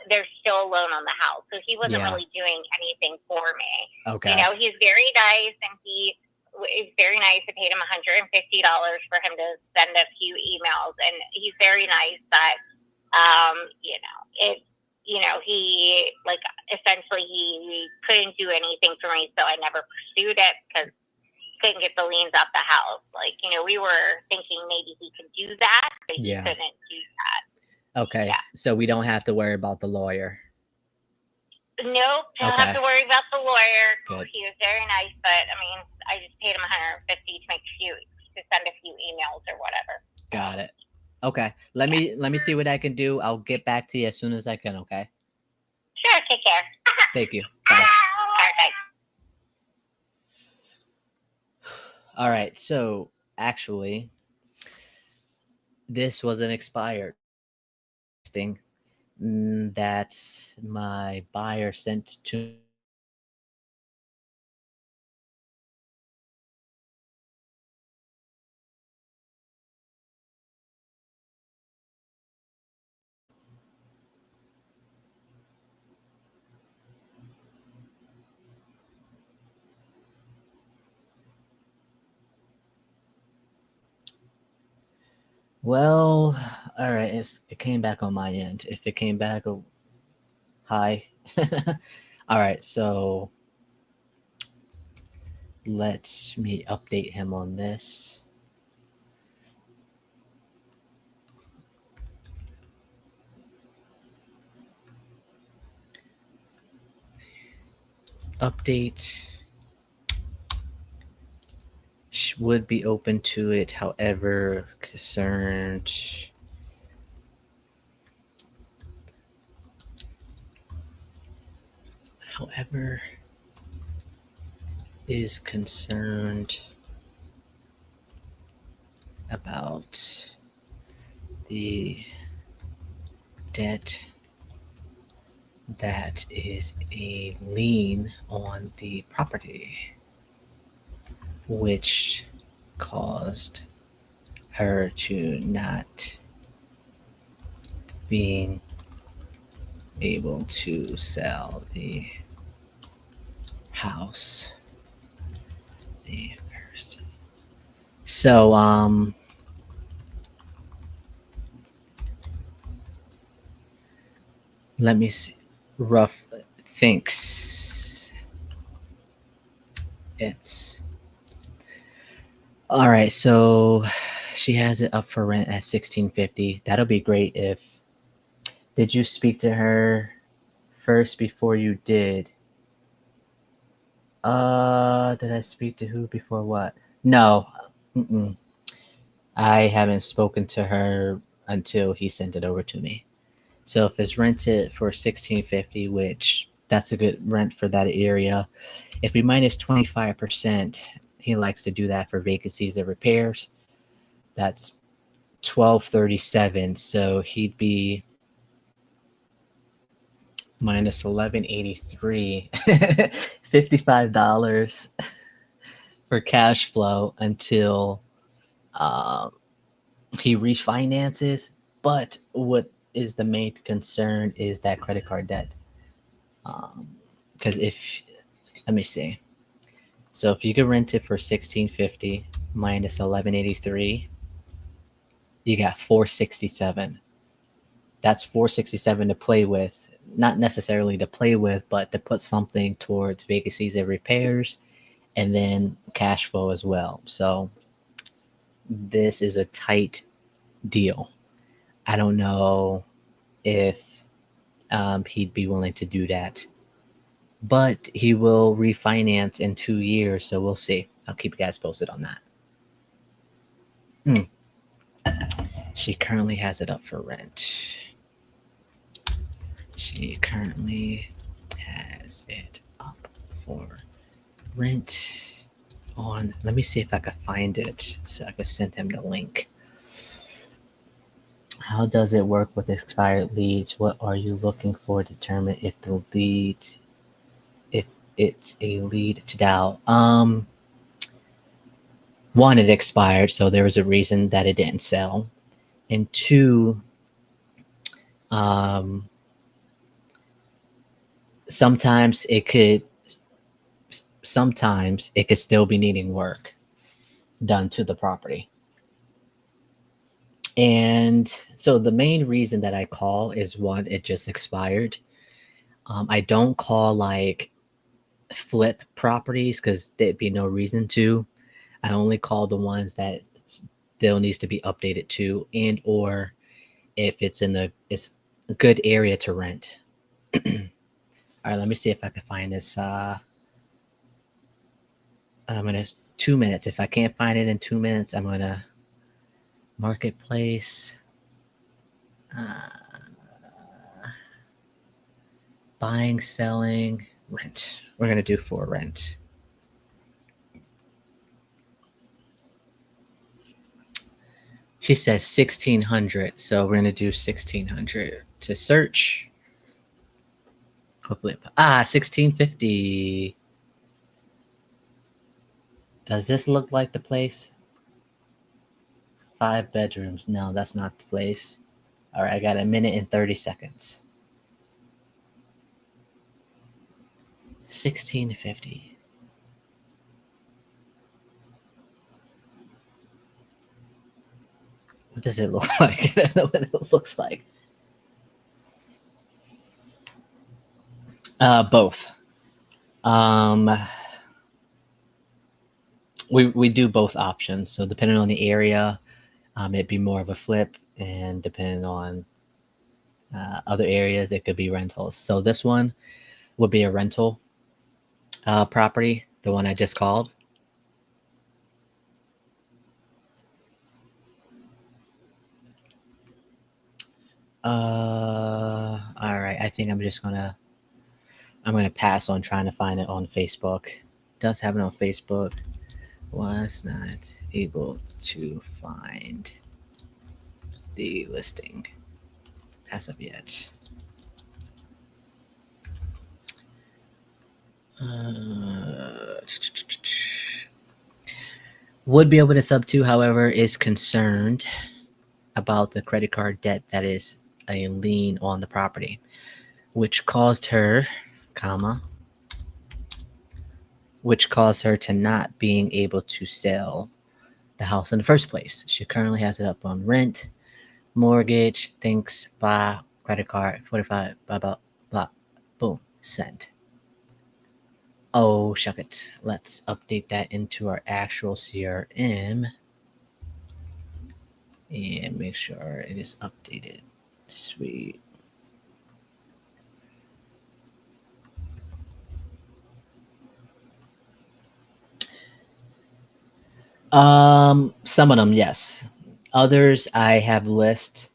there's still a loan on the house. So he wasn't really doing anything for me. Okay. He's very nice, and it's very nice. I paid him $150 for him to send a few emails, and he's very nice, but He essentially he couldn't do anything for me, so I never pursued it because couldn't get the liens off the house. We were thinking maybe he could do that, but he couldn't do that. Okay, yeah. So we don't have to worry about the lawyer. Nope, don't have to worry about the lawyer. Good. He was very nice, but I just paid him $150 to send a few emails or whatever. Got it. Okay, let me see what I can do. I'll get back to you as soon as I can. Okay. Sure. Take care. Thank you. Bye. All right, bye. All right. So actually, this was an expired listing that my buyer sent to. Well, all right. It came back on my end. If it came back, hi. All right. So let me update him on this. Update. Would be open to it, however, concerned. However, is concerned about the debt that is a lien on the property, which caused her to not being able to sell the house. The first. So, let me see. Rough thinks it's all right. So she has it up for rent at $1,650. That'll be great. If did you speak to her first before you did? Did I speak to who before what? No. I haven't spoken to her until he sent it over to me. So if it's rented for $1,650, which that's a good rent for that area, if we minus 25%, he likes to do that for vacancies and repairs. That's $1,237. So he'd be minus $1,183, $55 for cash flow until he refinances. But what is the main concern is that credit card debt. Because let me see. So if you could rent it for $1,650 minus $1,183, you got $467. That's $467 to play with. Not necessarily to play with, but to put something towards vacancies and repairs, and then cash flow as well. So this is a tight deal. I don't know if he'd be willing to do that, but he will refinance in 2 years, so we'll see. I'll keep you guys posted on that. She currently has it up for rent. She currently has it up for rent on, let me see if I can find it so I can send him the link. How does it work with expired leads? What are you looking for to determine if it's a lead to dial? One, it expired, so there was a reason that it didn't sell. And two, sometimes it could still be needing work done to the property. And so the main reason that I call is one, it just expired. I don't call like flip properties because there'd be no reason to. I only call the ones that still needs to be updated to, and or if it's it's a good area to rent. All right, let me see if I can find this. I'm gonna 2 minutes. If I can't find it in 2 minutes, I'm gonna marketplace. Buying, selling, rent. We're gonna do for rent. She says 1600, so we're gonna do 1600 to search. Hopefully, 1650. Does this look like the place? 5 bedrooms. No, that's not the place. All right, I got a minute and 30 seconds. 1650. What does it look like? I don't know what it looks like. Both. We do both options. So depending on the area, it'd be more of a flip, and depending on other areas, it could be rentals. So this one would be a rental property, the one I just called. All right. I think I'm gonna pass on trying to find it on Facebook. It does have it on Facebook. Was not able to find the listing as of yet. Would be able to sub to, however, is concerned about the credit card debt that is a lien on the property, which caused her, to not being able to sell the house in the first place. She currently has it up on rent, mortgage, thanks, blah, credit card, 45, blah, blah, blah, boom, send. Oh, shuck it. Let's update that into our actual CRM and make sure it is updated. Sweet. Some of them, yes. Others I have list.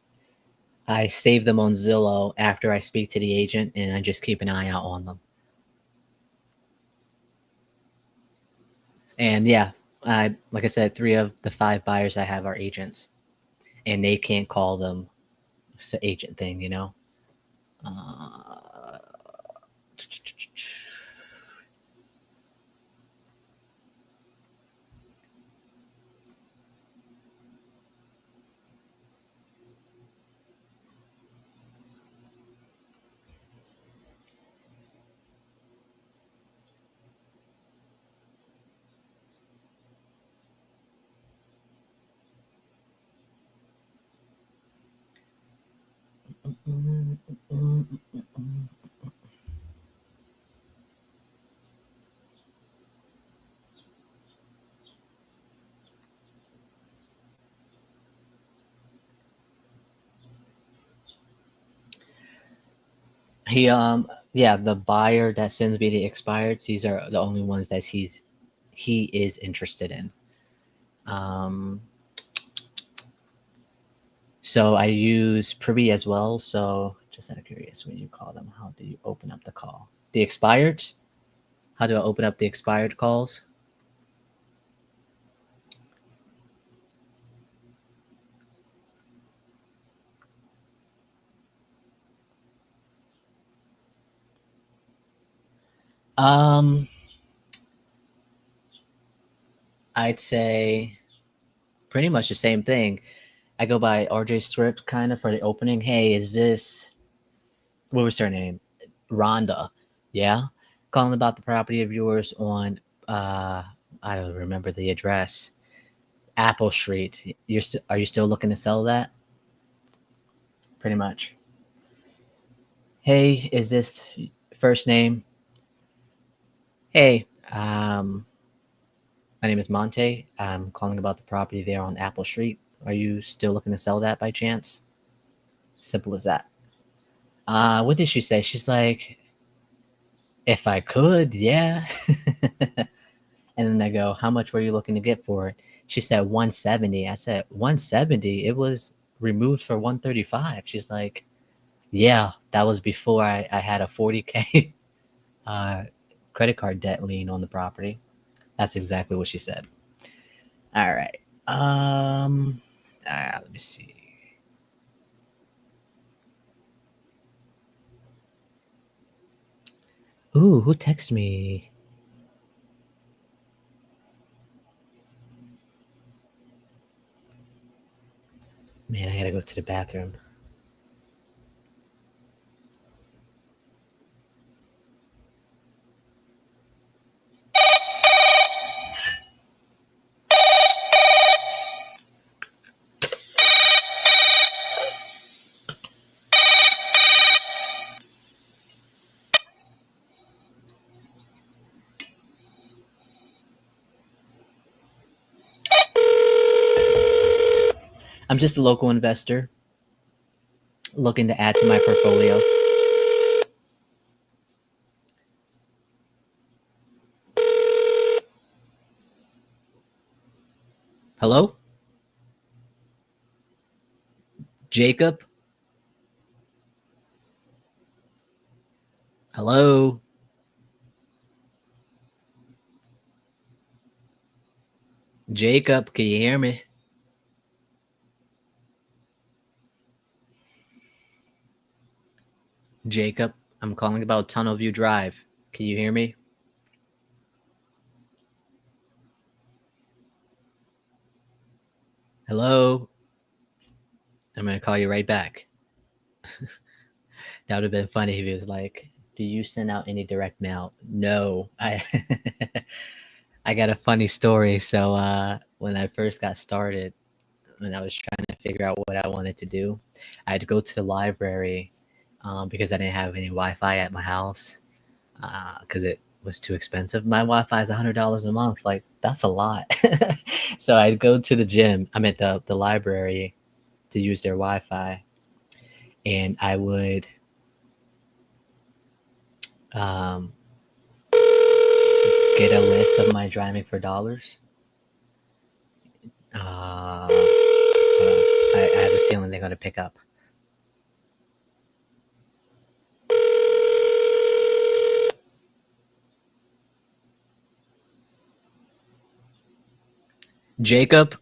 I save them on Zillow after I speak to the agent, and I just keep an eye out on them. And yeah, like I said, 3 of the 5 buyers I have are agents, and they can't call them. It's an agent thing, you know. He yeah, the buyer that sends me the expireds, these are the only ones that he is interested in. So I use Privy as well. So just out of curious, when you call them, how do you open up the call? The expired? How do I open up the expired calls? I'd say pretty much the same thing. I go by RJ script kind of for the opening. Hey, is this, what was her name? Rhonda. Yeah. Calling about the property of yours on I don't remember the address. Apple Street. Are you still looking to sell that? Pretty much. Hey, is this first name? Hey, my name is Monte. I'm calling about the property there on Apple Street. Are you still looking to sell that by chance? Simple as that. What did she say? She's like, if I could, yeah. And then I go, how much were you looking to get for it? She said 170. I said 170. It was removed for 135. She's like, yeah, that was before I had a 40K credit card debt lien on the property. That's exactly what she said. All right. Let me see. Ooh, who texted me? Man, I gotta go to the bathroom. I'm just a local investor looking to add to my portfolio. Hello? Jacob? Hello? Jacob, can you hear me? Jacob, I'm calling about Tunnel View Drive. Can you hear me? Hello? I'm going to call you right back. That would have been funny if he was like, do you send out any direct mail? No. I got a funny story. So when I first got started, when I was trying to figure out what I wanted to do, I had to go to the library because I didn't have any Wi-Fi at my house because it was too expensive. My Wi-Fi is $100 a month. Like, that's a lot. So I'd go to the gym. I'm at the library to use their Wi-Fi, and I would get a list of my driving for dollars. I have a feeling they're going to pick up. Jacob?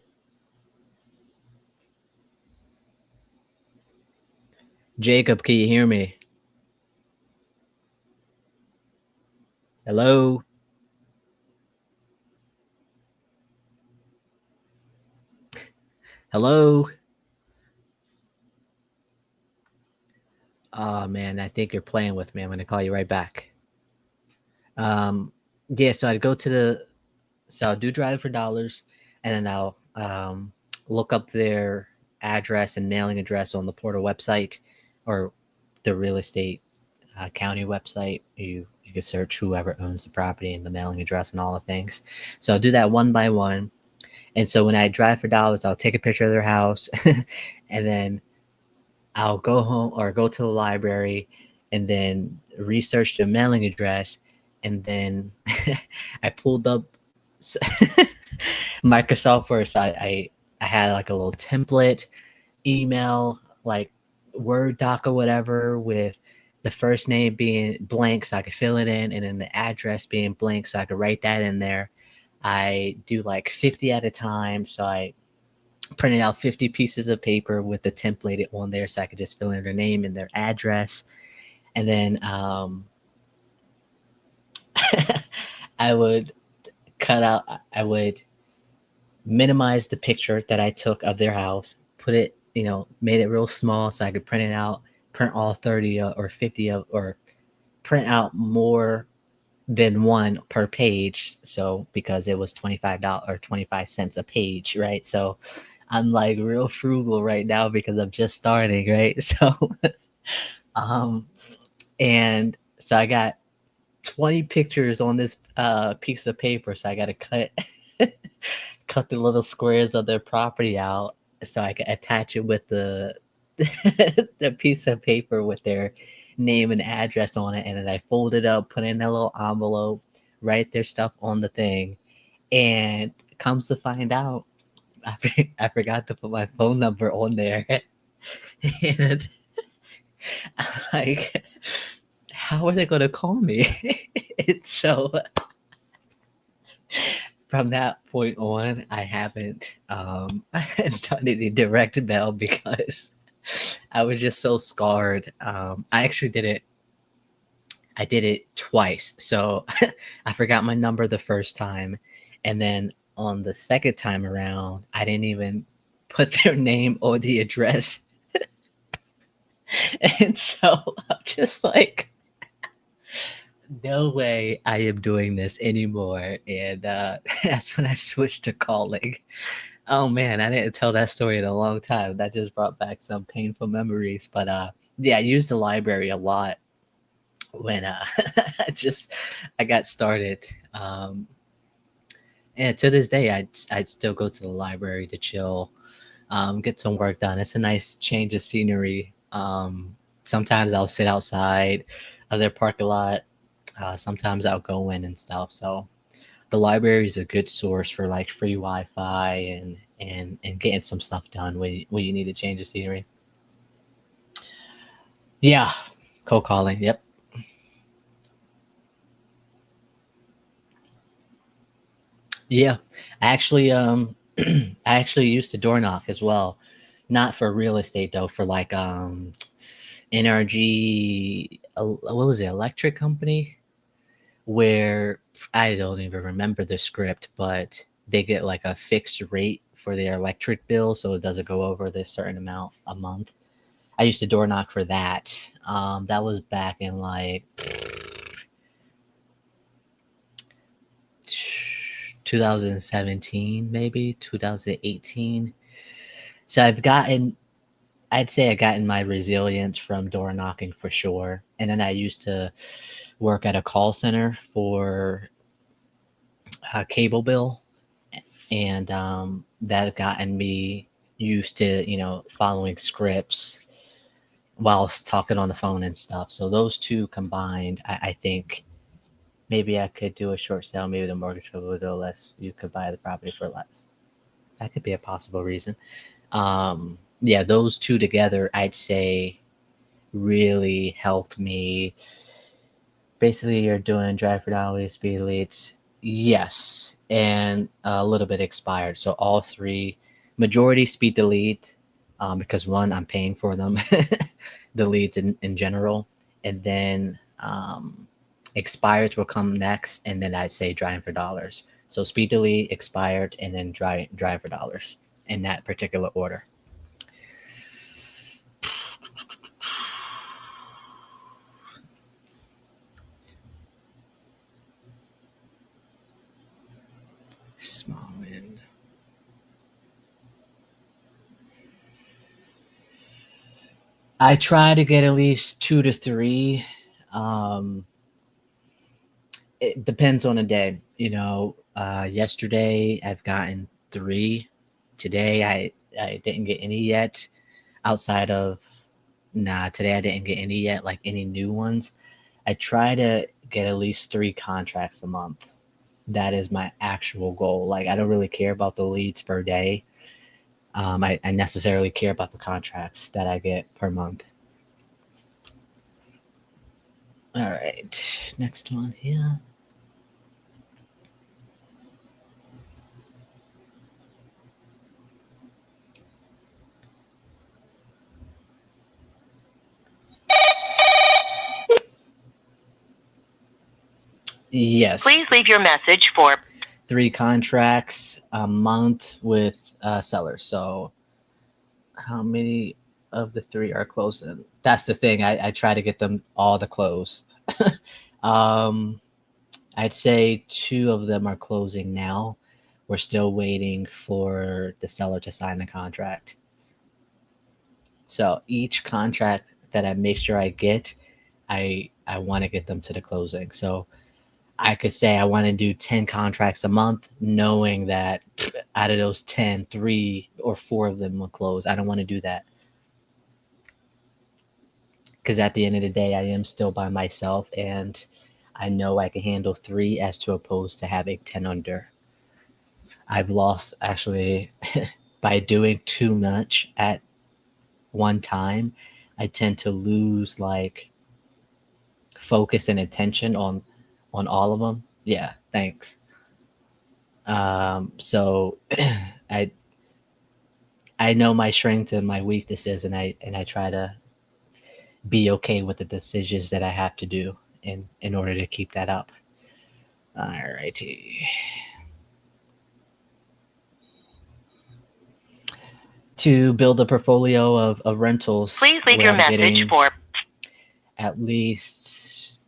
Jacob, can you hear me? Hello? Hello? Oh, man, I think you're playing with me. I'm going to call you right back. Yeah, so I'd go to so I'll do drive for dollars, and then I'll look up their address and mailing address on the portal website or the real estate county website. You can search whoever owns the property and the mailing address and all the things. So I'll do that one by one. And so when I drive for dollars, I'll take a picture of their house and then I'll go home or go to the library and then research the mailing address. And then I pulled up Microsoft Word. So I had like a little template email, like Word doc or whatever, with the first name being blank so I could fill it in, and then the address being blank so I could write that in there. I do like 50 at a time. So I printed out 50 pieces of paper with the template on there so I could just fill in their name and their address. And then I would I would minimize the picture that I took of their house, put it, made it real small so I could print it out, print all 30 or 50 of, or print out more than one per page. So because it was $25 or 25 cents a page, right? So I'm like real frugal right now because I'm just starting, right? So um and so I got 20 pictures on this piece of paper, so I got to cut the little squares of their property out so I can attach it with the the piece of paper with their name and address on it, and then I fold it up, put it in a little envelope, write their stuff on the thing, and comes to find out, I forgot to put my phone number on there, and like, how are they gonna call me? And so from that point on, I haven't done any direct mail because I was just so scarred. I actually did it. I did it twice. So I forgot my number the first time, and then on the second time around, I didn't even put their name or the address. And so I'm just like, no way I am doing this anymore. And that's when I switched to calling. Oh man, I didn't tell that story in a long time. That just brought back some painful memories. But yeah, I used the library a lot when I got started. And to this day, I'd still go to the library to chill, get some work done. It's a nice change of scenery. Sometimes I'll sit outside of their parking lot. Sometimes I'll go in and stuff. So the library is a good source for like free Wi-Fi and getting some stuff done when you need to change the scenery. Yeah, cold calling. Yep. Yeah, I actually used to door knock as well, not for real estate though, for like NRG. What was it? Electric company where I don't even remember the script, but they get like a fixed rate for their electric bill, so it doesn't go over this certain amount a month. I used to door knock for that. That was back in like 2017, maybe 2018. So I'd say I gotten my resilience from door knocking for sure. And then I used to work at a call center for a cable bill, and that gotten me used to following scripts whilst talking on the phone and stuff. So those two combined, I think maybe I could do a short sale. Maybe the mortgage would go less. You could buy the property for less. That could be a possible reason. Yeah, those two together, I'd say, really helped me. Basically, you're doing drive for dolly, speed leads, yes, and a little bit expired. So all three, majority speed to lead, because one, I'm paying for them, the leads in general, and then expires will come next, and then I'd say drive for dollars. So speed to lead, expired, and then drive for dollars in that particular order. Small wind. I try to get at least 2 to 3. It depends on the day. Yesterday I've gotten 3. Today I didn't get any yet. Outside of today I didn't get any yet, like any new ones. I try to get at least 3 contracts a month. That is my actual goal. Like I don't really care about the leads per day. I necessarily care about the contracts that I get per month. All right, next one here. Yes. Please leave your message for 3 contracts a month with sellers. So how many of the 3 are closing? That's the thing. I try to get them all to close. I'd say 2 of them are closing now. We're still waiting for the seller to sign the contract. So each contract that I make sure I get, I want to get them to the closing. So I could say I want to do 10 contracts a month, knowing that out of those 10, 3 or 4 of them will close. I don't want to do that. Because at the end of the day, I am still by myself, and I know I can handle 3 as to opposed to having 10 under. I've lost actually by doing too much at one time. I tend to lose like focus and attention on all of them. Yeah, thanks. So I I know my strengths and my weaknesses, and I try to be okay with the decisions that I have to do in order to keep that up. Alrighty. To build a portfolio of rentals, Please leave your message for at least,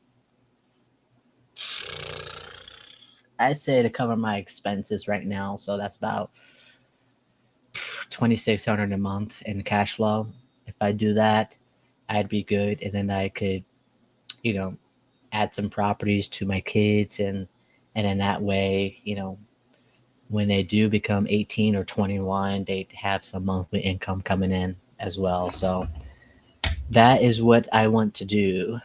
I'd say, to cover my expenses right now. So that's about 2,600 a month in cash flow. If I do that, I'd be good, and then I could, add some properties to my kids, and in that way, when they do become 18 or 21, they have some monthly income coming in as well. So that is what I want to do.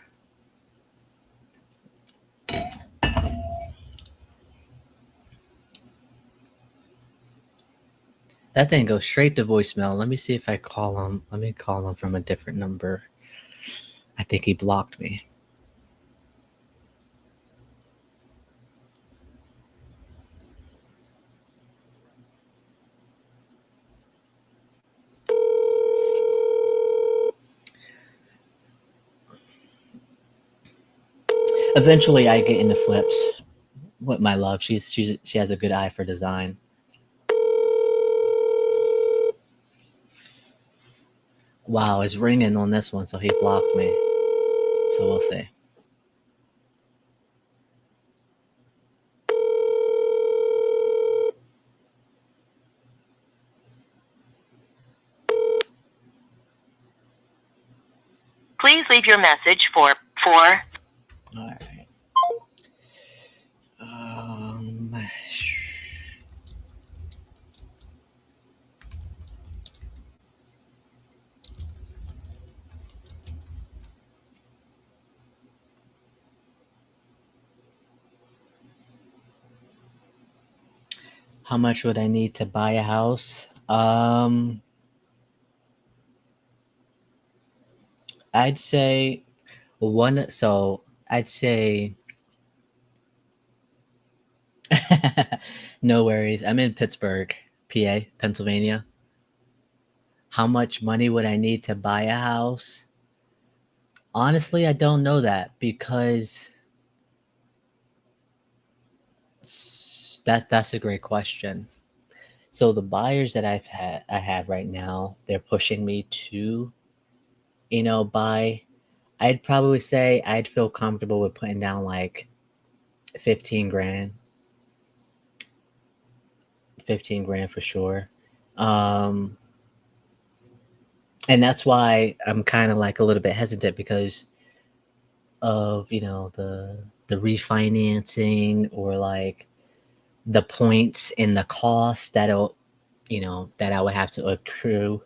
That thing goes straight to voicemail. Let me see if I call him. Let me call him from a different number. I think he blocked me. Eventually, I get into flips with my love. She has a good eye for design. Wow, it's ringing on this one, so he blocked me. So we'll see. Please leave your message for All right. How much would I need to buy a house? I'd say one. So I'd say no worries. I'm in Pittsburgh, PA, Pennsylvania. How much money would I need to buy a house? Honestly, I don't know that, because that's a great question. So the buyers that I have right now, they're pushing me to, buy. I'd probably say I'd feel comfortable with putting down like 15 grand. 15 grand for sure. And that's why I'm kind of like a little bit hesitant, because of, the refinancing, or like the points in the cost that'll, that I would have to accrue.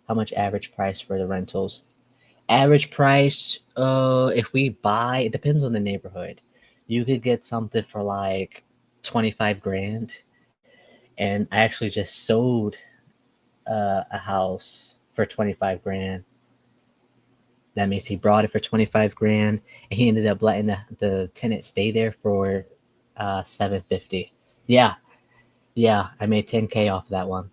How much average price for the rentals? Average price, if we buy, it depends on the neighborhood. You could get something for like 25 grand. And I actually just sold a house for 25 grand. That means he brought it for 25 grand, and he ended up letting the tenant stay there for 750. Yeah, I made 10K off of that one.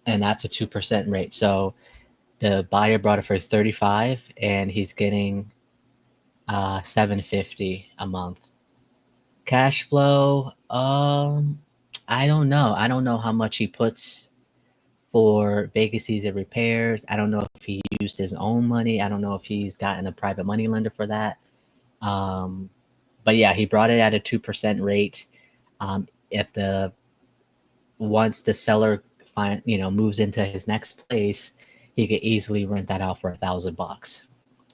And that's a 2% rate. So the buyer brought it for 35, and he's getting 750 a month. Cash flow, I don't know. I don't know how much he puts for vacancies and repairs. I don't know if he used his own money. I don't know if he's gotten a private money lender for that. But yeah, he brought it at a 2% rate. If the once the seller moves into his next place, he could easily rent that out for $1,000.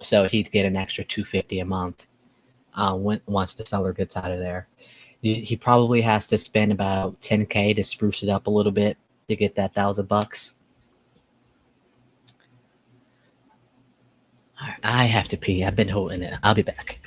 So he'd get an extra $250 a month once the seller gets out of there. He probably has to spend about $10K to spruce it up a little bit to get that $1,000. All right, I have to pee. I've been holding it. I'll be back.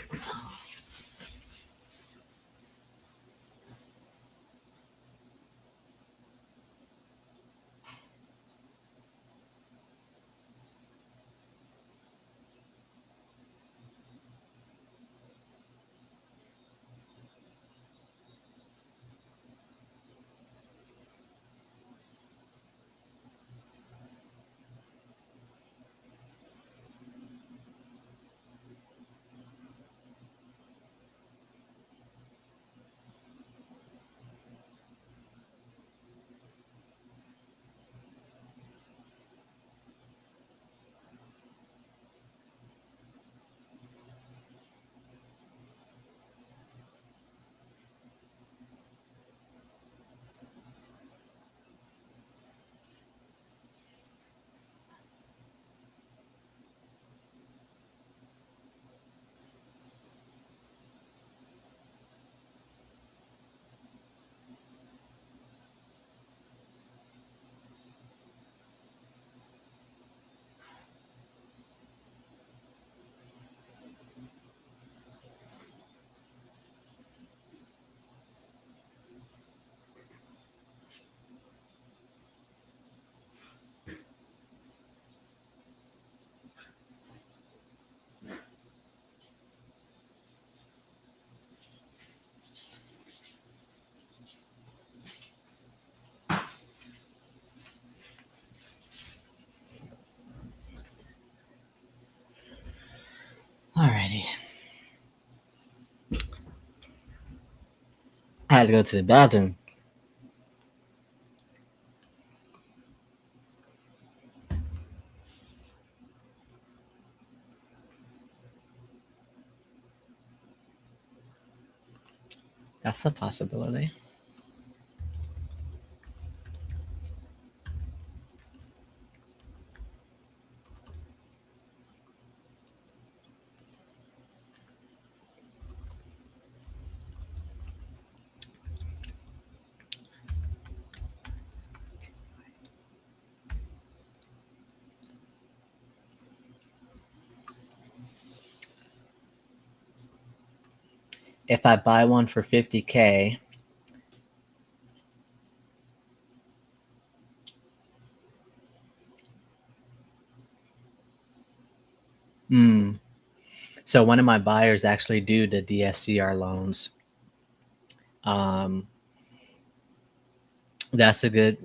Alrighty. I had to go to the bathroom. That's a possibility. If I buy one for 50K, so one of my buyers actually do the DSCR loans. Um, that's a good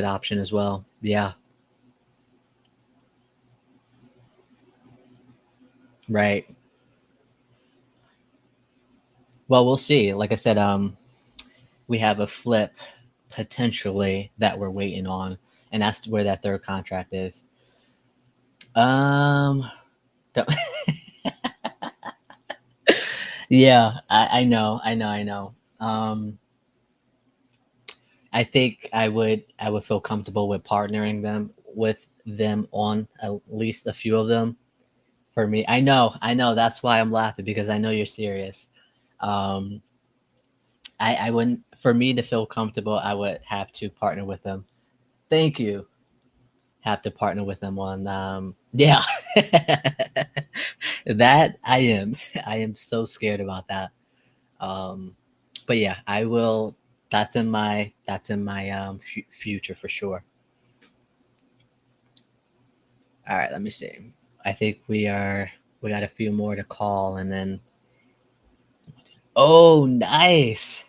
option as well. Yeah. Right. Well, we'll see. Like I said, we have a flip potentially that we're waiting on, and that's where that third contract is. Um, yeah, I know. I think I would feel comfortable with partnering with them on at least a few of them. For me, I know. That's why I'm laughing, because I know you're serious. Um, I wouldn't. For me to feel comfortable, I would have to partner with them. Thank you. Have to partner with them on. Yeah, that I am. I am so scared about that. Um, but yeah, I will. That's in my future for sure. All right, let me see. I think we got a few more to call, and then. Oh, nice.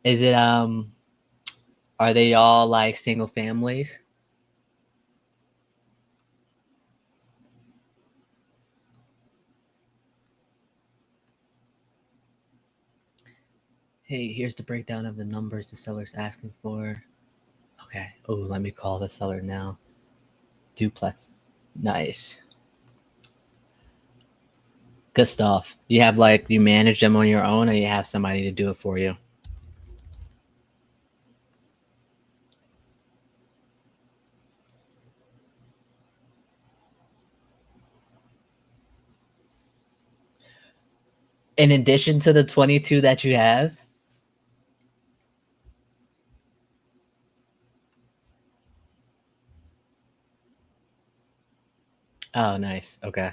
Is it are they all like single families? Hey, here's the breakdown of the numbers the seller's asking for. Okay. Oh, let me call the seller now. Duplex. Nice. Good stuff. You have like you manage them on your own, or you have somebody to do it for you? In addition to the 22 that you have? Oh, nice. Okay.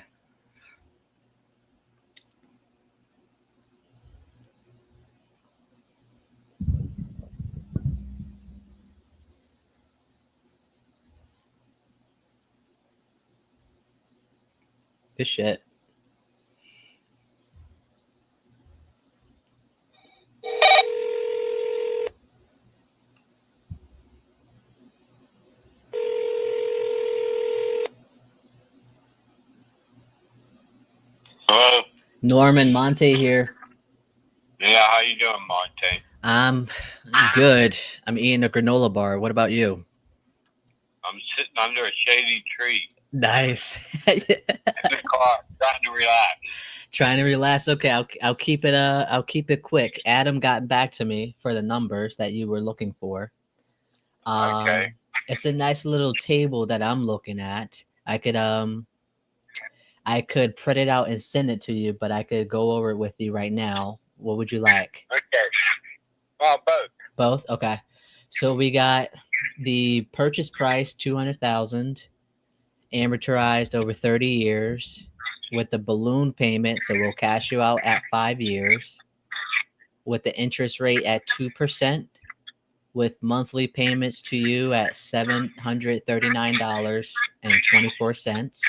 Good shit. Hello. Norman Monte here. Yeah, how you doing, Monte? I'm good. I'm eating a granola bar. What about you? I'm sitting under a shady tree Nice. in the car, trying to relax. Trying to relax. Okay, I'll keep it quick. Adam got back to me for the numbers that you were looking for. Okay. It's a nice little table that I'm looking at. I could print it out and send it to you, but I could go over it with you right now. What would you like? Okay. Well, both. Both? Okay. So we got the purchase price 200,000 amortized over 30 years with the balloon payment, so we'll cash you out at 5 years with the interest rate at 2% with monthly payments to you at $739.24.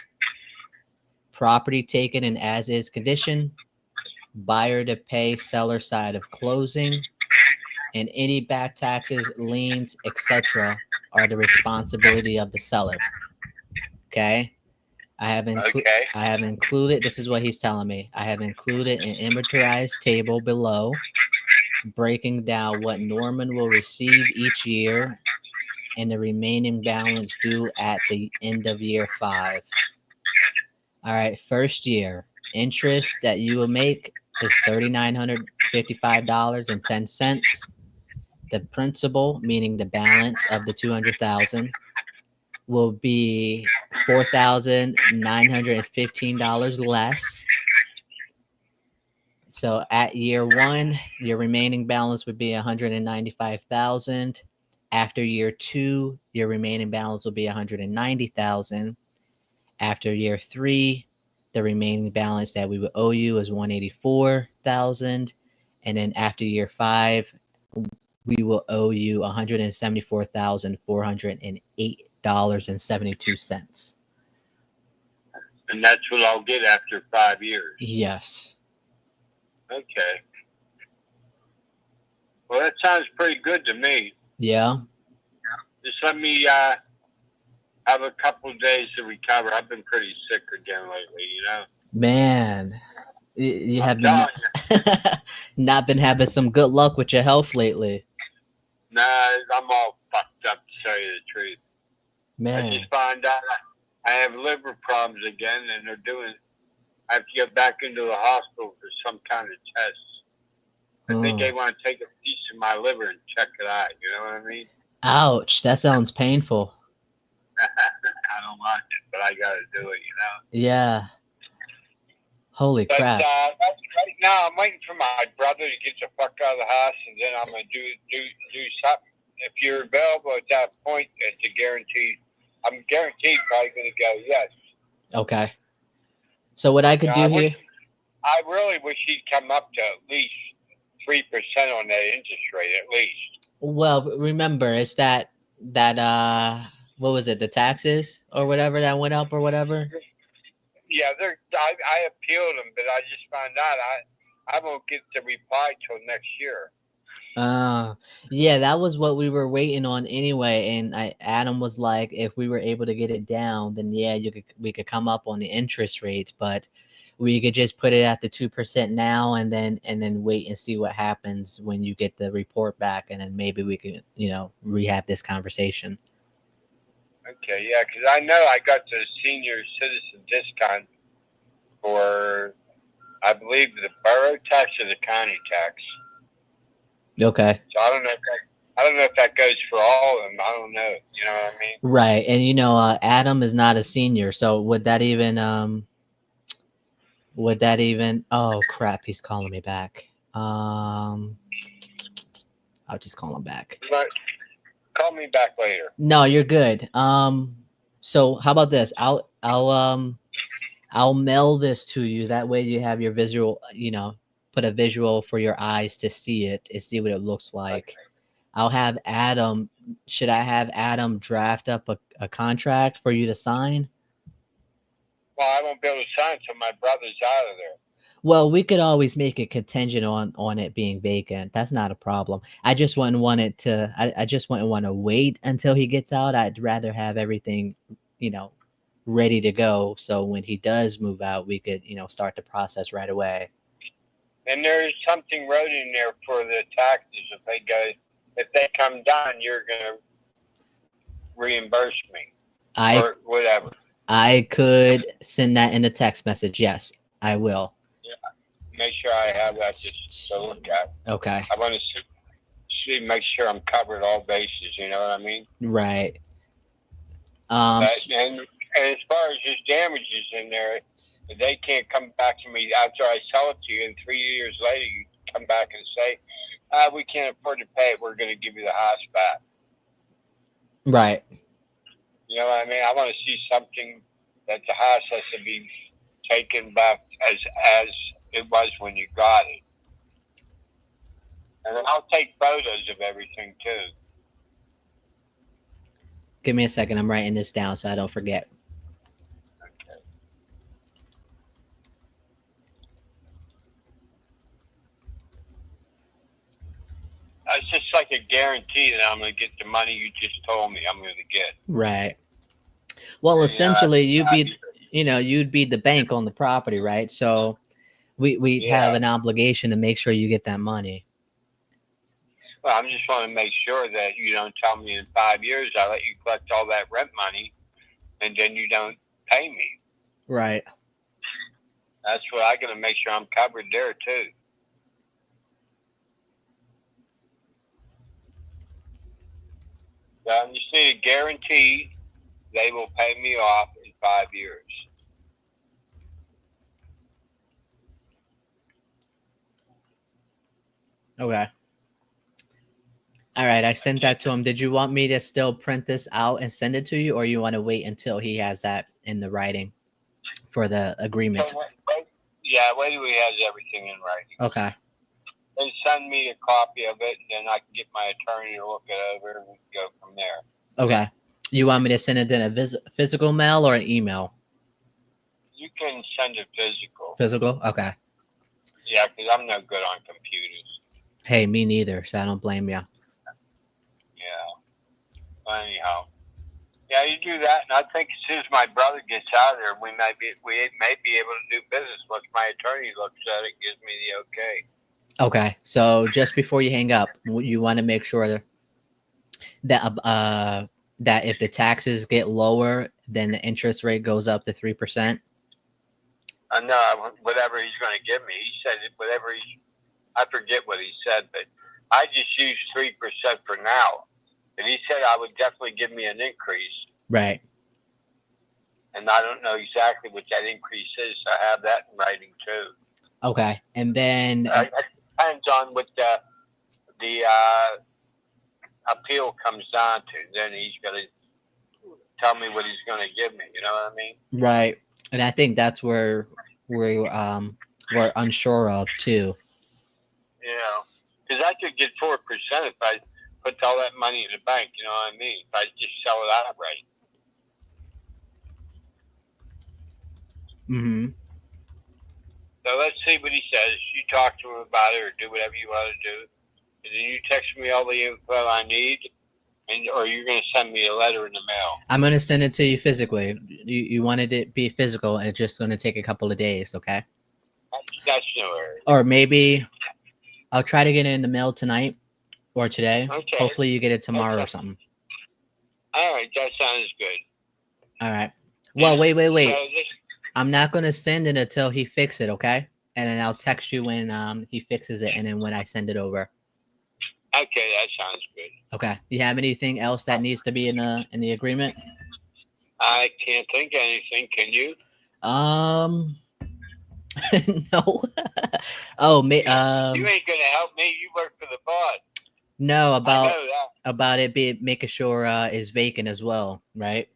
Property taken in as is condition, buyer to pay seller side of closing, and any back taxes, liens, etc. are the responsibility of the seller. Okay? I have included, this is what he's telling me. I have included an amortized table below breaking down what Norman will receive each year and the remaining balance due at the end of year 5. All right, first year interest that you will make is $3,955.10. The principal, meaning the balance of the 200,000, will be $4,915 less. So at year 1, your remaining balance would be $195,000. After year 2, your remaining balance will be $190,000. After year 3, the remaining balance that we would owe you is $184,000, and then after year 5, we will owe you $174,408.72. And that's what I'll get after 5 years. Yes. Okay. Well, that sounds pretty good to me. Yeah. Just let me have a couple of days to recover. I've been pretty sick again lately, you know. Man, you have telling not been having some good luck with your health lately. Nah, I'm all fucked up, to tell you the truth. Man. I just found out I have liver problems again, and I have to get back into the hospital for some kind of test. I think they want to take a piece of my liver and check it out, you know what I mean? Ouch, that sounds painful. I don't like it, but I gotta do it, you know? Yeah. Holy crap. Right now, I'm waiting for my brother to get the fuck out of the house, and then I'm going to do something. If you're available at that point, it's a guarantee. I'm guaranteed probably going to go yes. Okay. So what I could do here... I really wish he'd come up to at least 3% on that interest rate, at least. Well, remember, it's that what was it, the taxes or whatever that went up or whatever? Yeah, I appealed them, but I just found out I won't get the reply till next year. Yeah, that was what we were waiting on anyway. And Adam was like, if we were able to get it down, then yeah, we could come up on the interest rates, but we could just put it at the 2% now, and then wait and see what happens when you get the report back, and then maybe we could rehab this conversation. Okay, yeah, because I know I got the senior citizen discount for I believe the borough tax or the county tax. Okay. So I don't know if that goes for all of them. I don't know. You know what I mean? Right. And you know, Adam is not a senior, so would that even oh crap, he's calling me back. I'll just call him back. But call me back later. No, you're good. So how about this? I'll mail this to you. That way you have your visual, put a visual for your eyes to see it and see what it looks like. I'll have Adam. Should I have Adam draft up a contract for you to sign? Well, I won't be able to sign until my brother's out of there. Well, we could always make it contingent on it being vacant. That's not a problem. I just wouldn't want it to. I just wouldn't want to wait until he gets out. I'd rather have everything, ready to go. So when he does move out, we could, start the process right away. And there's something wrote in there for the taxes. If they come down, you're gonna reimburse me or whatever. I could send that in a text message. Yes, I will. Yeah, make sure I have that just to look at. Okay. I want to see, make sure I'm covered all bases. You know what I mean? Right. And as far as his damages in there, they can't come back to me after I sell it to you, and 3 years later you come back and say, we can't afford to pay it. We're going to give you the house back. Right. You know what I mean? I want to see something that the house has to be taken back as it was when you got it. And then I'll take photos of everything too. Give me a second. I'm writing this down so I don't forget. Okay. It's just like a guarantee that I'm going to get the money you just told me I'm going to get. Right. Well, essentially, you'd be the bank on the property, right? So we have an obligation to make sure you get that money. Well, I'm just want to make sure that you don't tell me in 5 years I let you collect all that rent money and then you don't pay me. Right. That's what I got to make sure I'm covered there too. So I just need a guarantee they will pay me off in 5 years. Okay. All right, I sent that to him. Did you want me to still print this out and send it to you, or you want to wait until he has that in the writing for the agreement? So wait till he has everything in writing. Okay. Then send me a copy of it, and then I can get my attorney to look it over, and we can go from there. Okay. You want me to send it in a physical mail or an email? You can send it physical. Physical? Okay. Yeah, because I'm no good on computers. Hey, me neither, so I don't blame you. Yeah. Anyhow. Yeah, you do that, and I think as soon as my brother gets out of there, we may be able to do business. Once my attorney looks at it, gives me the okay. Okay, so just before you hang up, you want to make sure that that if the taxes get lower, then the interest rate goes up to 3%. No, whatever he's going to give me. He said I forget what he said, but I just used 3% for now. And he said I would definitely give me an increase. Right. And I don't know exactly what that increase is. So I have that in writing too. Okay, and then it depends on what the appeal comes down to. Then he's going to tell me what he's going to give me. You know what I mean? Right. And I think that's where we're unsure of too. Yeah, because I could get 4% if I put all that money in the bank. You know what I mean? If I just sell it outright. Mm-hmm. So let's see what he says. You talk to him about it, or do whatever you want to do, and then you text me all the info I need, or you're going to send me a letter in the mail. I'm going to send it to you physically. You wanted it to be physical, and it's just going to take a couple of days, okay? That's no worry. Or maybe I'll try to get it in the mail tonight or today. Okay. Hopefully you get it tomorrow or something. All right, that sounds good. All right. Well, wait. So I'm not going to send it until he fixes it, okay? and then I'll text you when he fixes it, and then when I send it over. Okay, that sounds good. Okay. You have anything else that needs to be in the agreement? I can't think of anything. Can you? No. Oh, you ain't gonna help me. You work for the boss. No, I know that. about it be making sure is vacant as well, right?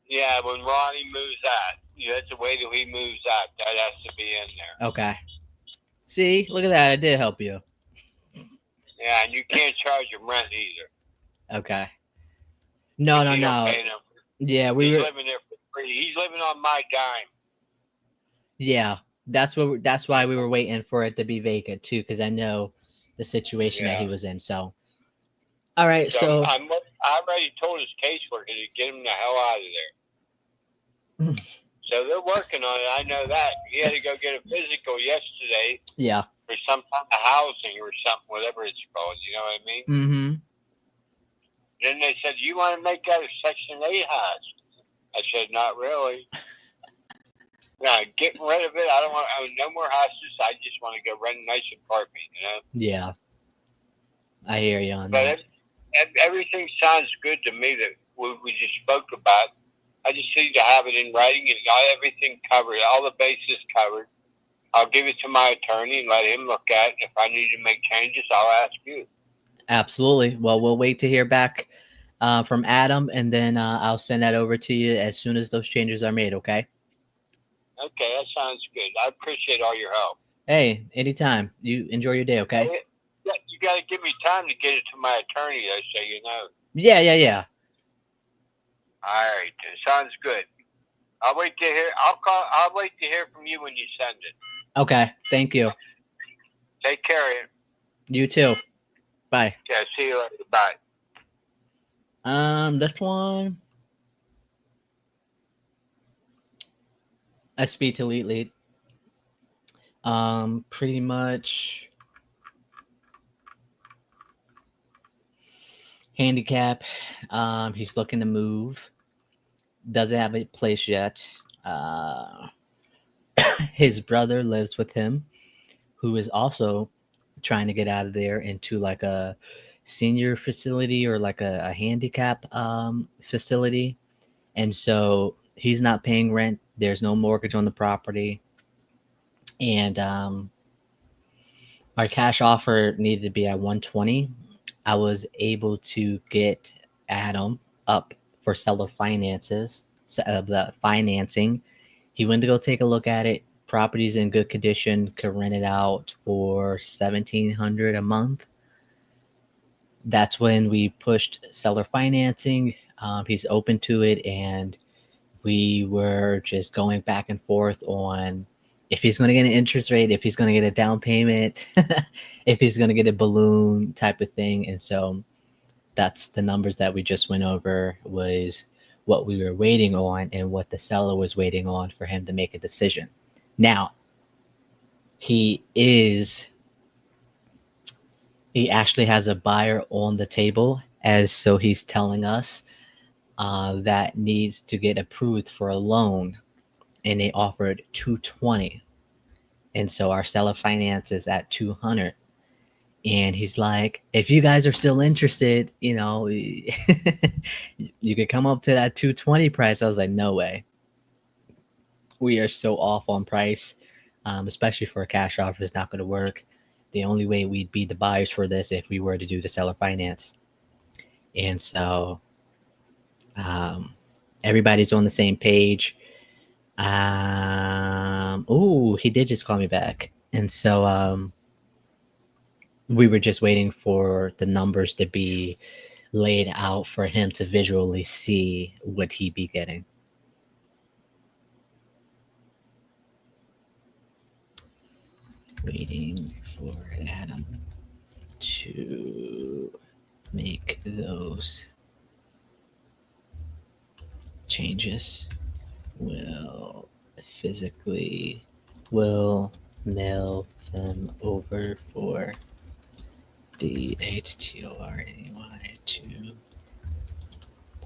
Yeah, when Ronnie moves out, that's the way that he moves out. That has to be in there. Okay. See, look at that. I did help you. Yeah, and you can't charge him rent either. Okay. No. Yeah, he's living there for free. He's living on my dime. Yeah, that's why we were waiting for it to be vacant too, because I know the situation that he was in. So, all right. So I already told his caseworker to get him the hell out of there. So they're working on it. I know that. He had to go get a physical yesterday. Yeah. For some kind of housing or something, whatever it's called. You know what I mean? Mm-hmm. Then they said, "You want to make that a Section 8 house?" I said, "Not really. No, getting rid of it. I don't want to own no more houses. I just want to go rent a nice apartment, you know?" Yeah. I hear you on that. But everything sounds good to me that we just spoke about. I just need to have it in writing and got everything covered, all the bases covered. I'll give it to my attorney and let him look at it. If I need to make changes, I'll ask you. Absolutely. Well, we'll wait to hear back from Adam, and then I'll send that over to you as soon as those changes are made, okay? Okay, that sounds good. I appreciate all your help. Hey, anytime. You enjoy your day, okay? Yeah, you got to give me time to get it to my attorney, though, so you know. Yeah. All right, sounds good. I'll wait to hear. I'll wait to hear from you when you send it. Okay, thank you. Take care. You too. Bye. Yeah, see you later. Bye. This one. ISpeedtoLead. Pretty much handicap. He's looking to move. Doesn't have a place yet. His brother lives with him, who is also trying to get out of there into like a senior facility or like a handicap facility. And so he's not paying rent. There's no mortgage on the property. And our cash offer needed to be at 120. I was able to get Adam up for seller finances, the financing. He went to go take a look at it. Property's in good condition. Could rent it out for $1,700 a month. That's when we pushed seller financing. He's open to it, and we were just going back and forth on if he's going to get an interest rate, if he's going to get a down payment, if he's going to get a balloon type of thing. And so that's the numbers that we just went over, was what we were waiting on and what the seller was waiting on for him to make a decision. Now, he actually has a buyer on the table, as so he's telling us that needs to get approved for a loan, and they offered 220, and so our seller finance is at 200. And he's like, if you guys are still interested, you know, you could come up to that 220 price. I was like, no way. We are so off on price, especially for a cash offer. It's not going to work. The only way we'd be the buyers for this if we were to do the seller finance. And so everybody's on the same page. He did just call me back. And so we were just waiting for the numbers to be laid out for him to visually see what he'd be getting. Waiting for Adam to make those changes. Will mail them over for the HTOR anyway.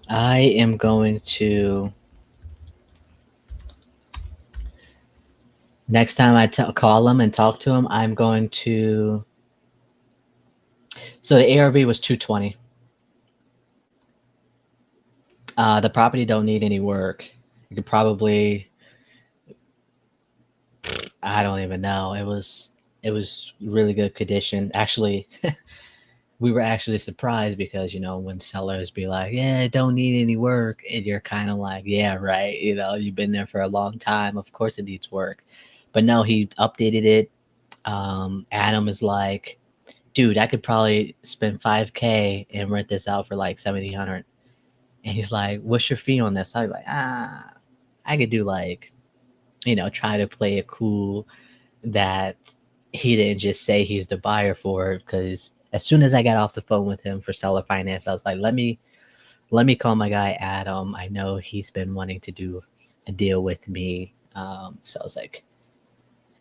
I am going to Next time I call him and talk to him, I'm going to. So the ARV was 220. The property don't need any work. You could probably. I don't even know. It was really good condition. Actually, we were actually surprised because when sellers be like, "Yeah, it don't need any work," and you're kind of like, "Yeah, right." You've been there for a long time. Of course, it needs work. But no, he updated it. Adam is like, "Dude, I could probably spend $5K and rent this out for like 1,700." And he's like, "What's your fee on this?" I was like, I could do like, try to play it cool that he didn't just say he's the buyer for it, because as soon as I got off the phone with him for seller finance, I was like, let me call my guy Adam. I know he's been wanting to do a deal with me. So I was like,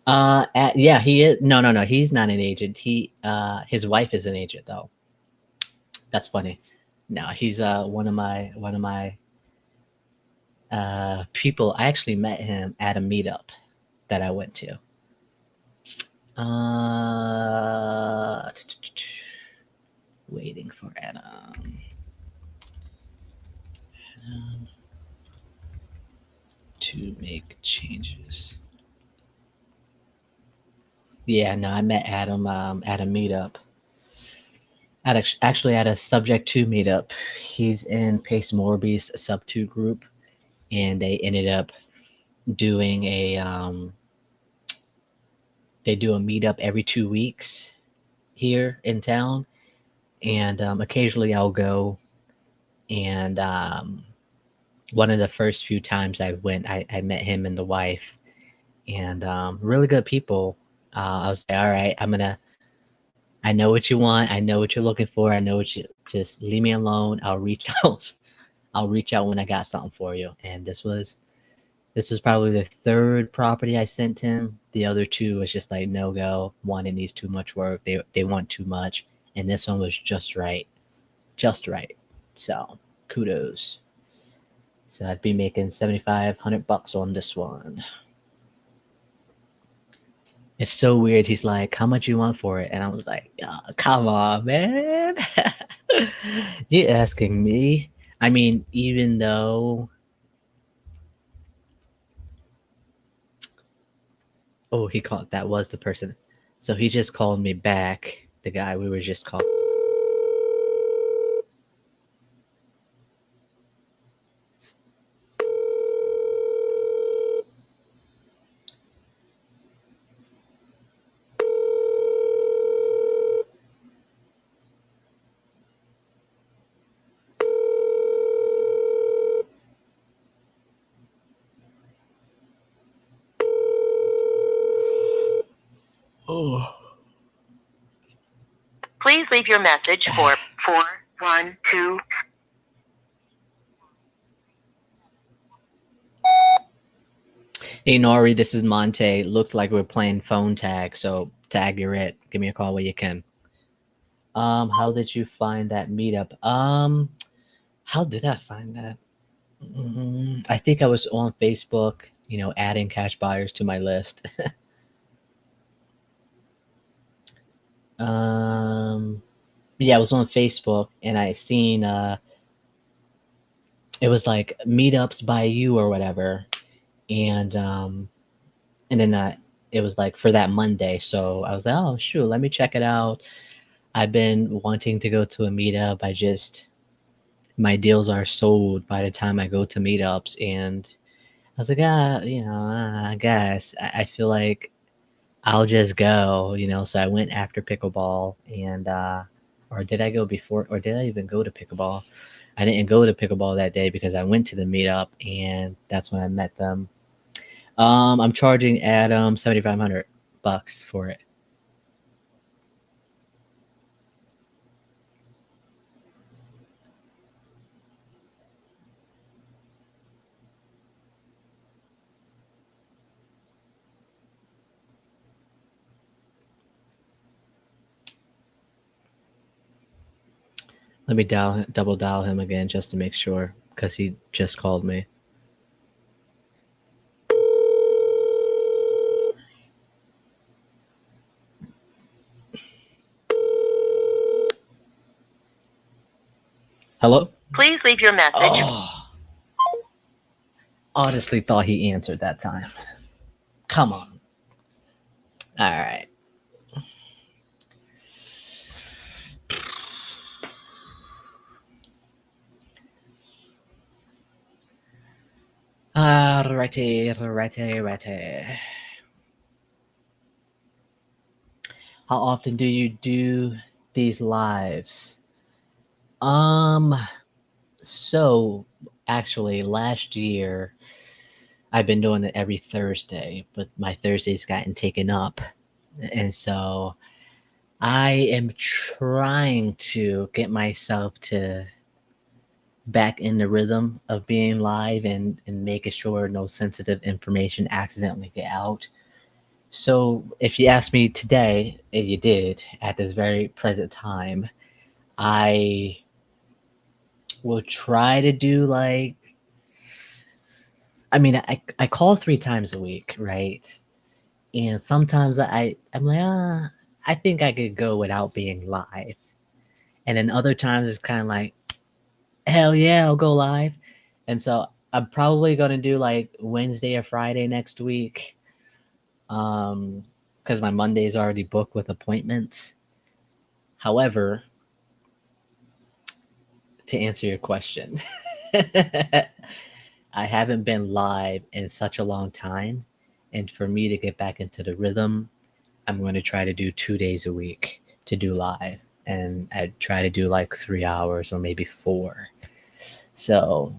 yeah, he is. No, he's not an agent. His wife is an agent though. That's funny. No, he's one of my people. I actually met him at a meetup that I went to. Waiting for Adam. To make changes. Yeah, no, I met Adam at a meetup. Actually at a subject to meetup. He's in Pace Morby's sub 2 group, and they ended up doing they do a meetup every 2 weeks here in town, and occasionally I'll go. And one of the first few times I went, I met him and the wife, and really good people. I was like, all right, I know what you want. I know what you're looking for. I know what you, just leave me alone. I'll reach out. I'll reach out when I got something for you. And this was probably the third property I sent him. The other two was just like no go. One, it needs too much work. They want too much. And this one was just right. Just right. So kudos. So I'd be making $7,500 on this one. It's so weird. He's like, "How much you want for it?" And I was like, "Oh, come on, man. You asking me?" I mean, even though. Oh, he called. That was the person. So he just called me back. The guy we were just called. Oh. Please leave your message for 412. Hey Nori, this is Monte. Looks like we're playing phone tag, so tag you're it. Give me a call when you can. How did you find that meetup? How did I find that? I think I was on Facebook, adding cash buyers to my list. Yeah, I was on Facebook and I seen it was like meetups by you or whatever, and then it was like for that Monday. So I was like, oh shoot, let me check it out. I've been wanting to go to a meetup. My deals are sold by the time I go to meetups, and I was like, I guess I feel like I'll just go, So I went after pickleball, and or did I go before, or did I even go to pickleball? I didn't go to pickleball that day because I went to the meetup, and that's when I met them. I'm charging Adam $7,500 for it. Let me double dial him again just to make sure, because he just called me. Hello? Please leave your message. Oh, honestly thought he answered that time. Come on. All right. Righty. How often do you do these lives? Um, so actually last year I've been doing it every Thursday, but my Thursday's gotten taken up. And so I am trying to get myself to back in the rhythm of being live and making sure no sensitive information accidentally get out. So if you ask me today, if you did at this very present time, I will try to do like, I mean, I call 3 times a week, right? And sometimes I'm like, I think I could go without being live. And then other times it's kind of like, hell yeah, I'll go live. And so I'm probably gonna do like Wednesday or Friday next week, because my Monday is already booked with appointments. However, to answer your question, I haven't been live in such a long time, and for me to get back into the rhythm, I'm going to try to do 2 days a week to do live, and I try to do like 3 hours or maybe 4. So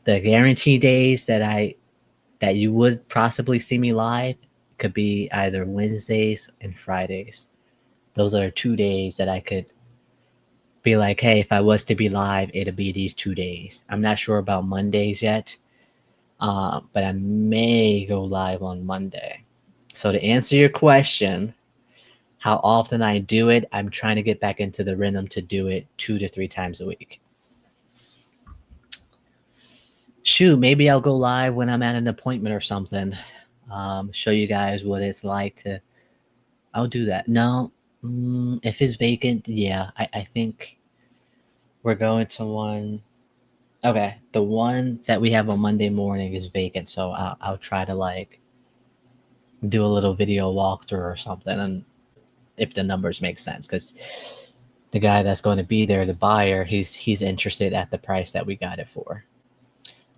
the guarantee days that you would possibly see me live could be either Wednesdays and Fridays. Those are 2 days that I could be like, hey, if I was to be live, it'd be these 2 days. I'm not sure about Mondays yet, but I may go live on Monday. So to answer your question, how often I do it, I'm trying to get back into the rhythm to do it 2 to 3 times a week. Shoot, maybe I'll go live when I'm at an appointment or something. Show you guys what it's like to. I'll do that. No, if it's vacant, yeah, I think we're going to one. Okay, the one that we have on Monday morning is vacant, so I'll try to like do a little video walkthrough or something, and if the numbers make sense, because the guy that's going to be there, the buyer, he's interested at the price that we got it for.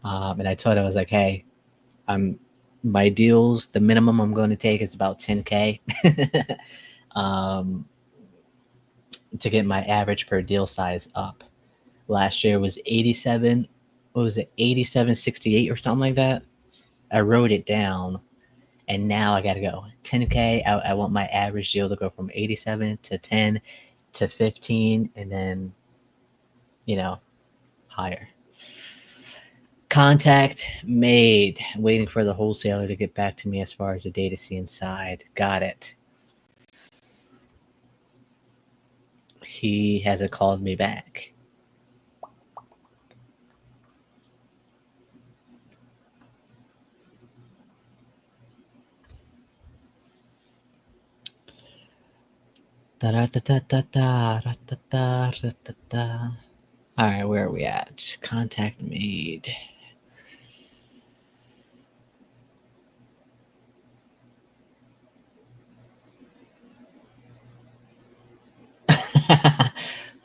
And I told him, I was like, hey, I'm my deals. The minimum I'm going to take is about 10K um, to get my average per deal size up. Last year was 87. What was it? 87.68 or something like that. I wrote it down, and now I got to go 10K. I want my average deal to go from 87 to 10 to 15, and then higher. Contact made. Waiting for the wholesaler to get back to me as far as the data see inside. Got it. He hasn't called me back. All right, where are we at? Contact made.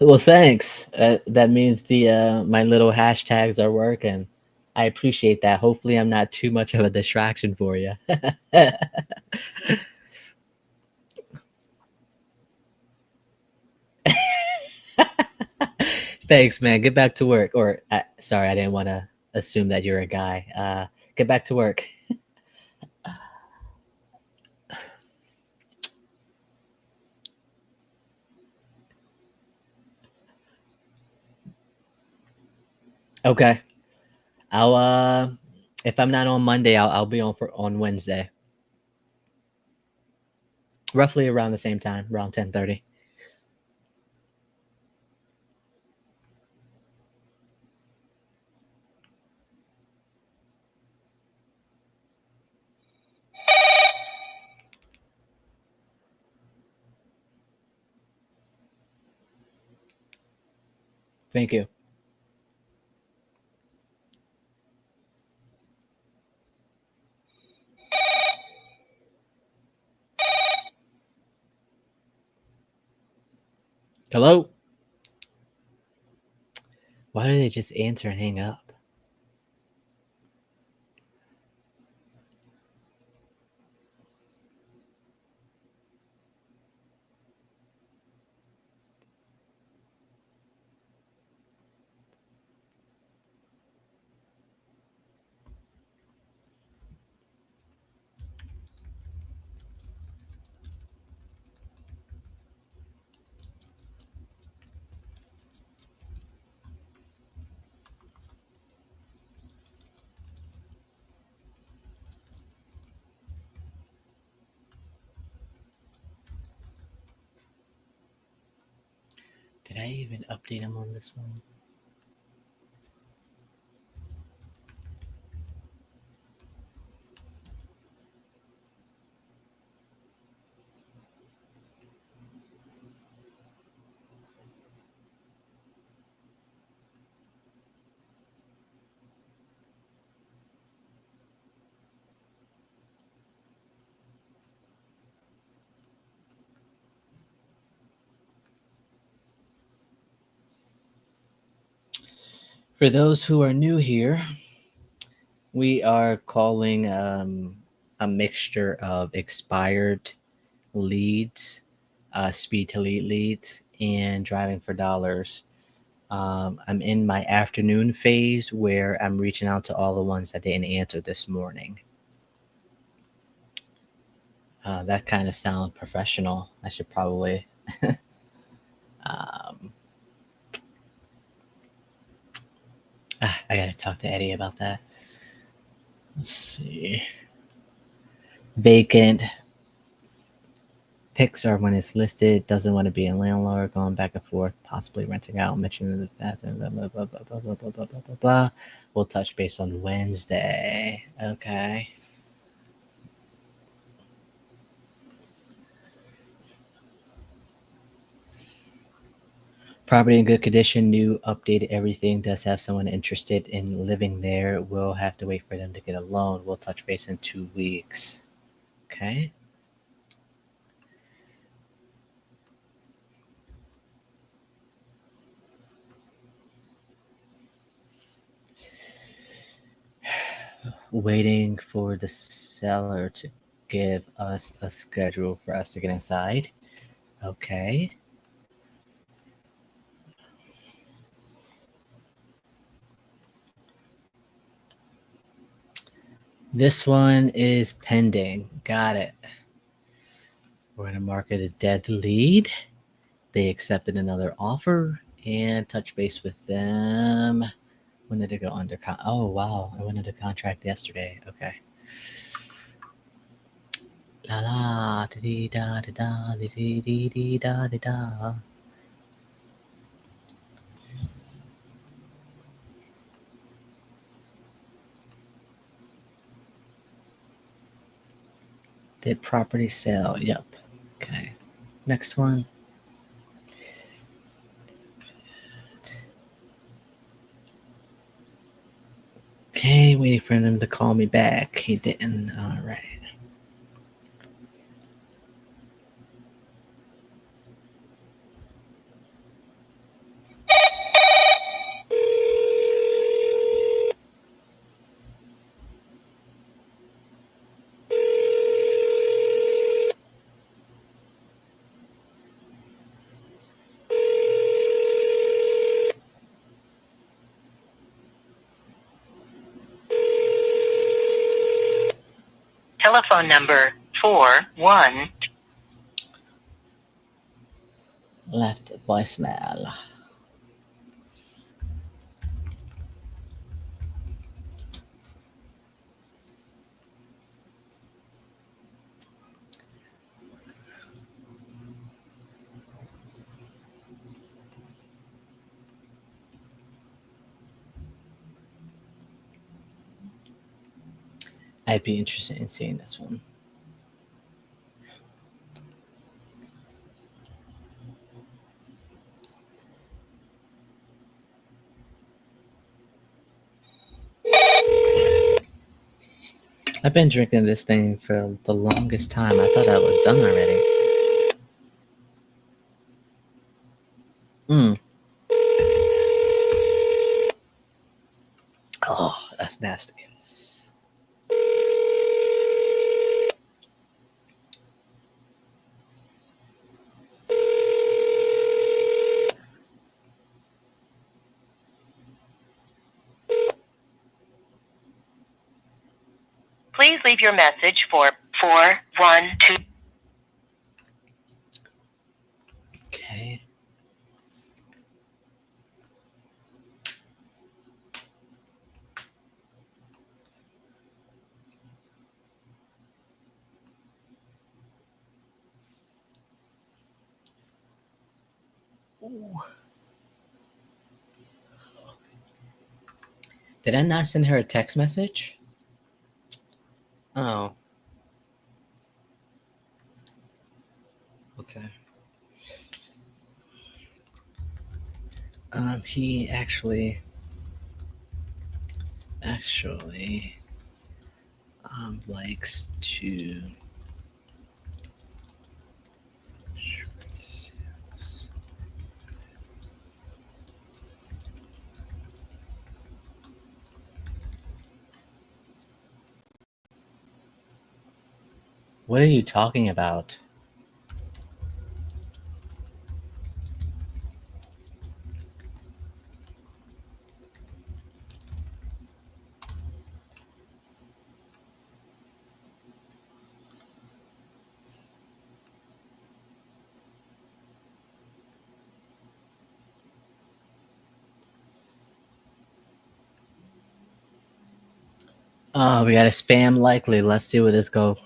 Well, thanks. That means the my little hashtags are working. I appreciate that. Hopefully, I'm not too much of a distraction for you. Thanks, man. Get back to work. Or, sorry, I didn't want to assume that you're a guy. Get back to work. Okay. I'll if I'm not on Monday, I'll be on Wednesday. Roughly around the same time, around 10:30. Thank you. Hello? Why do they just answer and hang up? Did I even update them on this one? For those who are new here, we are calling a mixture of expired leads, speed to lead leads, and driving for dollars. I'm in my afternoon phase where I'm reaching out to all the ones that didn't answer this morning. That kind of sounds professional. I should probably. um, I gotta talk to Eddie about that. Let's see. Vacant. Picks are when it's listed, doesn't want to be a landlord, going back and forth, possibly renting out, mentioning that, blah, blah, blah, blah, blah, blah, blah, blah, blah, blah, blah. We'll touch base on Wednesday. Okay. Property in good condition, new, updated everything. Does have someone interested in living there. We'll have to wait for them to get a loan. We'll touch base in 2 weeks. Okay. Waiting for the seller to give us a schedule for us to get inside. Okay. This one is pending. Got it. We're going to mark it a dead lead. They accepted another offer and touch base with them. When did it go under? Oh, wow. I went under contract yesterday. Okay. La la, dee da da da, dee dee dee da da da. Did property sale? Yep. Okay. Next one. Okay, waiting for him to call me back. He didn't. All right. Telephone number 41. Left voicemail. I'd be interested in seeing this one. I've been drinking this thing for the longest time. I thought I was done already. Oh, that's nasty. Please leave your message for 412. Okay. Ooh. Did I not send her a text message? Oh. Okay. He actually likes to short sales. What are you talking about? We got a spam likely. Let's see where this go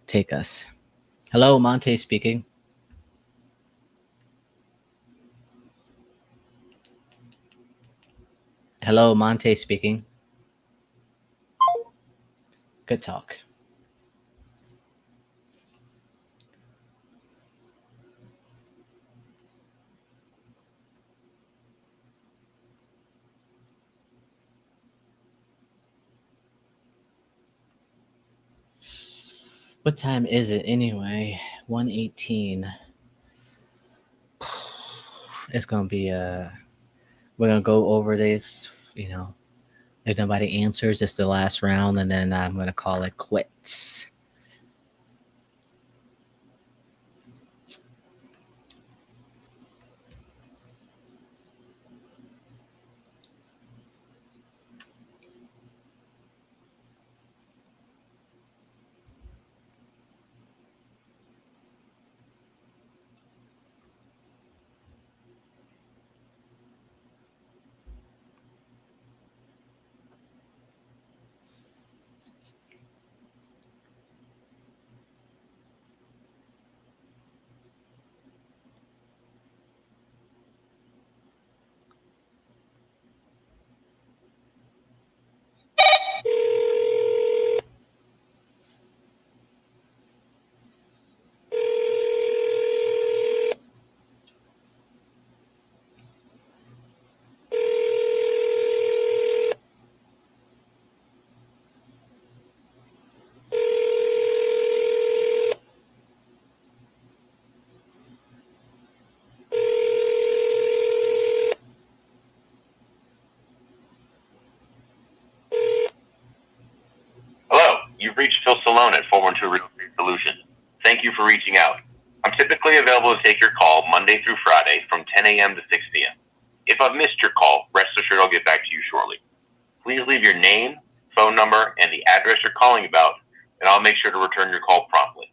take us. Hello, Monte speaking. Hello, Monte speaking. Good talk. What time is it anyway? 1:18. It's gonna be we're gonna go over this, if nobody answers, it's the last round, and then I'm gonna call it quits. Hello, you've reached Phil Salone at 412 Real Estate Solutions. Thank you for reaching out. I'm typically available to take your call Monday through Friday from 10 a.m. to 6 p.m. If I've missed your call, rest assured I'll get back to you shortly. Please leave your name, phone number, and the address you're calling about, and I'll make sure to return your call promptly.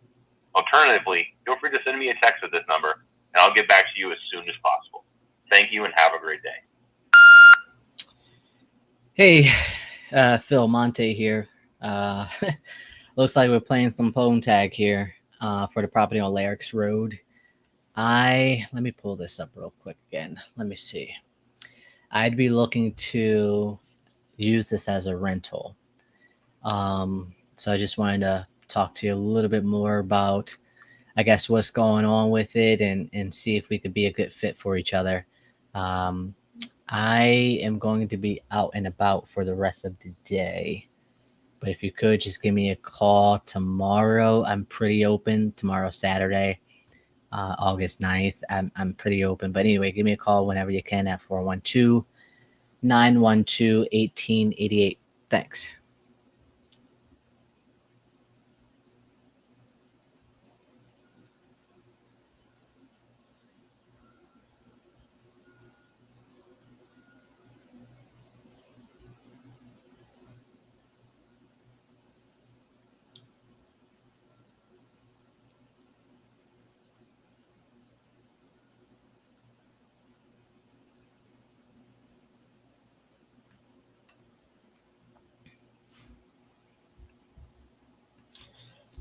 Alternatively, feel free to send me a text at this number, and I'll get back to you as soon as possible. Thank you and have a great day. Hey, Phil, Monte here. Looks like we're playing some phone tag here for the property on Larix Road. Let me pull this up real quick again. Let me see. I'd be looking to use this as a rental. So I just wanted to talk to you a little bit more about, I guess, what's going on with it and see if we could be a good fit for each other. I am going to be out and about for the rest of the day, But if you could just give me a call tomorrow, I'm pretty open. Tomorrow, Saturday, August 9th. I'm pretty open. But anyway, give me a call whenever you can at 412-912-1888. Thanks.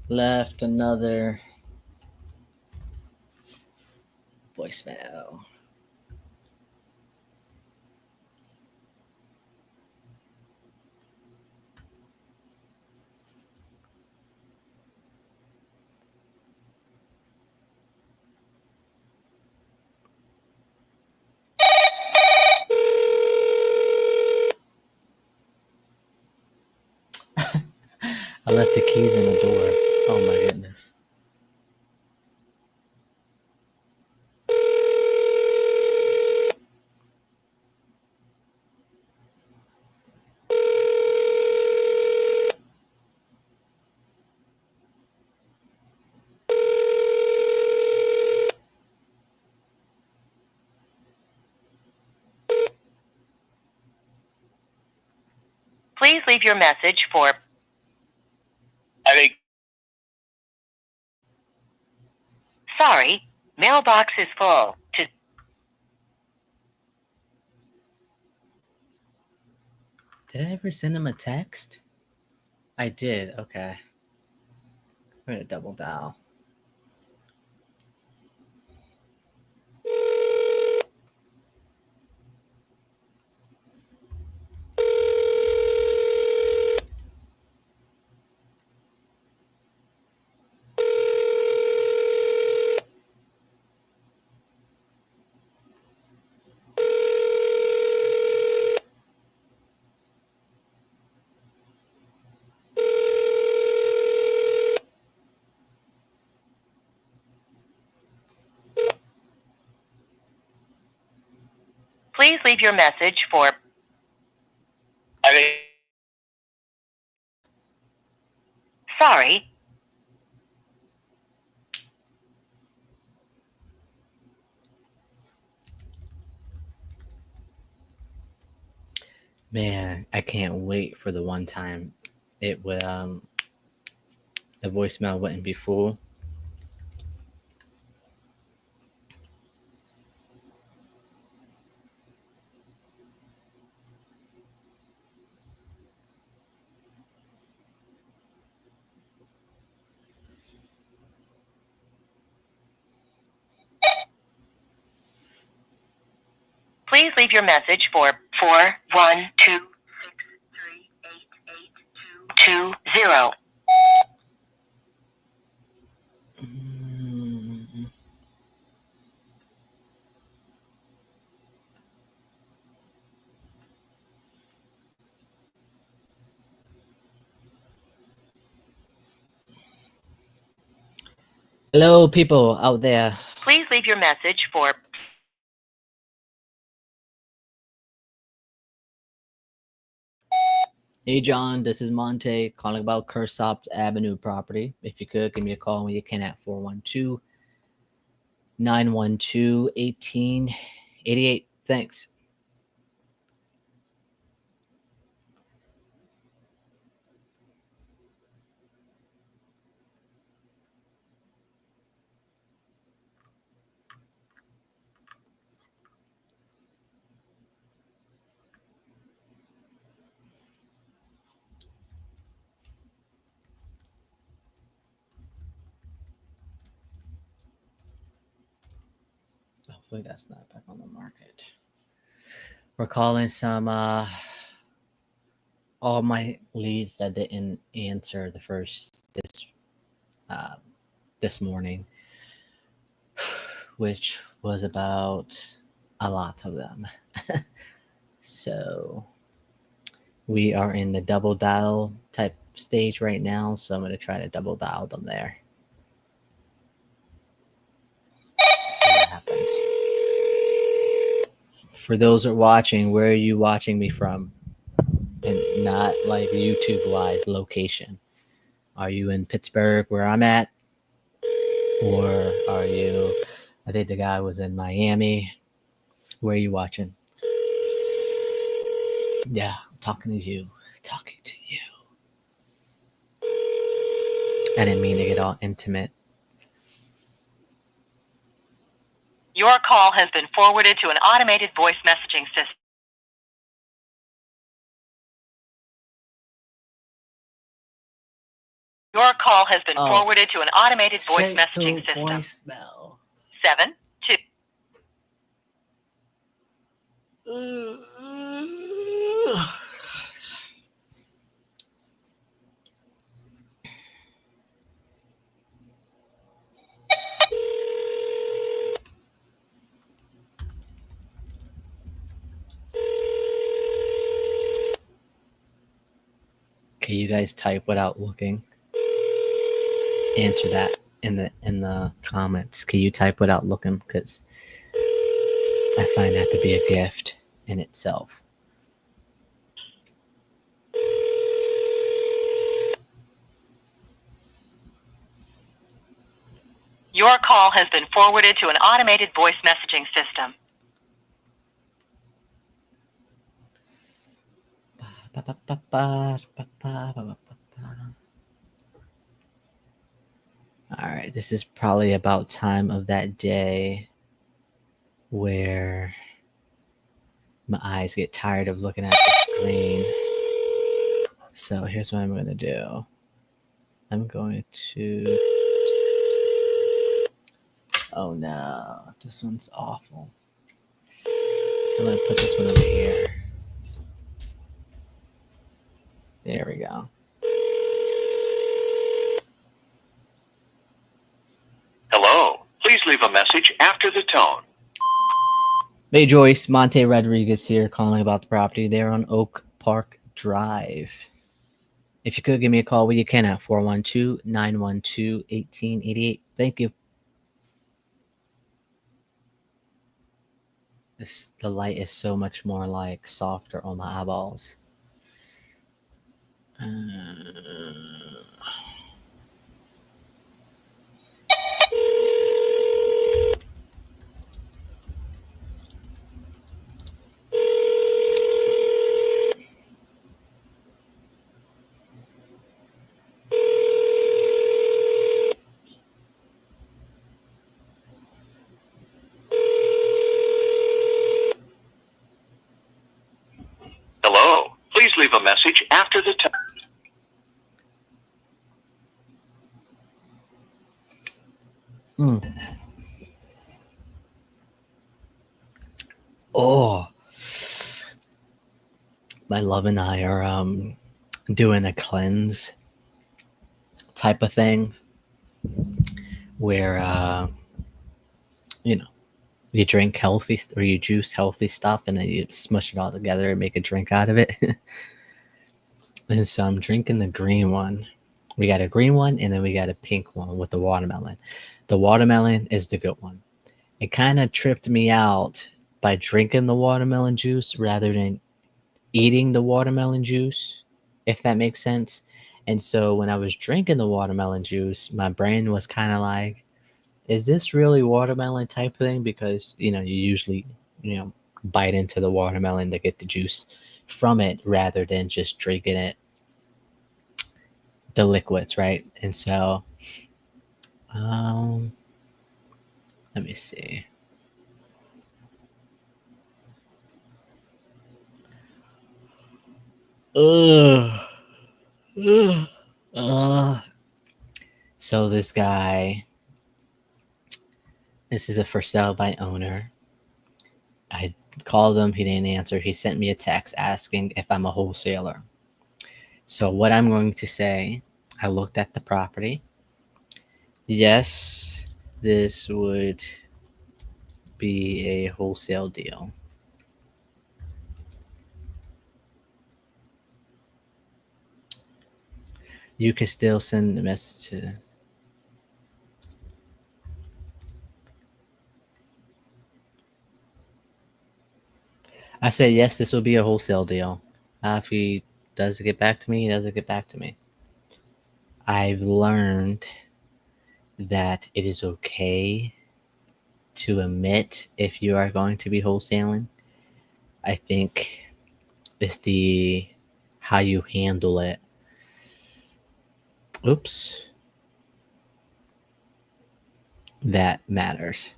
Left another voicemail. I left the keys in the door. Oh my goodness. Please leave your message for. I think. Sorry, mailbox is full. To Did I ever send him a text? I did. Okay. I'm gonna double dial. please leave your message for. I think. Sorry. Man, I can't wait for the one time it would the voicemail wouldn't be full. Please leave your message for 412-638-8220. Hello, people out there. Please leave your message for. Hey, John, this is Monte calling about Kersop Avenue property. If you could, give me a call when you can at 412-912-1888. Thanks. Hopefully that's not back on the market. We're calling some all my leads that didn't answer the first this morning, which was about a lot of them. So we are in the double dial type stage right now, so I'm going to try to double dial them there. See what happens. For those who are watching, where are you watching me from? And not like YouTube-wise location. Are you in Pittsburgh, where I'm at? Or are you... I think the guy was in Miami. Where are you watching? Yeah, I'm talking to you. Talking to you. I didn't mean to get all intimate. Your call has been forwarded to an automated voice messaging system. Your call has been forwarded to an automated voice messaging system. Voicemail. 7 2. Okay, you guys type without looking. Answer that in the comments. Can you type without looking? Because I find that to be a gift in itself. Your call has been forwarded to an automated voice messaging system. All right, this is probably about time of that day where my eyes get tired of looking at the screen. So here's what I'm going to do. I'm going to... Oh no, this one's awful. I'm going to put this one over here. There we go. Hello. Please leave a message after the tone. Hey Joyce, Monte Rodriguez here calling about the property there on Oak Park Drive. If you could give me a call when you can at 412-912-1888. Thank you. The light is so much more like softer on my eyeballs. Hello. Please leave a message after the tone. Oh, my love and I are doing a cleanse type of thing where you know, you drink healthy or you juice healthy stuff and then you smush it all together and make a drink out of it. And so I'm drinking the green one. We got a green one and then we got a pink one with the watermelon. The watermelon is the good one. It kind of tripped me out by drinking the watermelon juice rather than eating the watermelon juice, if that makes sense. And so when I was drinking the watermelon juice, my brain was kind of like, is this really watermelon type thing? Because, you usually, bite into the watermelon to get the juice from it rather than just drinking it, the liquids, right? And so, let me see. So this guy, this is a for sale by owner. I called him, he didn't answer. He sent me a text asking if I'm a wholesaler. So what I'm going to say, I looked at the property. Yes, this would be a wholesale deal. You can still send the message to. I said yes. This will be a wholesale deal. If he does get back to me, he doesn't get back to me. I've learned that it is okay to admit if you are going to be wholesaling. I think it's the how you handle it. Oops. That matters.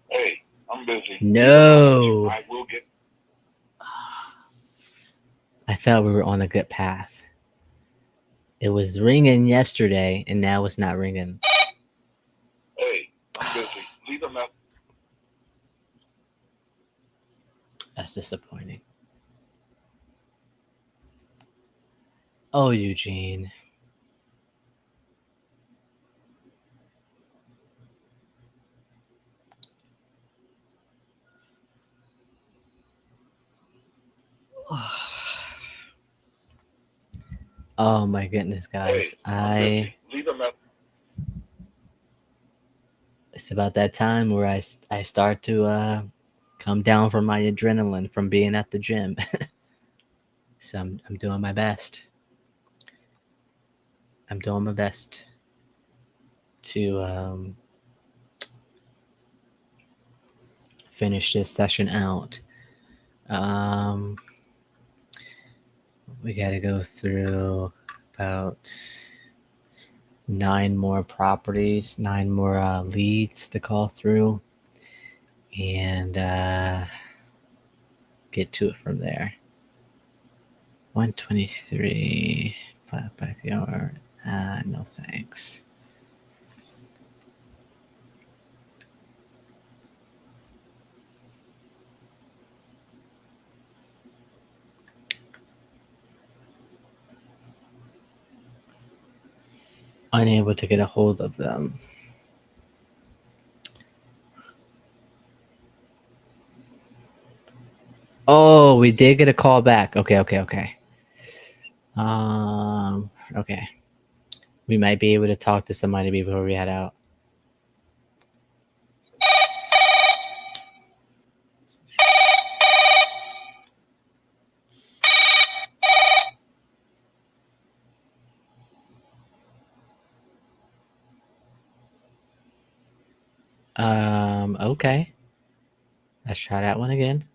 Hey, I'm busy. No. I will get. I thought we were on a good path. It was ringing yesterday, and now it's not ringing. Hey, I'm busy. Leave a message. That's disappointing. Oh, Eugene. Oh my goodness, guys. Hey, leave a message. It's about that time where I start to come down from my adrenaline from being at the gym. So I'm doing my best. I'm doing my best to finish this session out. We got to go through about 9 more properties, 9 more leads to call through, and get to it from there. 123, 5 backyard. No thanks. Unable to get a hold of them. Oh, we did get a call back. Okay. Okay. We might be able to talk to somebody before we head out. Okay. Let's try that one again.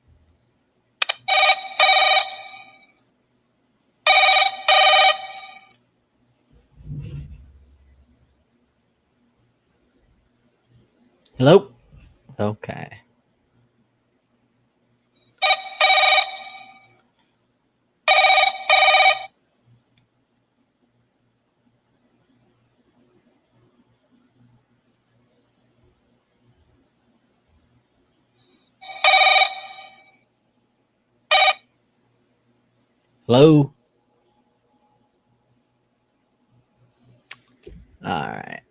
Hello? Okay. Hello? All right.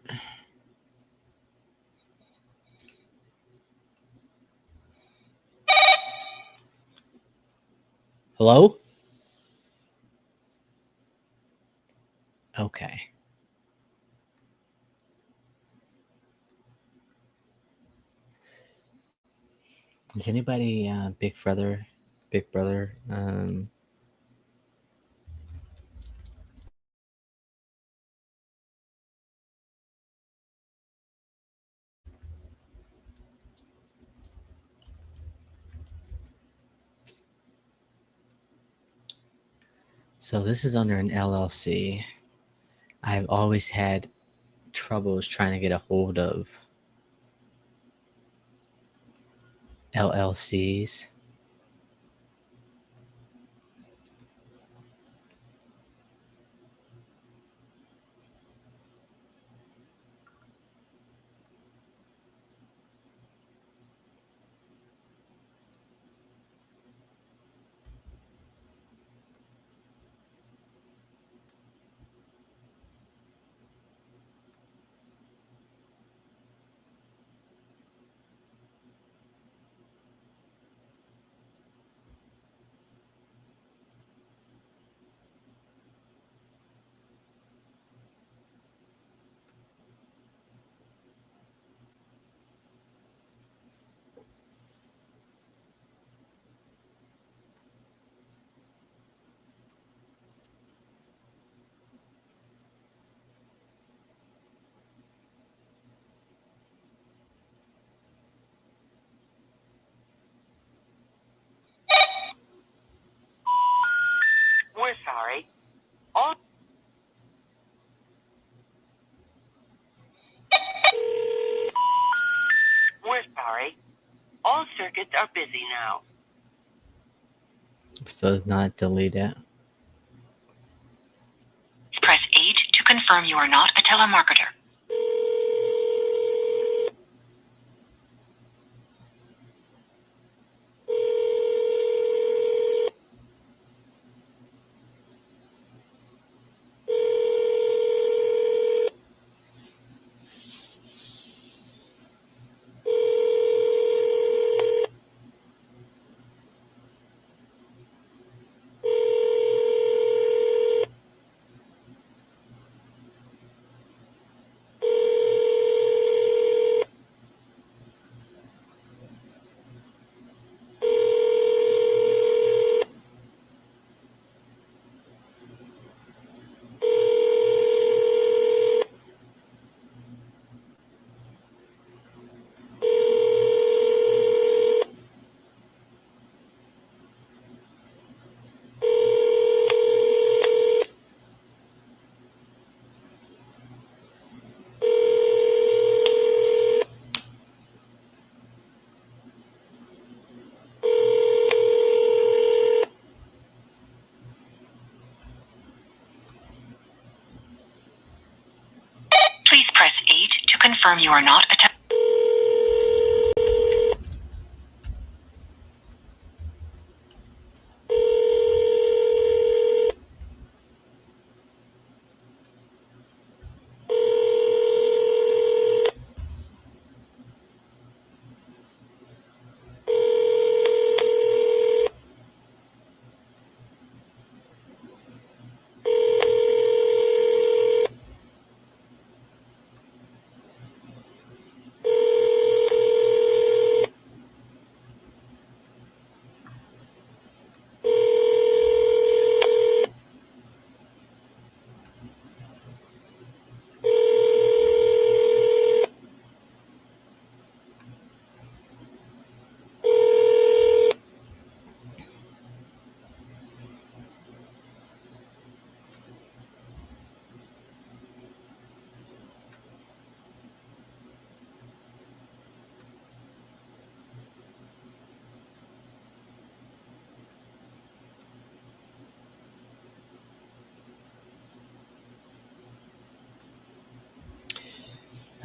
Hello? Okay. Is anybody Big Brother? Big Brother? So this is under an LLC. I've always had troubles trying to get a hold of LLCs. All circuits are busy now. So it's not deleted. Press 8 to confirm you are not a telemarketer. Please press 8 to confirm you are not a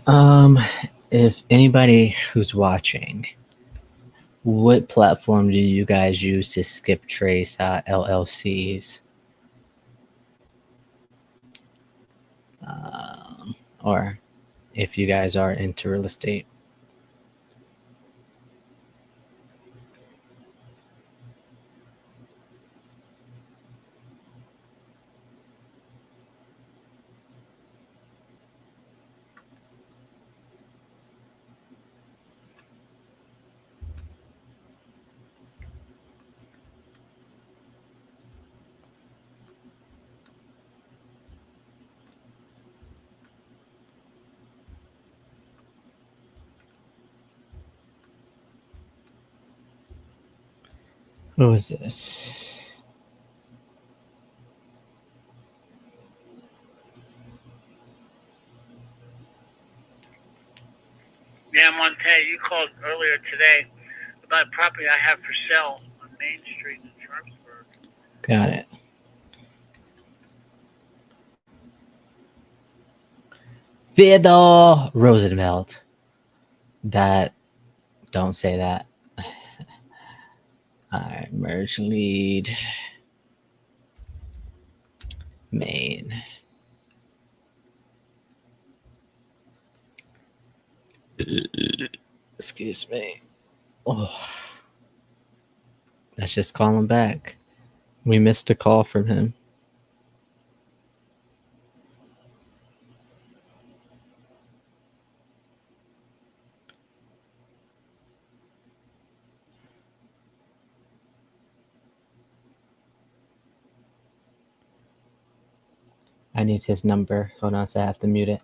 Um, if anybody who's watching, what platform do you guys use to skip trace LLCs? Or if you guys are into real estate? Who is this? Yeah, Monte, you called earlier today about property I have for sale on Main Street in Sharpsburg. Got it. Theodore Roosevelt. That, don't say that. Alright, merge lead. Main. Excuse me. Oh. Let's just call him back. We missed a call from him. I need his number. Hold on, so I have to mute it.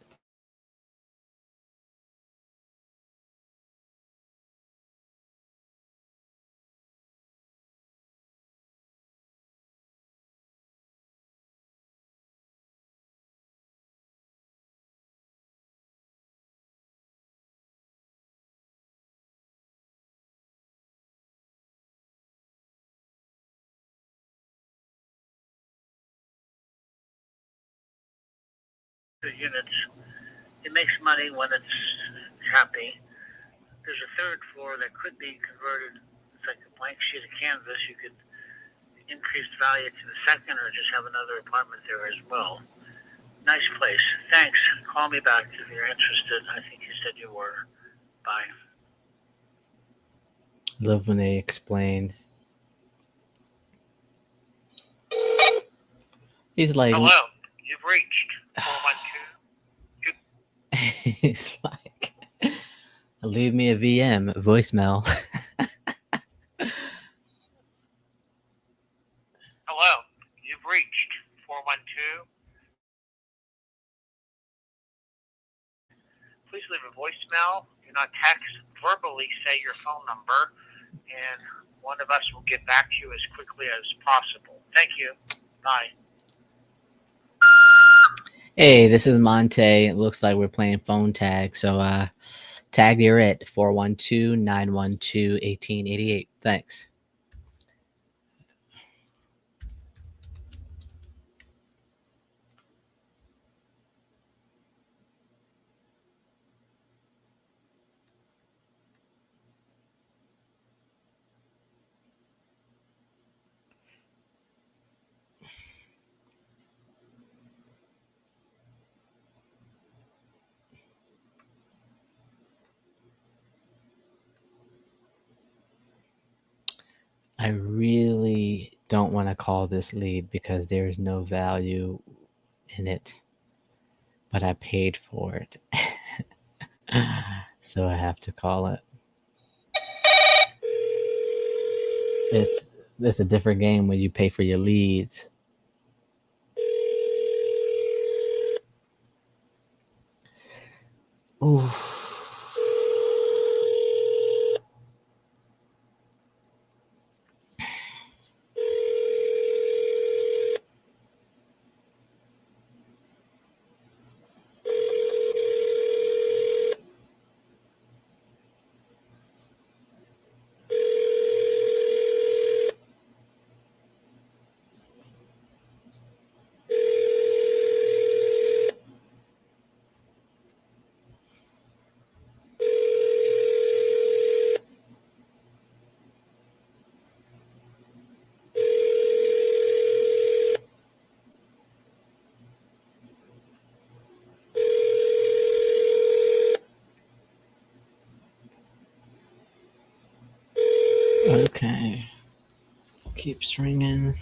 The units. It makes money when it's happy. There's a third floor that could be converted. It's like a blank sheet of canvas. You could increase value to the second or just have another apartment there as well. Nice place. Thanks. Call me back if you're interested. I think you said you were. Bye. Love when they explain. He's like, hello, you've reached 412. He's like, leave me a VM voicemail. Hello, you've reached 412. Please leave a voicemail. Do not text. Verbally say your phone number, and one of us will get back to you as quickly as possible. Thank you. Bye. Hey, this is Monte. It looks like we're playing phone tag. So tag you're at 412-912-1888. Thanks. I really don't want to call this lead because there is no value in it, but I paid for it. So I have to call it. It's a different game when you pay for your leads. Oof. Okay. Keeps ringing.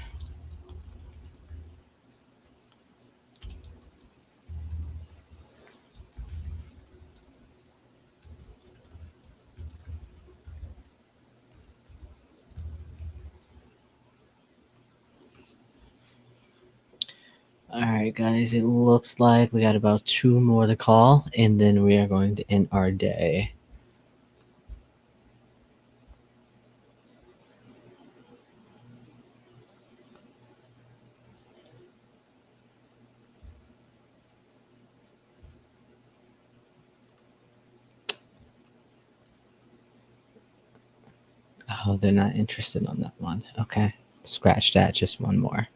All right, guys, it looks like we got about 2 more to call, and then we are going to end our day. Oh, they're not interested on that one. Okay, scratch that, just one more.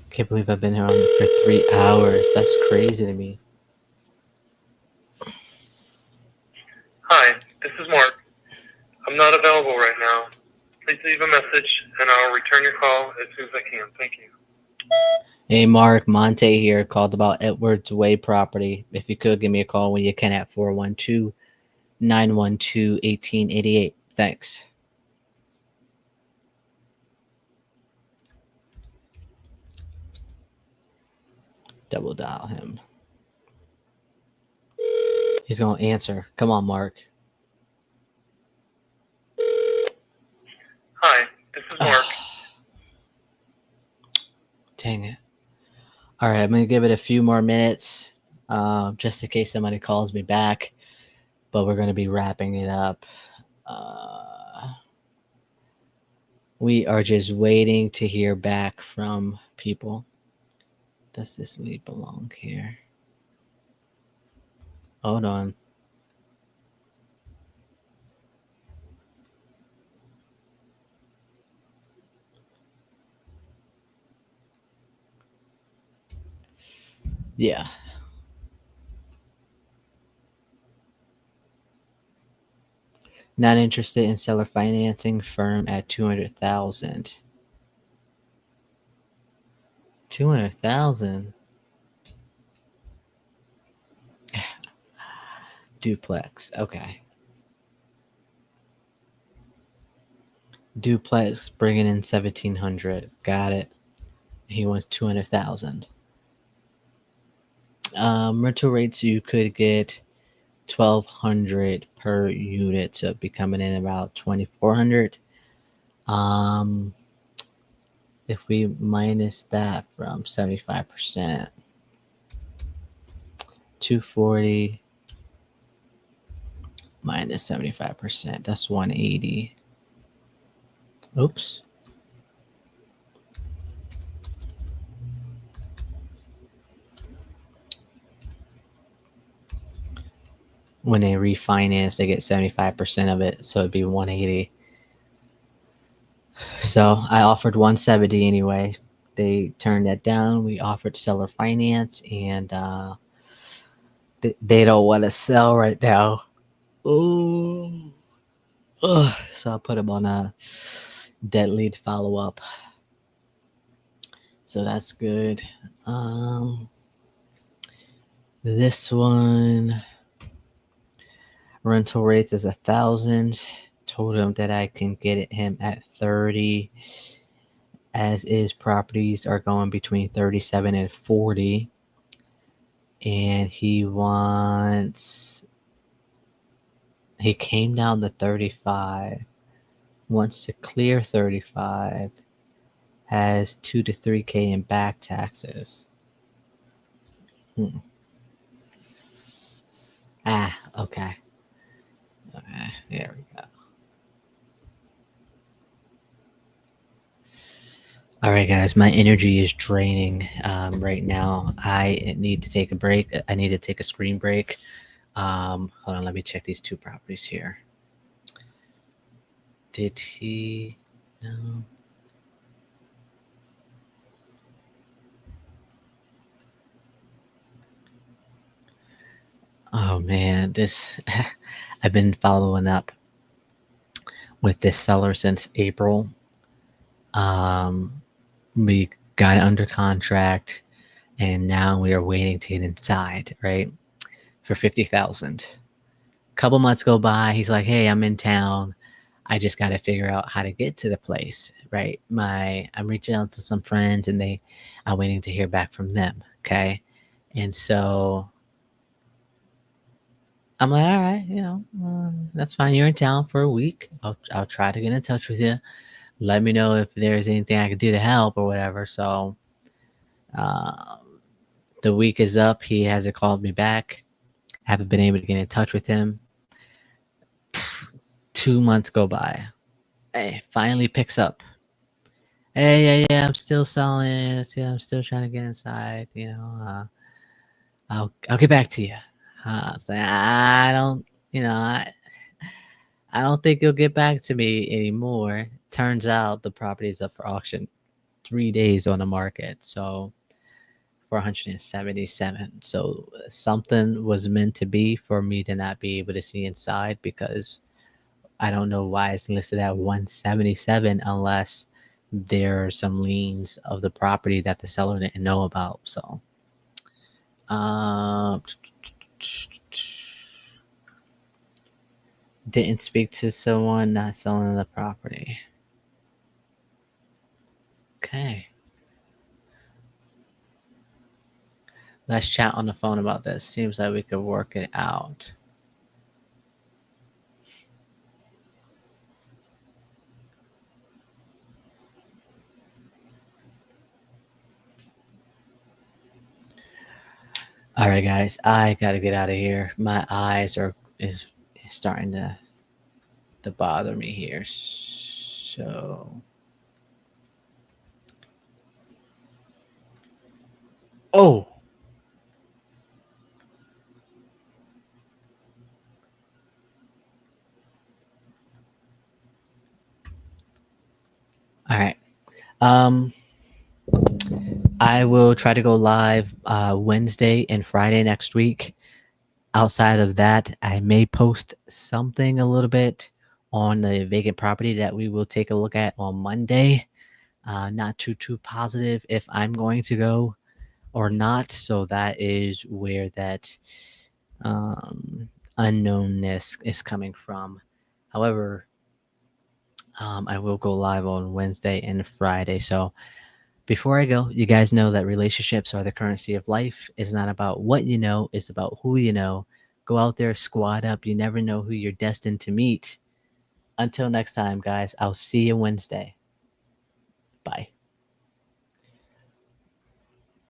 Can't believe I've been here on for 3 hours. That's crazy to me. Hi, this is Mark. I'm not available right now. Please leave a message and I'll return your call as soon as I can. Thank you. Hey, Mark, Monte here. Called about Edwards Way property. If you could, give me a call when you can at 412-912-1888. Thanks. Double dial him. He's going to answer. Come on, Mark. Hi, this is Mark. Dang it. All right, I'm going to give it a few more minutes just in case somebody calls me back. But we're going to be wrapping it up. We are just waiting to hear back from people. Does this lead belong here? Hold on. Yeah. Not interested in seller financing, firm at 200,000. 200,000. Duplex. Okay. Duplex bringing in 1,700. Got it. He wants 200,000. Rental rates, you could get 1,200 per unit, so be coming in about 2,400. If we minus that from 75%, 240 minus 75%, that's 180. Oops. When they refinance, they get 75% of it, so it'd be 180. So I offered 170 anyway. They turned that down. We offered seller finance, and they don't want to sell right now. Oh, so I'll put them on a dead lead follow up. So that's good. This one, rental rates is 1,000. Told him that I can get him at 30. As is, properties are going between 37 and 40. And he came down to 35, wants to clear 35, has 2 to 3K in back taxes. Okay. Okay, there we go. All right, guys, my energy is draining right now. I need to take a break. I need to take a screen break. Hold on, let me check these two properties here. Did he? No. Oh man, this I've been following up with this seller since April. We got it under contract, and now we are waiting to get inside, right? For 50,000. Couple months go by. He's like, "Hey, I'm in town. I just got to figure out how to get to the place, right? I'm reaching out to some friends, and I'm waiting to hear back from them. Okay, and so I'm like, all right, that's fine. You're in town for a week. I'll try to get in touch with you. Let me know if there's anything I can do to help or whatever." So the week is up. He hasn't called me back. I haven't been able to get in touch with him. 2 months go by. Hey, finally picks up. Hey, yeah, I'm still selling it. Yeah, I'm still trying to get inside. I'll get back to you. So I don't, I don't think he'll get back to me anymore. Turns out the property is up for auction 3 days on the market, so for 177. So something was meant to be for me to not be able to see inside, because I don't know why it's listed at 177 unless there are some liens of the property that the seller didn't know about. So didn't speak to someone not selling the property. Okay. Let's chat on the phone about this. Seems like we could work it out. All right, guys, I gotta get out of here. My eyes is starting to bother me here. So, oh. All right. I will try to go live Wednesday and Friday next week. Outside of that, I may post something a little bit on the vacant property that we will take a look at on Monday. Not too positive if I'm going to go or not. So that is where that unknownness is coming from. However, I will go live on Wednesday and Friday. So before I go, you guys know that relationships are the currency of life. It's not about what you know, it's about who you know. Go out there, squad up. You never know who you're destined to meet. Until next time, guys, I'll see you Wednesday.